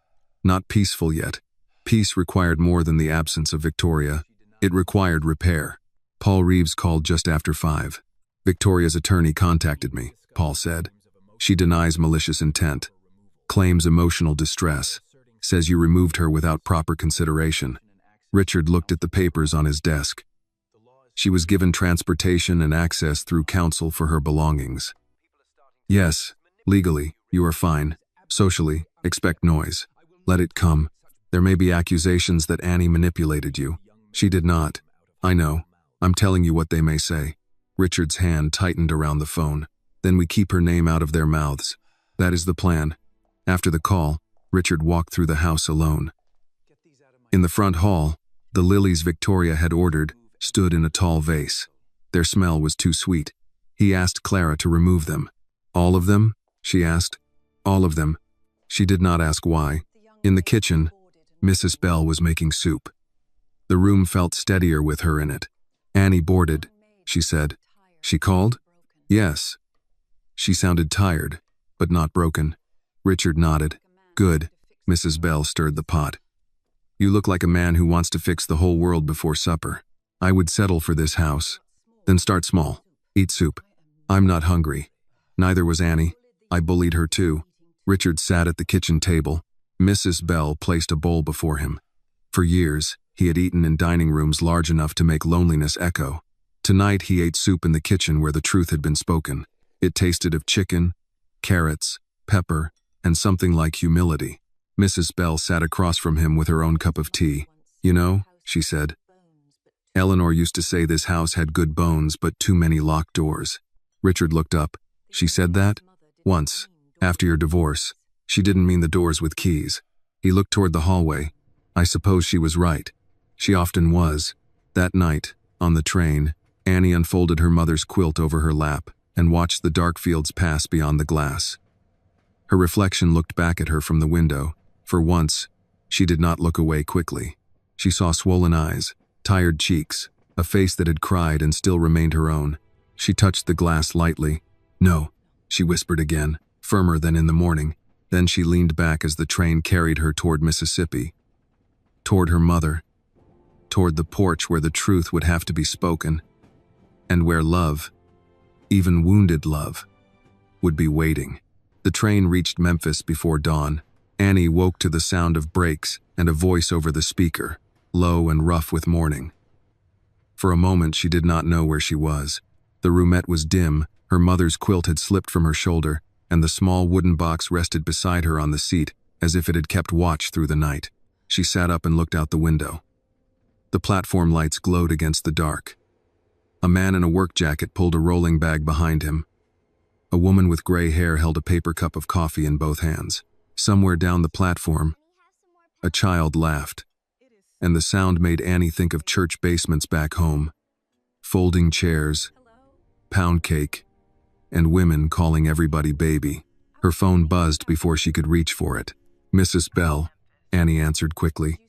Speaker 1: Not peaceful yet. Peace required more than the absence of Victoria. It required repair. Paul Reeves called just after 5. "Victoria's attorney contacted me," Paul said. "She denies malicious intent. Claims emotional distress. Says you removed her without proper consideration." Richard looked at the papers on his desk. She was given transportation and access through counsel for her belongings. "Yes, legally, you are fine. Socially, expect noise. Let it come. There may be accusations that Annie manipulated you. She did not. I know. I'm telling you what they may say." Richard's hand tightened around the phone. "Then we keep her name out of their mouths. That is the plan." After the call, Richard walked through the house alone. In the front hall, the lilies Victoria had ordered stood in a tall vase. Their smell was too sweet. He asked Clara to remove them. "All of them?" she asked. "All of them." She did not ask why. In the kitchen, Mrs. Bell was making soup. The room felt steadier with her in it. "Annie boarded," she said. "She called?" "Yes." She sounded tired, but not broken. Richard nodded. "Good." Mrs. Bell stirred the pot. "You look like a man who wants to fix the whole world before supper. I would settle for this house. Then start small. Eat soup. I'm not hungry." Neither was Annie. I bullied her too. Richard sat at the kitchen table. Mrs. Bell placed a bowl before him. For years, he had eaten in dining rooms large enough to make loneliness echo. Tonight he ate soup in the kitchen where the truth had been spoken. It tasted of chicken, carrots, pepper, and something like humility. Mrs. Bell sat across from him with her own cup of tea. "You know," she said, "Eleanor used to say this house had good bones but too many locked doors." Richard looked up. "She said that?" "Once, after your divorce. She didn't mean the doors with keys." He looked toward the hallway. "I suppose she was right. She often was." That night, on the train, Annie unfolded her mother's quilt over her lap and watched the dark fields pass beyond the glass. Her reflection looked back at her from the window. For once, she did not look away quickly. She saw swollen eyes, tired cheeks, a face that had cried and still remained her own. She touched the glass lightly. "No," she whispered again, firmer than in the morning. Then she leaned back as the train carried her toward Mississippi, toward her mother, toward the porch where the truth would have to be spoken, and where love, even wounded love, would be waiting. The train reached Memphis before dawn. Annie woke to the sound of brakes and a voice over the speaker, low and rough with mourning. For a moment she did not know where she was. The roomette was dim, her mother's quilt had slipped from her shoulder, and the small wooden box rested beside her on the seat, as if it had kept watch through the night. She sat up and looked out the window. The platform lights glowed against the dark. A man in a work jacket pulled a rolling bag behind him. A woman with gray hair held a paper cup of coffee in both hands. Somewhere down the platform, a child laughed, and the sound made Annie think of church basements back home. Folding chairs, pound cake, and women calling everybody baby. Her phone buzzed before she could reach for it. "Mrs. Bell," Annie answered quickly.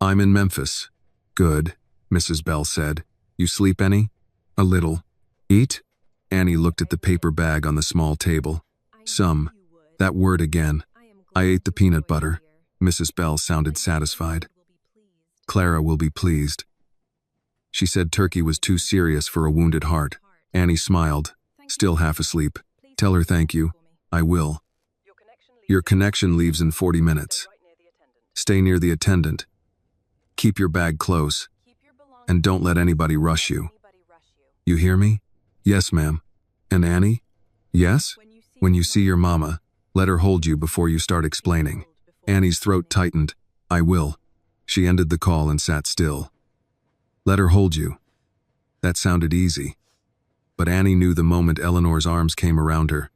Speaker 1: "I'm in Memphis." "Good," Mrs. Bell said. "You sleep any?" "A little." "Eat?" Annie looked at the paper bag on the small table. "Some." That word again. "I ate the peanut butter." Mrs. Bell sounded satisfied. "Clara will be pleased." She said turkey was too serious for a wounded heart. Annie smiled, still half asleep. "Tell her thank you." "I will." "Your connection leaves in 40 minutes. Stay near the attendant. Keep your bag close. And don't let anybody rush you. You hear me?" "Yes, ma'am." "And Annie?" "Yes?" "When you see your mama, let her hold you before you start explaining." Annie's throat tightened. "I will." She ended the call and sat still. Let her hold you. That sounded easy. But Annie knew the moment Eleanor's arms came around her,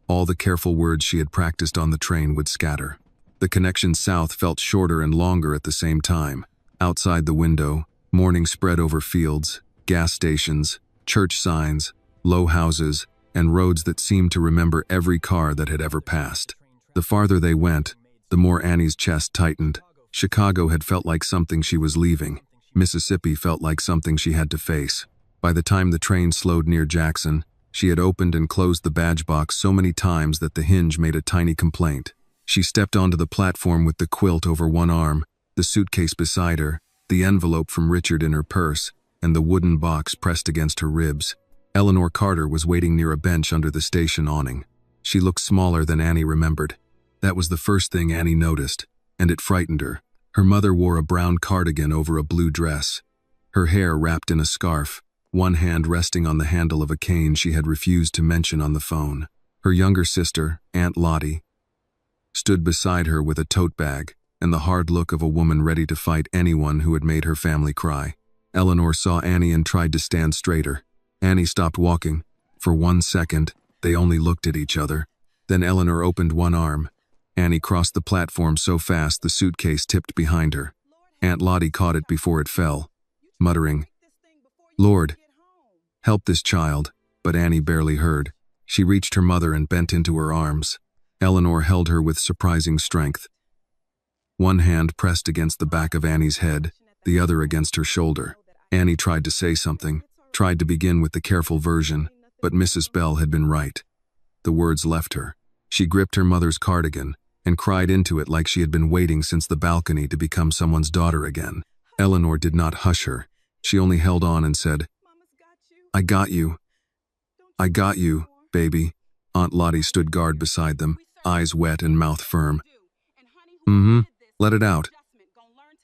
Speaker 1: all the careful words she had practiced on the train would scatter. The connection south felt shorter and longer at the same time. Outside the window, morning spread over fields, gas stations, church signs, low houses, and roads that seemed to remember every car that had ever passed. The farther they went, the more Annie's chest tightened. Chicago had felt like something she was leaving. Mississippi felt like something she had to face. By the time the train slowed near Jackson, she had opened and closed the badge box so many times that the hinge made a tiny complaint. She stepped onto the platform with the quilt over one arm, the suitcase beside her, the envelope from Richard in her purse, and the wooden box pressed against her ribs. Eleanor Carter was waiting near a bench under the station awning. She looked smaller than Annie remembered. That was the first thing Annie noticed, and it frightened her. Her mother wore a brown cardigan over a blue dress, her hair wrapped in a scarf, one hand resting on the handle of a cane she had refused to mention on the phone. Her younger sister, Aunt Lottie, stood beside her with a tote bag and the hard look of a woman ready to fight anyone who had made her family cry. Eleanor saw Annie and tried to stand straighter. Annie stopped walking. For 1 second, they only looked at each other. Then Eleanor opened one arm. Annie crossed the platform so fast the suitcase tipped behind her. Aunt Lottie caught it before it fell, muttering, "Lord, help this child," but Annie barely heard. She reached her mother and bent into her arms. Eleanor held her with surprising strength. One hand pressed against the back of Annie's head, the other against her shoulder. Annie tried to say something, tried to begin with the careful version, but Mrs. Bell had been right. The words left her. She gripped her mother's cardigan and cried into it like she had been waiting since the balcony to become someone's daughter again. Eleanor did not hush her. She only held on and said, "I got you. I got you, baby." Aunt Lottie stood guard beside them, eyes wet and mouth firm. Let it out.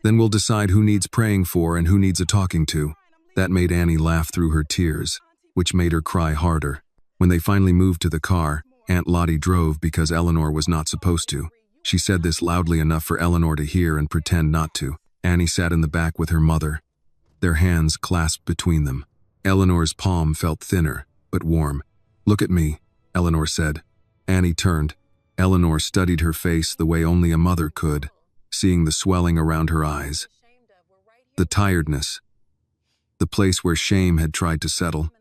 Speaker 1: Then we'll decide who needs praying for and who needs a talking to." That made Annie laugh through her tears, which made her cry harder. When they finally moved to the car, Aunt Lottie drove because Eleanor was not supposed to. She said this loudly enough for Eleanor to hear and pretend not to. Annie sat in the back with her mother, their hands clasped between them. Eleanor's palm felt thinner, but warm. "Look at me," Eleanor said. Annie turned. Eleanor studied her face the way only a mother could, seeing the swelling around her eyes, the tiredness, the place where shame had tried to settle.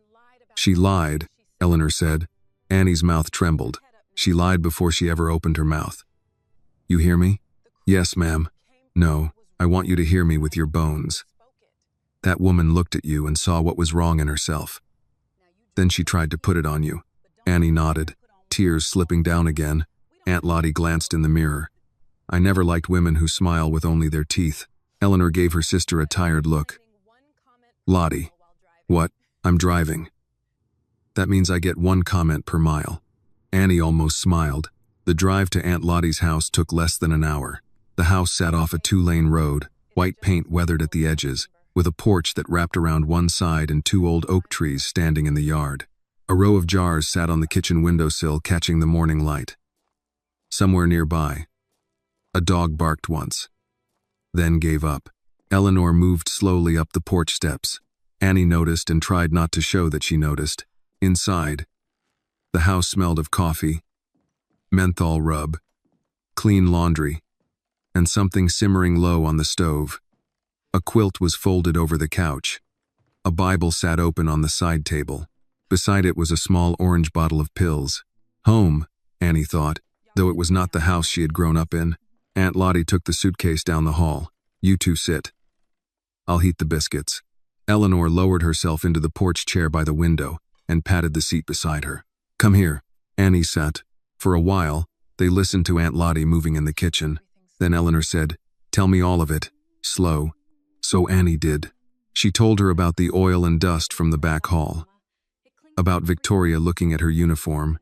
Speaker 1: "She lied," Eleanor said. Annie's mouth trembled. "She lied before she ever opened her mouth." "You hear me?" "Yes, ma'am." "No, I want you to hear me with your bones. That woman looked at you and saw what was wrong in herself. Then she tried to put it on you." Annie nodded, tears slipping down again. Aunt Lottie glanced in the mirror. "I never liked women who smile with only their teeth." Eleanor gave her sister a tired look. "Lottie." "What?" "I'm driving. That means I get 1 comment per mile." Annie almost smiled. The drive to Aunt Lottie's house took less than an hour. The house sat off a 2-lane road, white paint weathered at the edges, with a porch that wrapped around one side and 2 old oak trees standing in the yard. A row of jars sat on the kitchen windowsill catching the morning light. Somewhere nearby, a dog barked once, then gave up. Eleanor moved slowly up the porch steps. Annie noticed and tried not to show that she noticed. Inside, the house smelled of coffee, menthol rub, clean laundry, and something simmering low on the stove. A quilt was folded over the couch. A Bible sat open on the side table. Beside it was a small orange bottle of pills. Home, Annie thought, though it was not the house she had grown up in. Aunt Lottie took the suitcase down the hall. "You two sit. I'll heat the biscuits." Eleanor lowered herself into the porch chair by the window and patted the seat beside her. "Come here." Annie sat. For a while, they listened to Aunt Lottie moving in the kitchen. Then Eleanor said, "Tell me all of it, slow." So Annie did. She told her about the oil and dust from the back hall, about Victoria looking at her uniform,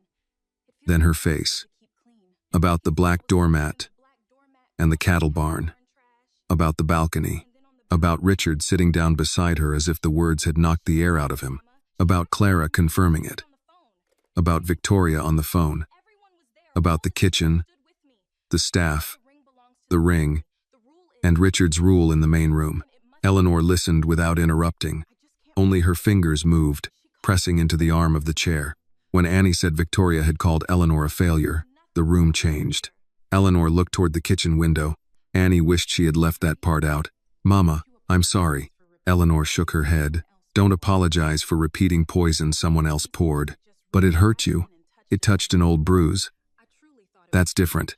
Speaker 1: then her face, about the black doormat and the cattle barn, about the balcony, about Richard sitting down beside her as if the words had knocked the air out of him, about Clara confirming it, about Victoria on the phone, about the kitchen, the staff, the ring, and Richard's rule in the main room. Eleanor listened without interrupting. Only her fingers moved, pressing into the arm of the chair. When Annie said Victoria had called Eleanor a failure, the room changed. Eleanor looked toward the kitchen window. Annie wished she had left that part out. "Mama, I'm sorry." Eleanor shook her head. "Don't apologize for repeating poison someone else poured. But it hurt you. It touched an old bruise." "That's different."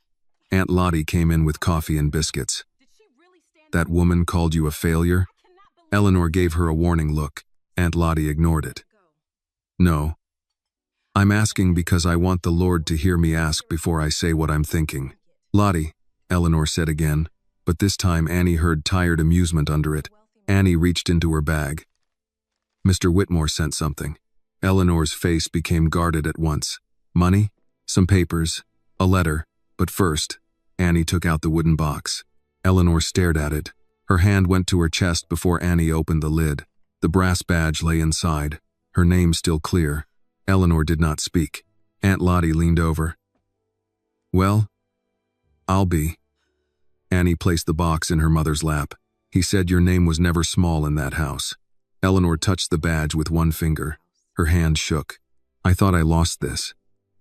Speaker 1: Aunt Lottie came in with coffee and biscuits. "That woman called you a failure?" Eleanor gave her a warning look. Aunt Lottie ignored it. "No. I'm asking because I want the Lord to hear me ask before I say what I'm thinking." "Lottie," Eleanor said again, but this time Annie heard tired amusement under it. Annie reached into her bag. "Mr. Whitmore sent something." Eleanor's face became guarded at once. "Money? Some papers? A letter?" But first, Annie took out the wooden box. Eleanor stared at it. Her hand went to her chest before Annie opened the lid. The brass badge lay inside, her name still clear. Eleanor did not speak. Aunt Lottie leaned over. "Well, I'll be." Annie placed the box in her mother's lap. "He said your name was never small in that house." Eleanor touched the badge with one finger. Her hand shook. "I thought I lost this."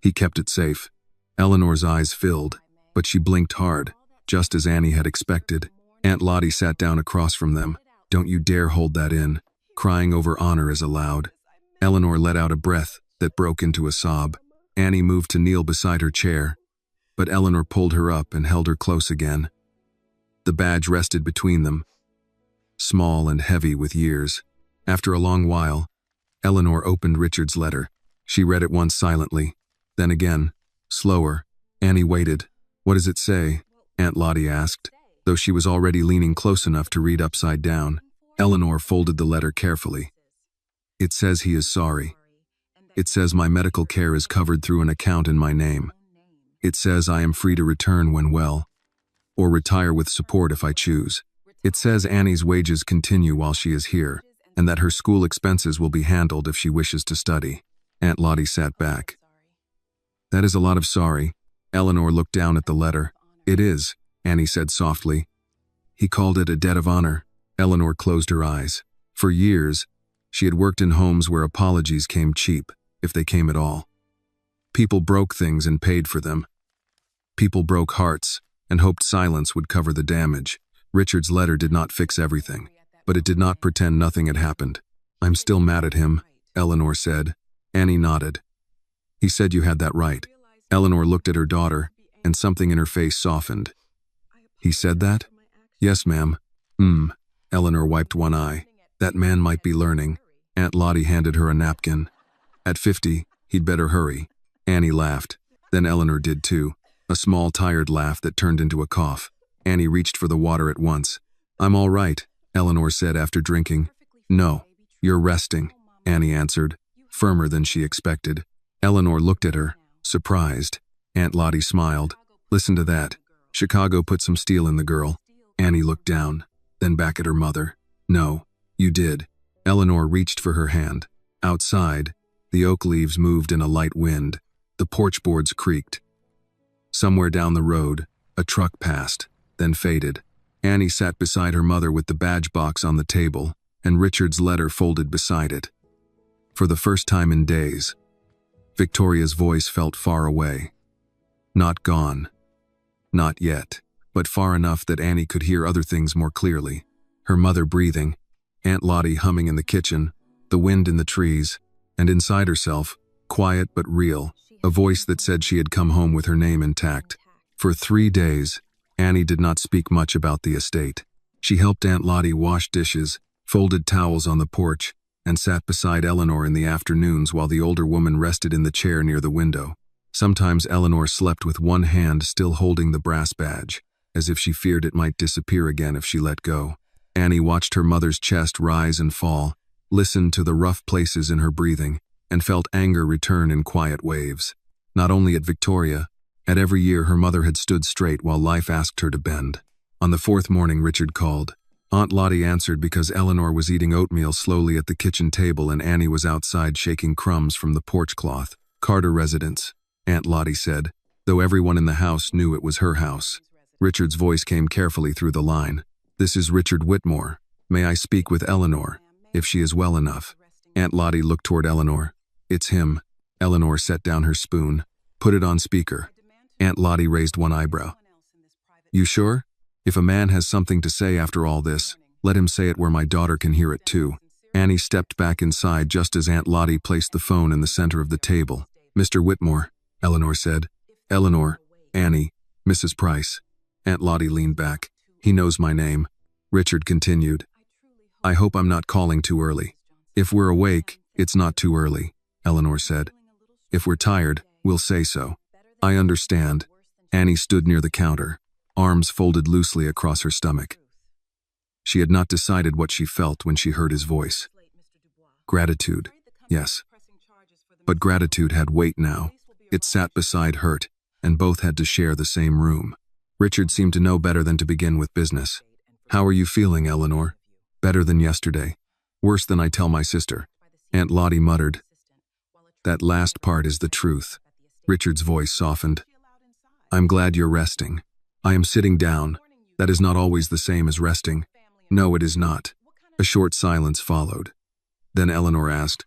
Speaker 1: "He kept it safe." Eleanor's eyes filled, but she blinked hard, just as Annie had expected. Aunt Lottie sat down across from them. "Don't you dare hold that in." Crying over honor is allowed. Eleanor let out a breath that broke into a sob. Annie moved to kneel beside her chair, but Eleanor pulled her up and held her close again. The badge rested between them, small and heavy with years. After a long while, Eleanor opened Richard's letter. She read it once silently, then again, slower. Annie waited. "What does it say?" Aunt Lottie asked, though she was already leaning close enough to read upside down. Eleanor folded the letter carefully. "It says he is sorry. It says my medical care is covered through an account in my name. It says I am free to return when well, or retire with support if I choose. It says Annie's wages continue while she is here, and that her school expenses will be handled if she wishes to study." Aunt Lottie sat back. "That is a lot of sorry." Eleanor looked down at the letter. "It is," Annie said softly. "He called it a debt of honor." Eleanor closed her eyes. For years, she had worked in homes where apologies came cheap, if they came at all. People broke things and paid for them. People broke hearts and hoped silence would cover the damage. Richard's letter did not fix everything, but it did not pretend nothing had happened. "I'm still mad at him," Eleanor said. Annie nodded. "He said you had that right." Eleanor looked at her daughter, and something in her face softened. "He said that?" "Yes, ma'am." Eleanor wiped one eye. "That man might be learning." Aunt Lottie handed her a napkin. "At 50, he'd better hurry." Annie laughed. Then Eleanor did too. A small, tired laugh that turned into a cough. Annie reached for the water at once. "I'm all right," Eleanor said after drinking. "No, you're resting," Annie answered, firmer than she expected. Eleanor looked at her, surprised. Aunt Lottie smiled. "Listen to that. Chicago put some steel in the girl." Annie looked down, then back at her mother. "No, you did." Eleanor reached for her hand. Outside, the oak leaves moved in a light wind. The porch boards creaked. Somewhere down the road, a truck passed, then faded. Annie sat beside her mother with the badge box on the table, and Richard's letter folded beside it. For the first time in days, Victoria's voice felt far away. Not gone. Not yet, but far enough that Annie could hear other things more clearly. Her mother breathing, Aunt Lottie humming in the kitchen, the wind in the trees, and inside herself, quiet but real, a voice that said she had come home with her name intact. For 3 days, Annie did not speak much about the estate. She helped Aunt Lottie wash dishes, folded towels on the porch, and sat beside Eleanor in the afternoons while the older woman rested in the chair near the window. Sometimes Eleanor slept with one hand still holding the brass badge, as if she feared it might disappear again if she let go. Annie watched her mother's chest rise and fall, listened to the rough places in her breathing, and felt anger return in quiet waves. Not only at Victoria, at every year her mother had stood straight while life asked her to bend. On the 4th morning Richard called. Aunt Lottie answered because Eleanor was eating oatmeal slowly at the kitchen table and Annie was outside shaking crumbs from the porch cloth. "Carter residence," Aunt Lottie said, though everyone in the house knew it was her house. Richard's voice came carefully through the line. "This is Richard Whitmore. May I speak with Eleanor, if she is well enough?" Aunt Lottie looked toward Eleanor. "It's him." Eleanor set down her spoon. "Put it on speaker." Aunt Lottie raised one eyebrow. "You sure? If a man has something to say after all this, let him say it where my daughter can hear it too." Annie stepped back inside just as Aunt Lottie placed the phone in the center of the table. "Mr. Whitmore," Eleanor said. "Eleanor, Annie, Mrs. Price." Aunt Lottie leaned back. "He knows my name." Richard continued. "I hope I'm not calling too early." "If we're awake, it's not too early," Eleanor said. "If we're tired, we'll say so." "I understand." Annie stood near the counter, arms folded loosely across her stomach. She had not decided what she felt when she heard his voice. Gratitude, yes. But gratitude had weight now. It sat beside hurt, and both had to share the same room. Richard seemed to know better than to begin with business. "How are you feeling, Eleanor?" "Better than yesterday. Worse than I tell my sister." Aunt Lottie muttered. "That last part is the truth." Richard's voice softened. "I'm glad you're resting." "I am sitting down. That is not always the same as resting." "No, it is not." A short silence followed. Then Eleanor asked,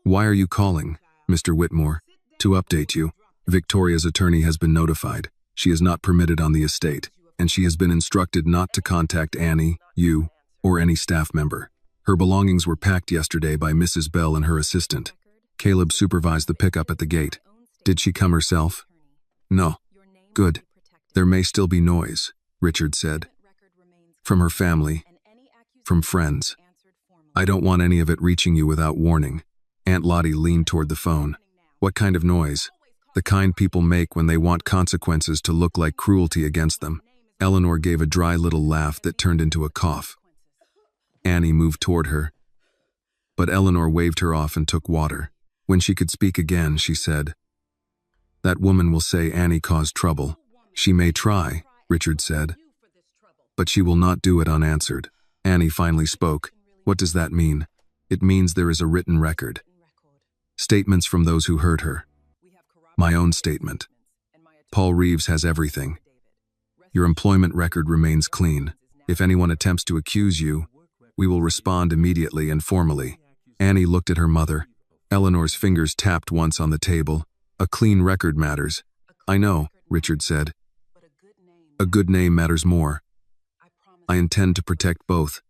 Speaker 1: "Why are you calling, Mr. Whitmore?" "To update you. Victoria's attorney has been notified. She is not permitted on the estate, and she has been instructed not to contact Annie, you, or any staff member. Her belongings were packed yesterday by Mrs. Bell and her assistant. Caleb supervised the pickup at the gate." "Did she come herself?" "No." "Good. There may still be noise," Richard said. "From her family. From friends. I don't want any of it reaching you without warning." Aunt Lottie leaned toward the phone. "What kind of noise?" "The kind people make when they want consequences to look like cruelty against them." Eleanor gave a dry little laugh that turned into a cough. Annie moved toward her, but Eleanor waved her off and took water. When she could speak again, she said, "That woman will say Annie caused trouble." "She may try," Richard said, "but she will not do it unanswered." Annie finally spoke. "What does that mean?" "It means there is a written record. Statements from those who heard her. My own statement. Paul Reeves has everything. Your employment record remains clean. If anyone attempts to accuse you, we will respond immediately and formally." Annie looked at her mother. Eleanor's fingers tapped once on the table. "A clean record matters." "I know," Richard said. "A good name matters more. I intend to protect both."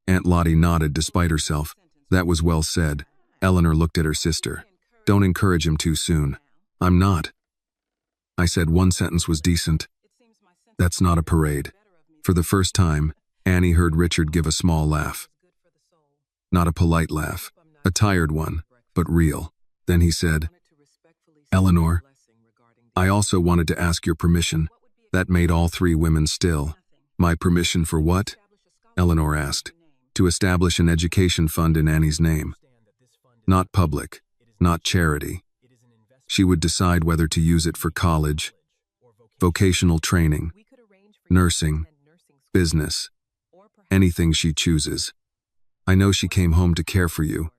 Speaker 1: Aunt Lottie nodded despite herself. "That was well said." Eleanor looked at her sister. "Don't encourage him too soon." "I'm not. I said one sentence was decent. That's not a parade." For the first time, Annie heard Richard give a small laugh. Not a polite laugh, a tired one, but real. Then he said, "Eleanor, I also wanted to ask your permission." That made all three women still. "My permission for what?" Eleanor asked. "To establish an education fund in Annie's name. Not public, not charity. She would decide whether to use it for college, vocational training, nursing, business, anything she chooses. I know she came home to care for you,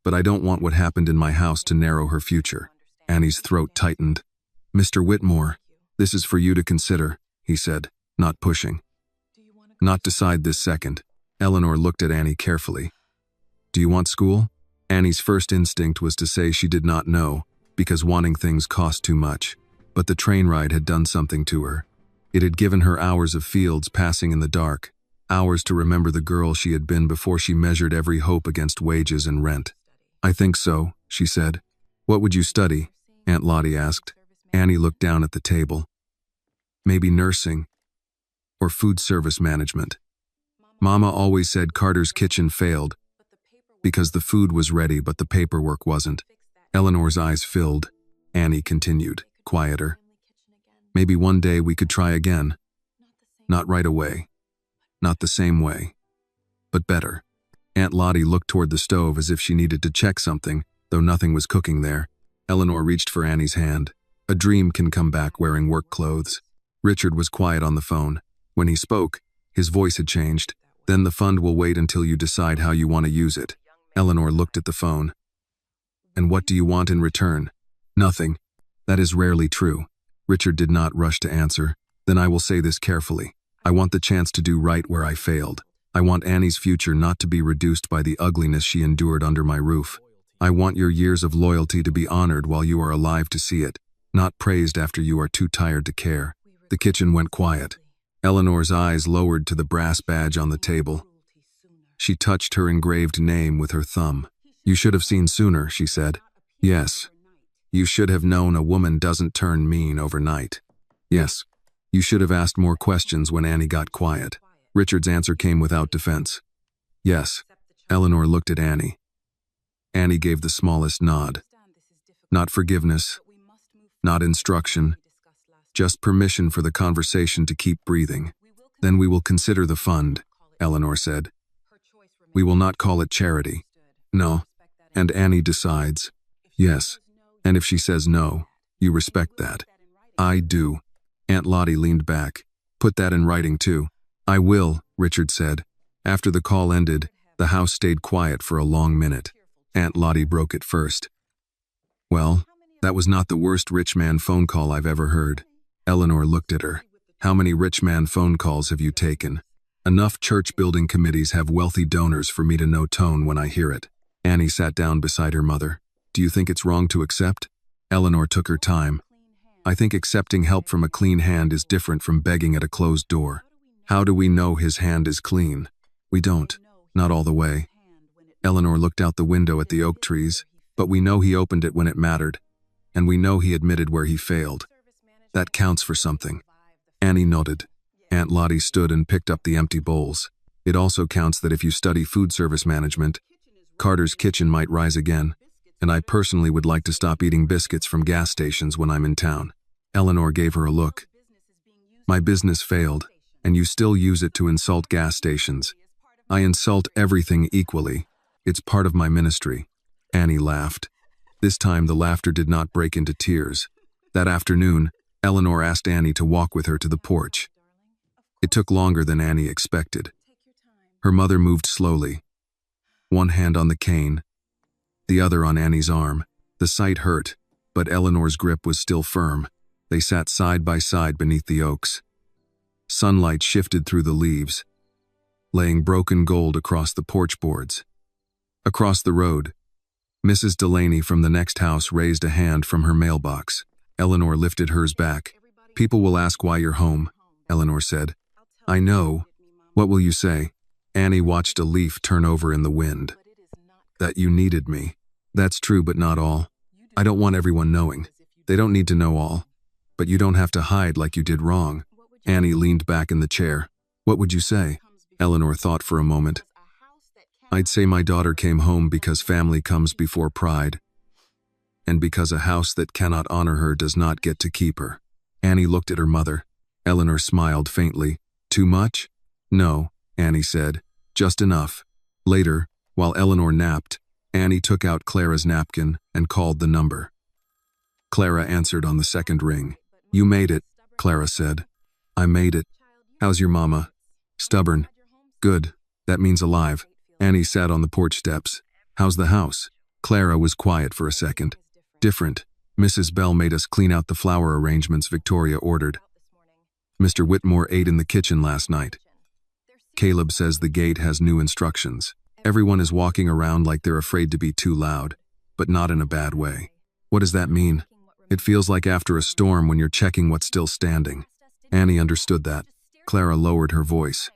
Speaker 1: but I don't want what happened in my house to narrow her future." Annie's throat tightened. "Mr. Whitmore, this is for you to consider," he said, not pushing. "Not decide this second." Eleanor looked at Annie carefully. "Do you want school?" Annie's first instinct was to say she did not know, because wanting things cost too much. But the train ride had done something to her. It had given her hours of fields passing in the dark, hours to remember the girl she had been before she measured every hope against wages and rent. "I think so," she said. "What would you study?" Aunt Lottie asked. Annie looked down at the table. "Maybe nursing, or food service management. Mama always said Carter's kitchen failed because the food was ready but the paperwork wasn't." Eleanor's eyes filled. Annie continued, quieter. "Maybe one day we could try again. Not right away. Not the same way. But better." Aunt Lottie looked toward the stove as if she needed to check something, though nothing was cooking there. Eleanor reached for Annie's hand. A dream can come back wearing work clothes. Richard was quiet on the phone. When he spoke, his voice had changed. "Then the fund will wait until you decide how you want to use it." Eleanor looked at the phone. "And what do you want in return?" "Nothing." "That is rarely true." Richard did not rush to answer. "Then I will say this carefully. I want the chance to do right where I failed. I want Annie's future not to be reduced by the ugliness she endured under my roof. I want your years of loyalty to be honored while you are alive to see it, not praised after you are too tired to care. The kitchen went quiet. Eleanor's eyes lowered to the brass badge on the table. She touched her engraved name with her thumb. You should have seen sooner, she said. Yes. You should have known a woman doesn't turn mean overnight. Yes. You should have asked more questions when Annie got quiet. Richard's answer came without defense. Yes. Eleanor looked at Annie. Annie gave the smallest nod. Not forgiveness, not instruction, just permission for the conversation to keep breathing. Then we will consider the fund, Eleanor said. We will not call it charity. No. And Annie decides. Yes. And if she says no, you respect that. I do. Aunt Lottie leaned back. Put that in writing too. I will, Richard said. After the call ended, the house stayed quiet for a long minute. Aunt Lottie broke it first. Well, that was not the worst rich man phone call I've ever heard. Eleanor looked at her. How many rich man phone calls have you taken? Enough church building committees have wealthy donors for me to know tone when I hear it. Annie sat down beside her mother. Do you think it's wrong to accept? Eleanor took her time. I think accepting help from a clean hand is different from begging at a closed door. How do we know his hand is clean? We don't. Not all the way. Eleanor looked out the window at the oak trees, but we know he opened it when it mattered, and we know he admitted where he failed. That counts for something. Annie nodded. Aunt Lottie stood and picked up the empty bowls. It also counts that if you study food service management, Carter's Kitchen might rise again, and I personally would like to stop eating biscuits from gas stations when I'm in town. Eleanor gave her a look. My business failed, and you still use it to insult gas stations. I insult everything equally. It's part of my ministry. Annie laughed. This time the laughter did not break into tears. That afternoon, Eleanor asked Annie to walk with her to the porch. It took longer than Annie expected. Her mother moved slowly, one hand on the cane, the other on Annie's arm. The sight hurt, but Eleanor's grip was still firm. They sat side by side beneath the oaks. Sunlight shifted through the leaves, laying broken gold across the porch boards. Across the road, Mrs. Delaney from the next house raised a hand from her mailbox. Eleanor lifted hers back. People will ask why you're home, Eleanor said. I know. What will you say? Annie watched a leaf turn over in the wind. That you needed me. That's true, but not all. I don't want everyone knowing. They don't need to know all. But you don't have to hide like you did wrong. Annie leaned back in the chair. What would you say? Eleanor thought for a moment. I'd say my daughter came home because family comes before pride, and because a house that cannot honor her does not get to keep her. Annie looked at her mother. Eleanor smiled faintly. Too much? No, Annie said. Just enough. Later, while Eleanor napped, Annie took out Clara's napkin and called the number. Clara answered on the second ring. You made it, Clara said. I made it. How's your mama? Stubborn. Good. That means alive. Annie sat on the porch steps. How's the house? Clara was quiet for a second. Different. Mrs. Bell made us clean out the flower arrangements Victoria ordered. Mr. Whitmore ate in the kitchen last night. Caleb says the gate has new instructions. Everyone is walking around like they're afraid to be too loud, but not in a bad way. What does that mean? It feels like after a storm when you're checking what's still standing. Annie understood that. Clara lowered her voice.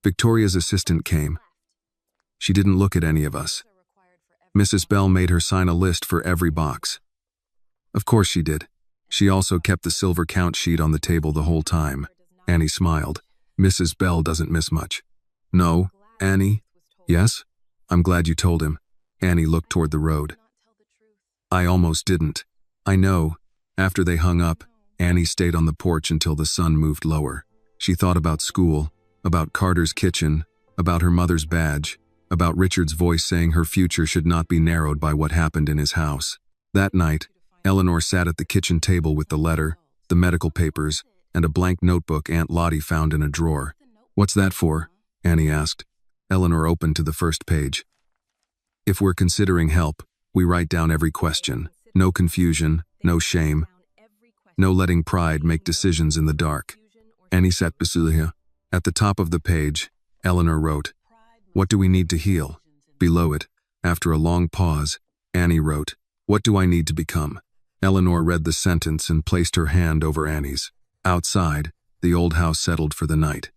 Speaker 1: Victoria's assistant came. She didn't look at any of us. Mrs. Bell made her sign a list for every box. Of course she did. She also kept the silver count sheet on the table the whole time. Annie smiled. Mrs. Bell doesn't miss much. No, Annie? Yes? I'm glad you told him. Annie looked toward the road. I almost didn't. I know. After they hung up, Annie stayed on the porch until the sun moved lower. She thought about school, about Carter's kitchen, about her mother's badge, about Richard's voice saying her future should not be narrowed by what happened in his house. That night, Eleanor sat at the kitchen table with the letter, the medical papers, and a blank notebook Aunt Lottie found in a drawer. What's that for? Annie asked. Eleanor opened to the first page. If we're considering help, we write down every question. No confusion, no shame, no letting pride make decisions in the dark. Annie sat beside her. At the top of the page, Eleanor wrote, "What do we need to heal?" Below it, after a long pause, Annie wrote, "What do I need to become?" Eleanor read the sentence and placed her hand over Annie's. Outside, the old house settled for the night.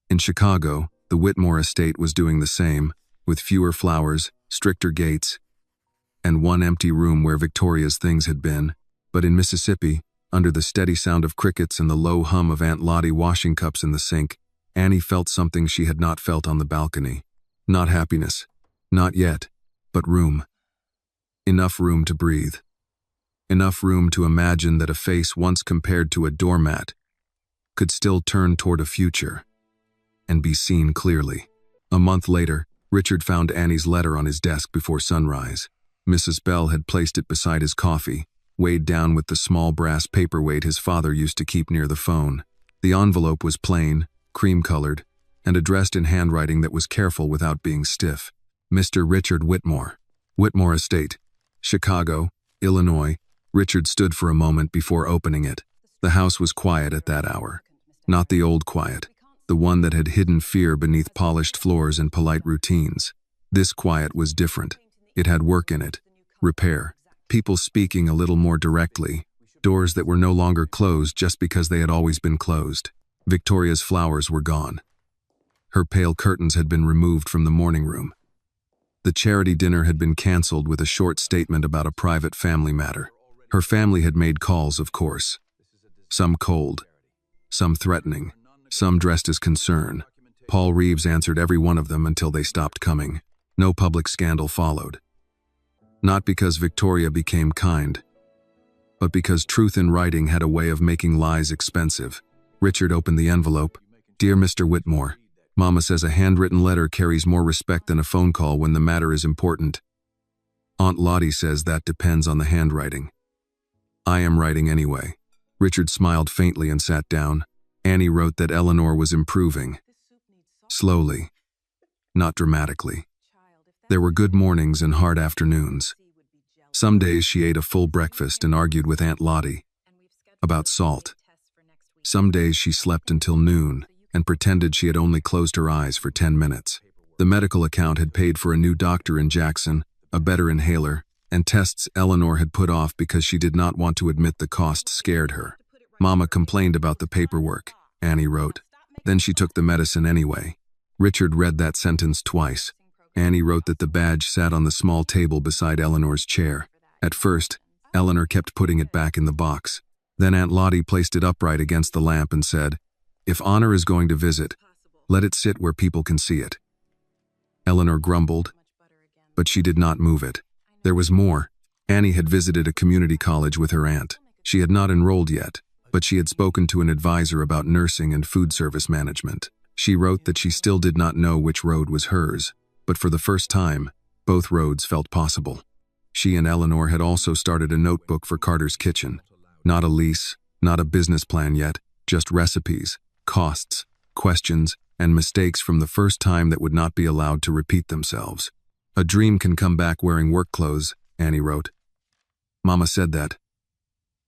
Speaker 1: In Chicago, the Whitmore estate was doing the same, with fewer flowers, stricter gates, and one empty room where Victoria's things had been. But in Mississippi, under the steady sound of crickets and the low hum of Aunt Lottie washing cups in the sink, Annie felt something she had not felt on the balcony. Not happiness. Not yet. But room. Enough room to breathe. Enough room to imagine that a face once compared to a doormat could still turn toward a future and be seen clearly. A month later, Richard found Annie's letter on his desk before sunrise. Mrs. Bell had placed it beside his coffee, weighed down with the small brass paperweight his father used to keep near the phone. The envelope was plain, cream-colored, and addressed in handwriting that was careful without being stiff. Mr. Richard Whitmore. Whitmore Estate, Chicago, Illinois. Richard stood for a moment before opening it. The house was quiet at that hour. Not the old quiet, the one that had hidden fear beneath polished floors and polite routines. This quiet was different. It had work in it, repair, people speaking a little more directly, doors that were no longer closed just because they had always been closed. Victoria's flowers were gone. Her pale curtains had been removed from the morning room. The charity dinner had been canceled with a short statement about a private family matter. Her family had made calls, of course. Some cold, some threatening, some dressed as concern. Paul Reeves answered every one of them until they stopped coming. No public scandal followed. Not because Victoria became kind, but because truth in writing had a way of making lies expensive. Richard opened the envelope. "Dear Mr. Whitmore, Mama says a handwritten letter carries more respect than a phone call when the matter is important. Aunt Lottie says that depends on the handwriting. I am writing anyway." Richard smiled faintly and sat down. Annie wrote that Eleanor was improving. Slowly, not dramatically. There were good mornings and hard afternoons. Some days she ate a full breakfast and argued with Aunt Lottie about salt. Some days she slept until noon and pretended she had only closed her eyes for 10 minutes. The medical account had paid for a new doctor in Jackson, a better inhaler, and tests Eleanor had put off because she did not want to admit the cost scared her. Mama complained about the paperwork, Annie wrote. Then she took the medicine anyway. Richard read that sentence twice. Annie wrote that the badge sat on the small table beside Eleanor's chair. At first, Eleanor kept putting it back in the box. Then Aunt Lottie placed it upright against the lamp and said, "If Honor is going to visit, let it sit where people can see it." Eleanor grumbled, but she did not move it. There was more. Annie had visited a community college with her aunt. She had not enrolled yet, but she had spoken to an advisor about nursing and food service management. She wrote that she still did not know which road was hers, but for the first time, both roads felt possible. She and Eleanor had also started a notebook for Carter's Kitchen. Not a lease, not a business plan yet, just recipes, costs, questions, and mistakes from the first time that would not be allowed to repeat themselves. "A dream can come back wearing work clothes," Annie wrote. Mama said that.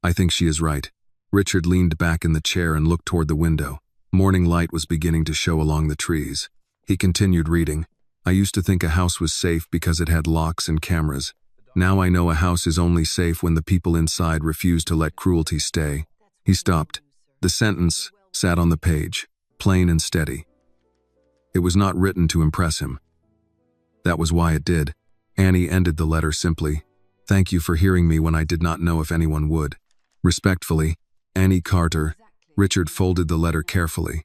Speaker 1: I think she is right. Richard leaned back in the chair and looked toward the window. Morning light was beginning to show along the trees. He continued reading. "I used to think a house was safe because it had locks and cameras. Now I know a house is only safe when the people inside refuse to let cruelty stay." He stopped. The sentence sat on the page, plain and steady. It was not written to impress him. That was why it did. Annie ended the letter simply, "Thank you for hearing me when I did not know if anyone would. Respectfully, Annie Carter." Richard folded the letter carefully,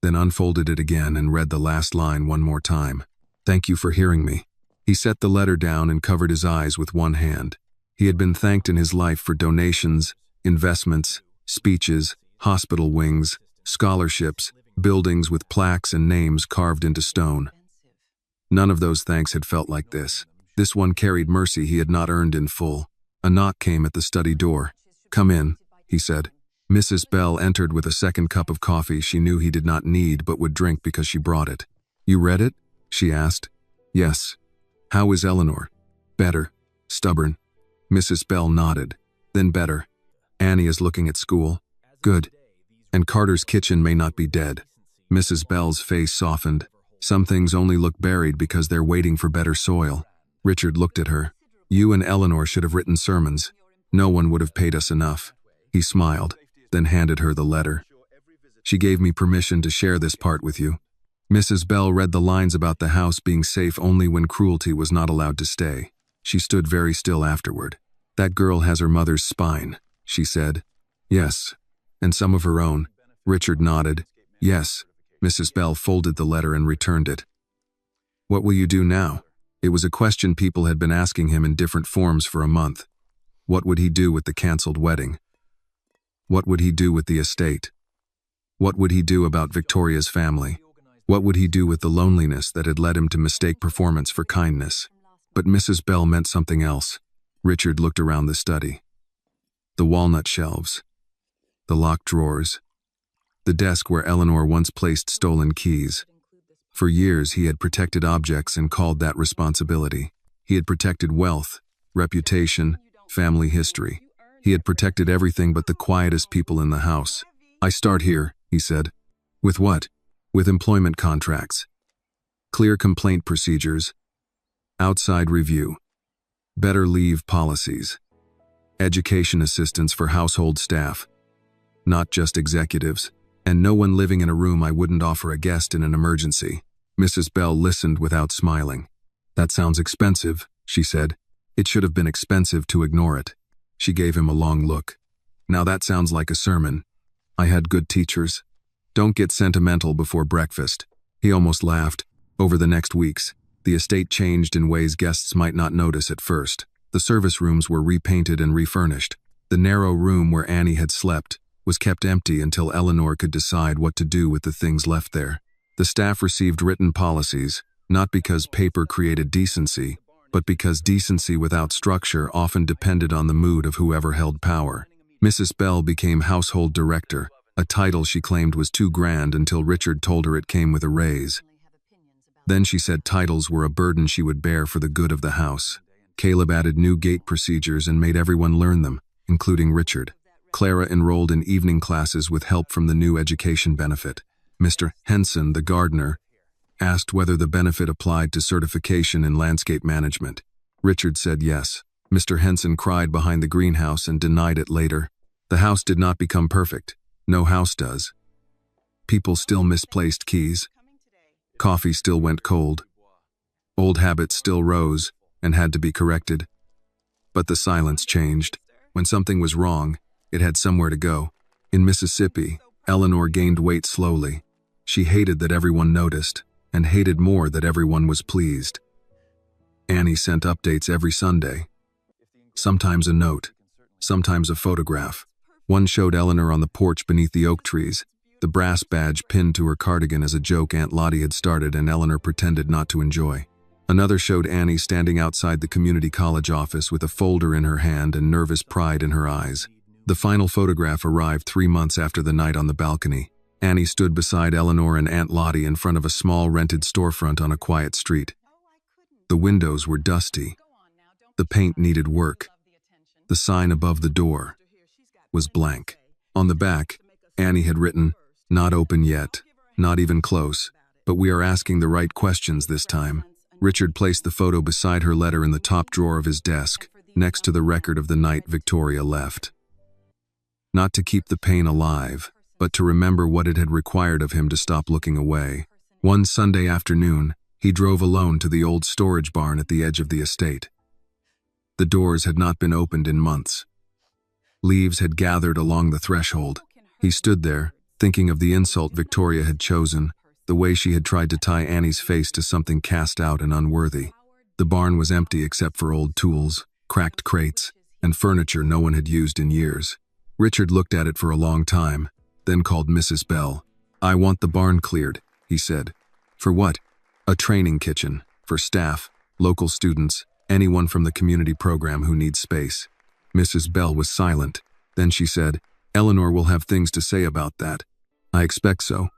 Speaker 1: then unfolded it again and read the last line one more time. "Thank you for hearing me." He set the letter down and covered his eyes with one hand. He had been thanked in his life for donations, investments, speeches, hospital wings, scholarships, buildings with plaques and names carved into stone. None of those thanks had felt like this. This one carried mercy he had not earned in full. A knock came at the study door. "Come in," he said. Mrs. Bell entered with a second cup of coffee she knew he did not need but would drink because she brought it. "You read it?" she asked. "Yes." "How is Eleanor?" "Better. Stubborn." Mrs. Bell nodded. "Then better. Annie is looking at school." "Good. And Carter's kitchen may not be dead. Mrs. Bell's face softened. Some things only look buried because they're waiting for better soil. Richard looked at her. You and Eleanor should have written sermons. No one would have paid us enough. He smiled, then handed her the letter. She gave me permission to share this part with you. Mrs. Bell read the lines about the house being safe only when cruelty was not allowed to stay. She stood very still afterward. That girl has her mother's spine, she said. Yes. And some of her own. Richard nodded. Yes. Mrs. Bell folded the letter and returned it. What will you do now? It was a question people had been asking him in different forms for a month. What would he do with the cancelled wedding? What would he do with the estate? What would he do about Victoria's family? What would he do with the loneliness that had led him to mistake performance for kindness? But Mrs. Bell meant something else. Richard looked around the study. The walnut shelves. The locked drawers. The desk where Eleanor once placed stolen keys. For years he had protected objects and called that responsibility. He had protected wealth, reputation, family history. He had protected everything but the quietest people in the house. I start here, he said. With what? With employment contracts. Clear complaint procedures. Outside review. Better leave policies. Education assistance for household staff. Not just executives. And no one living in a room I wouldn't offer a guest in an emergency. Mrs. Bell listened without smiling. That sounds expensive, she said. It should have been expensive to ignore it. She gave him a long look. Now that sounds like a sermon. I had good teachers. Don't get sentimental before breakfast. He almost laughed. Over the next weeks, the estate changed in ways guests might not notice at first. The service rooms were repainted and refurnished. The narrow room where Annie had slept was kept empty until Eleanor could decide what to do with the things left there. The staff received written policies, not because paper created decency, but because decency without structure often depended on the mood of whoever held power. Mrs. Bell became household director, a title she claimed was too grand until Richard told her it came with a raise. Then she said titles were a burden she would bear for the good of the house. Caleb added new gate procedures and made everyone learn them, including Richard. Clara enrolled in evening classes with help from the new education benefit. Mr. Henson, the gardener, asked whether the benefit applied to certification in landscape management. Richard said yes. Mr. Henson cried behind the greenhouse and denied it later. The house did not become perfect. No house does. People still misplaced keys. Coffee still went cold. Old habits still rose and had to be corrected. But the silence changed. When something was wrong, it had somewhere to go. In Mississippi, Eleanor gained weight slowly. She hated that everyone noticed, and hated more that everyone was pleased. Annie sent updates every Sunday. Sometimes a note, sometimes a photograph. One showed Eleanor on the porch beneath the oak trees, the brass badge pinned to her cardigan as a joke Aunt Lottie had started and Eleanor pretended not to enjoy. Another showed Annie standing outside the community college office with a folder in her hand and nervous pride in her eyes. The final photograph arrived 3 months after the night on the balcony. Annie stood beside Eleanor and Aunt Lottie in front of a small rented storefront on a quiet street. The windows were dusty. The paint needed work. The sign above the door was blank. On the back, Annie had written, "Not open yet, not even close, but we are asking the right questions this time." Richard placed the photo beside her letter in the top drawer of his desk, next to the record of the night Victoria left. Not to keep the pain alive, but to remember what it had required of him to stop looking away. One Sunday afternoon, he drove alone to the old storage barn at the edge of the estate. The doors had not been opened in months. Leaves had gathered along the threshold. He stood there, thinking of the insult Victoria had chosen, the way she had tried to tie Annie's face to something cast out and unworthy. The barn was empty except for old tools, cracked crates, and furniture no one had used in years. Richard looked at it for a long time, then called Mrs. Bell. "I want the barn cleared," he said. "For what?" "A training kitchen, for staff, local students, anyone from the community program who needs space." Mrs. Bell was silent. Then she said, "Eleanor will have things to say about that." "I expect so."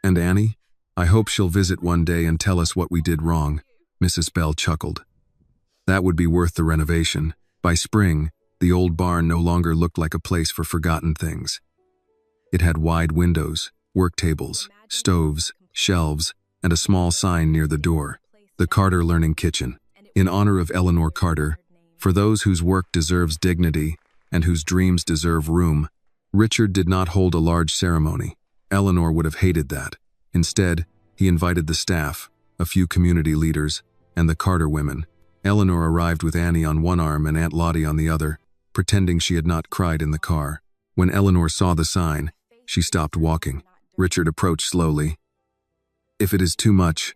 Speaker 1: "And Annie? I hope she'll visit one day and tell us what we did wrong." Mrs. Bell chuckled. "That would be worth the renovation." By spring, the old barn no longer looked like a place for forgotten things. It had wide windows, work tables, stoves, shelves, and a small sign near the door. The Carter Learning Kitchen. In honor of Eleanor Carter, for those whose work deserves dignity and whose dreams deserve room, Richard did not hold a large ceremony. Eleanor would have hated that. Instead, he invited the staff, a few community leaders, and the Carter women. Eleanor arrived with Annie on one arm and Aunt Lottie on the other, pretending she had not cried in the car. When Eleanor saw the sign, she stopped walking. Richard approached slowly. "If it is too much,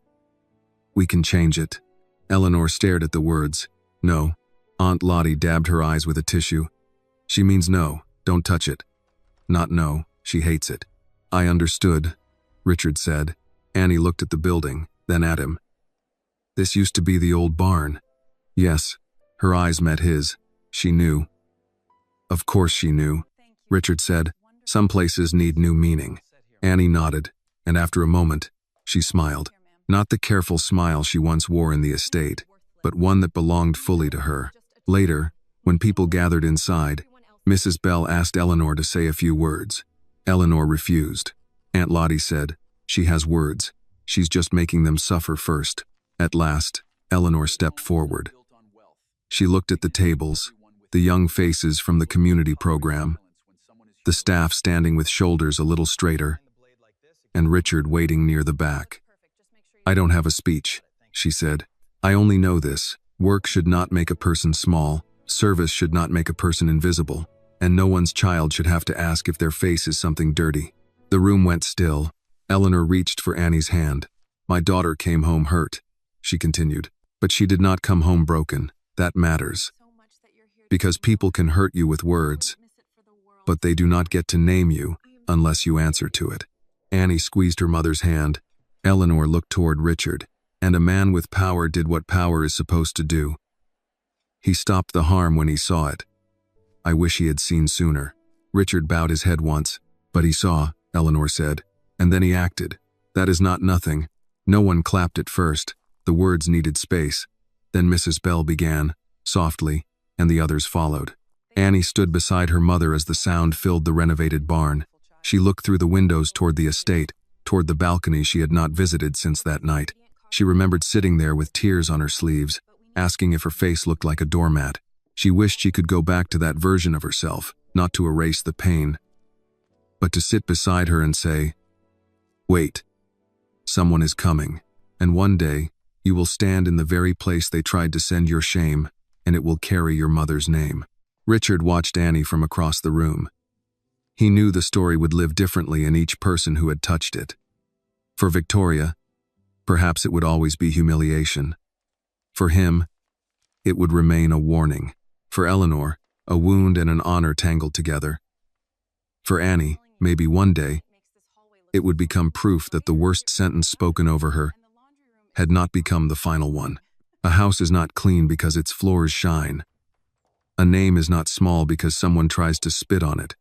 Speaker 1: we can change it." Eleanor stared at the words. "No." Aunt Lottie dabbed her eyes with a tissue. "She means no, don't touch it." "Not no, she hates it." "I understood," Richard said. Annie looked at the building, then at him. "This used to be the old barn." "Yes." Her eyes met his. She knew. "Of course she knew," Richard said. "Some places need new meaning." Annie nodded, and after a moment, she smiled. Not the careful smile she once wore in the estate, but one that belonged fully to her. Later, when people gathered inside, Mrs. Bell asked Eleanor to say a few words. Eleanor refused. Aunt Lottie said, "She has words. She's just making them suffer first." At last, Eleanor stepped forward. She looked at the tables, the young faces from the community program, the staff standing with shoulders a little straighter, and Richard waiting near the back. "I don't have a speech," she said. "I only know this. Work should not make a person small, service should not make a person invisible, and no one's child should have to ask if their face is something dirty." The room went still. Eleanor reached for Annie's hand. "My daughter came home hurt," she continued. "But she did not come home broken. That matters. Because people can hurt you with words, but they do not get to name you unless you answer to it." Annie squeezed her mother's hand. Eleanor looked toward Richard, and a man with power did what power is supposed to do. He stopped the harm when he saw it. "I wish he had seen sooner." Richard bowed his head once. "But he saw," Eleanor said, "and then he acted. That is not nothing." No one clapped at first. The words needed space. Then Mrs. Bell began, softly, and the others followed. Annie stood beside her mother as the sound filled the renovated barn. She looked through the windows toward the estate, toward the balcony she had not visited since that night. She remembered sitting there with tears on her sleeves, asking if her face looked like a doormat. She wished she could go back to that version of herself, not to erase the pain, but to sit beside her and say, "Wait, someone is coming, and one day you will stand in the very place they tried to send your shame, and it will carry your mother's name." Richard watched Annie from across the room. He knew the story would live differently in each person who had touched it. For Victoria, perhaps it would always be humiliation. For him, it would remain a warning. For Eleanor, a wound and an honor tangled together. For Annie, maybe one day, it would become proof that the worst sentence spoken over her had not become the final one. A house is not clean because its floors shine. A name is not small because someone tries to spit on it.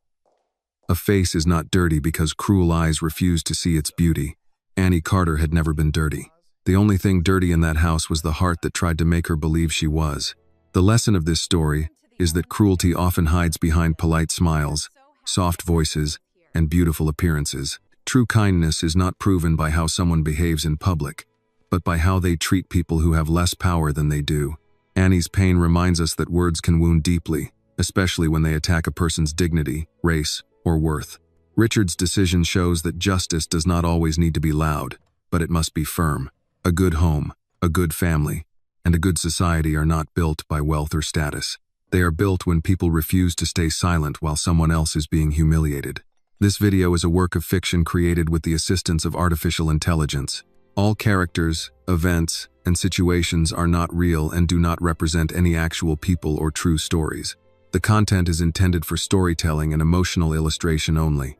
Speaker 1: A face is not dirty because cruel eyes refuse to see its beauty. Annie Carter had never been dirty. The only thing dirty in that house was the heart that tried to make her believe she was. The lesson of this story is that cruelty often hides behind polite smiles, soft voices, and beautiful appearances. True kindness is not proven by how someone behaves in public, but by how they treat people who have less power than they do. Annie's pain reminds us that words can wound deeply, especially when they attack a person's dignity, race, or worth. Richard's decision shows that justice does not always need to be loud, but it must be firm. A good home, a good family, and a good society are not built by wealth or status. They are built when people refuse to stay silent while someone else is being humiliated. This video is a work of fiction created with the assistance of artificial intelligence. All characters, events, and situations are not real and do not represent any actual people or true stories. The content is intended for storytelling and emotional illustration only.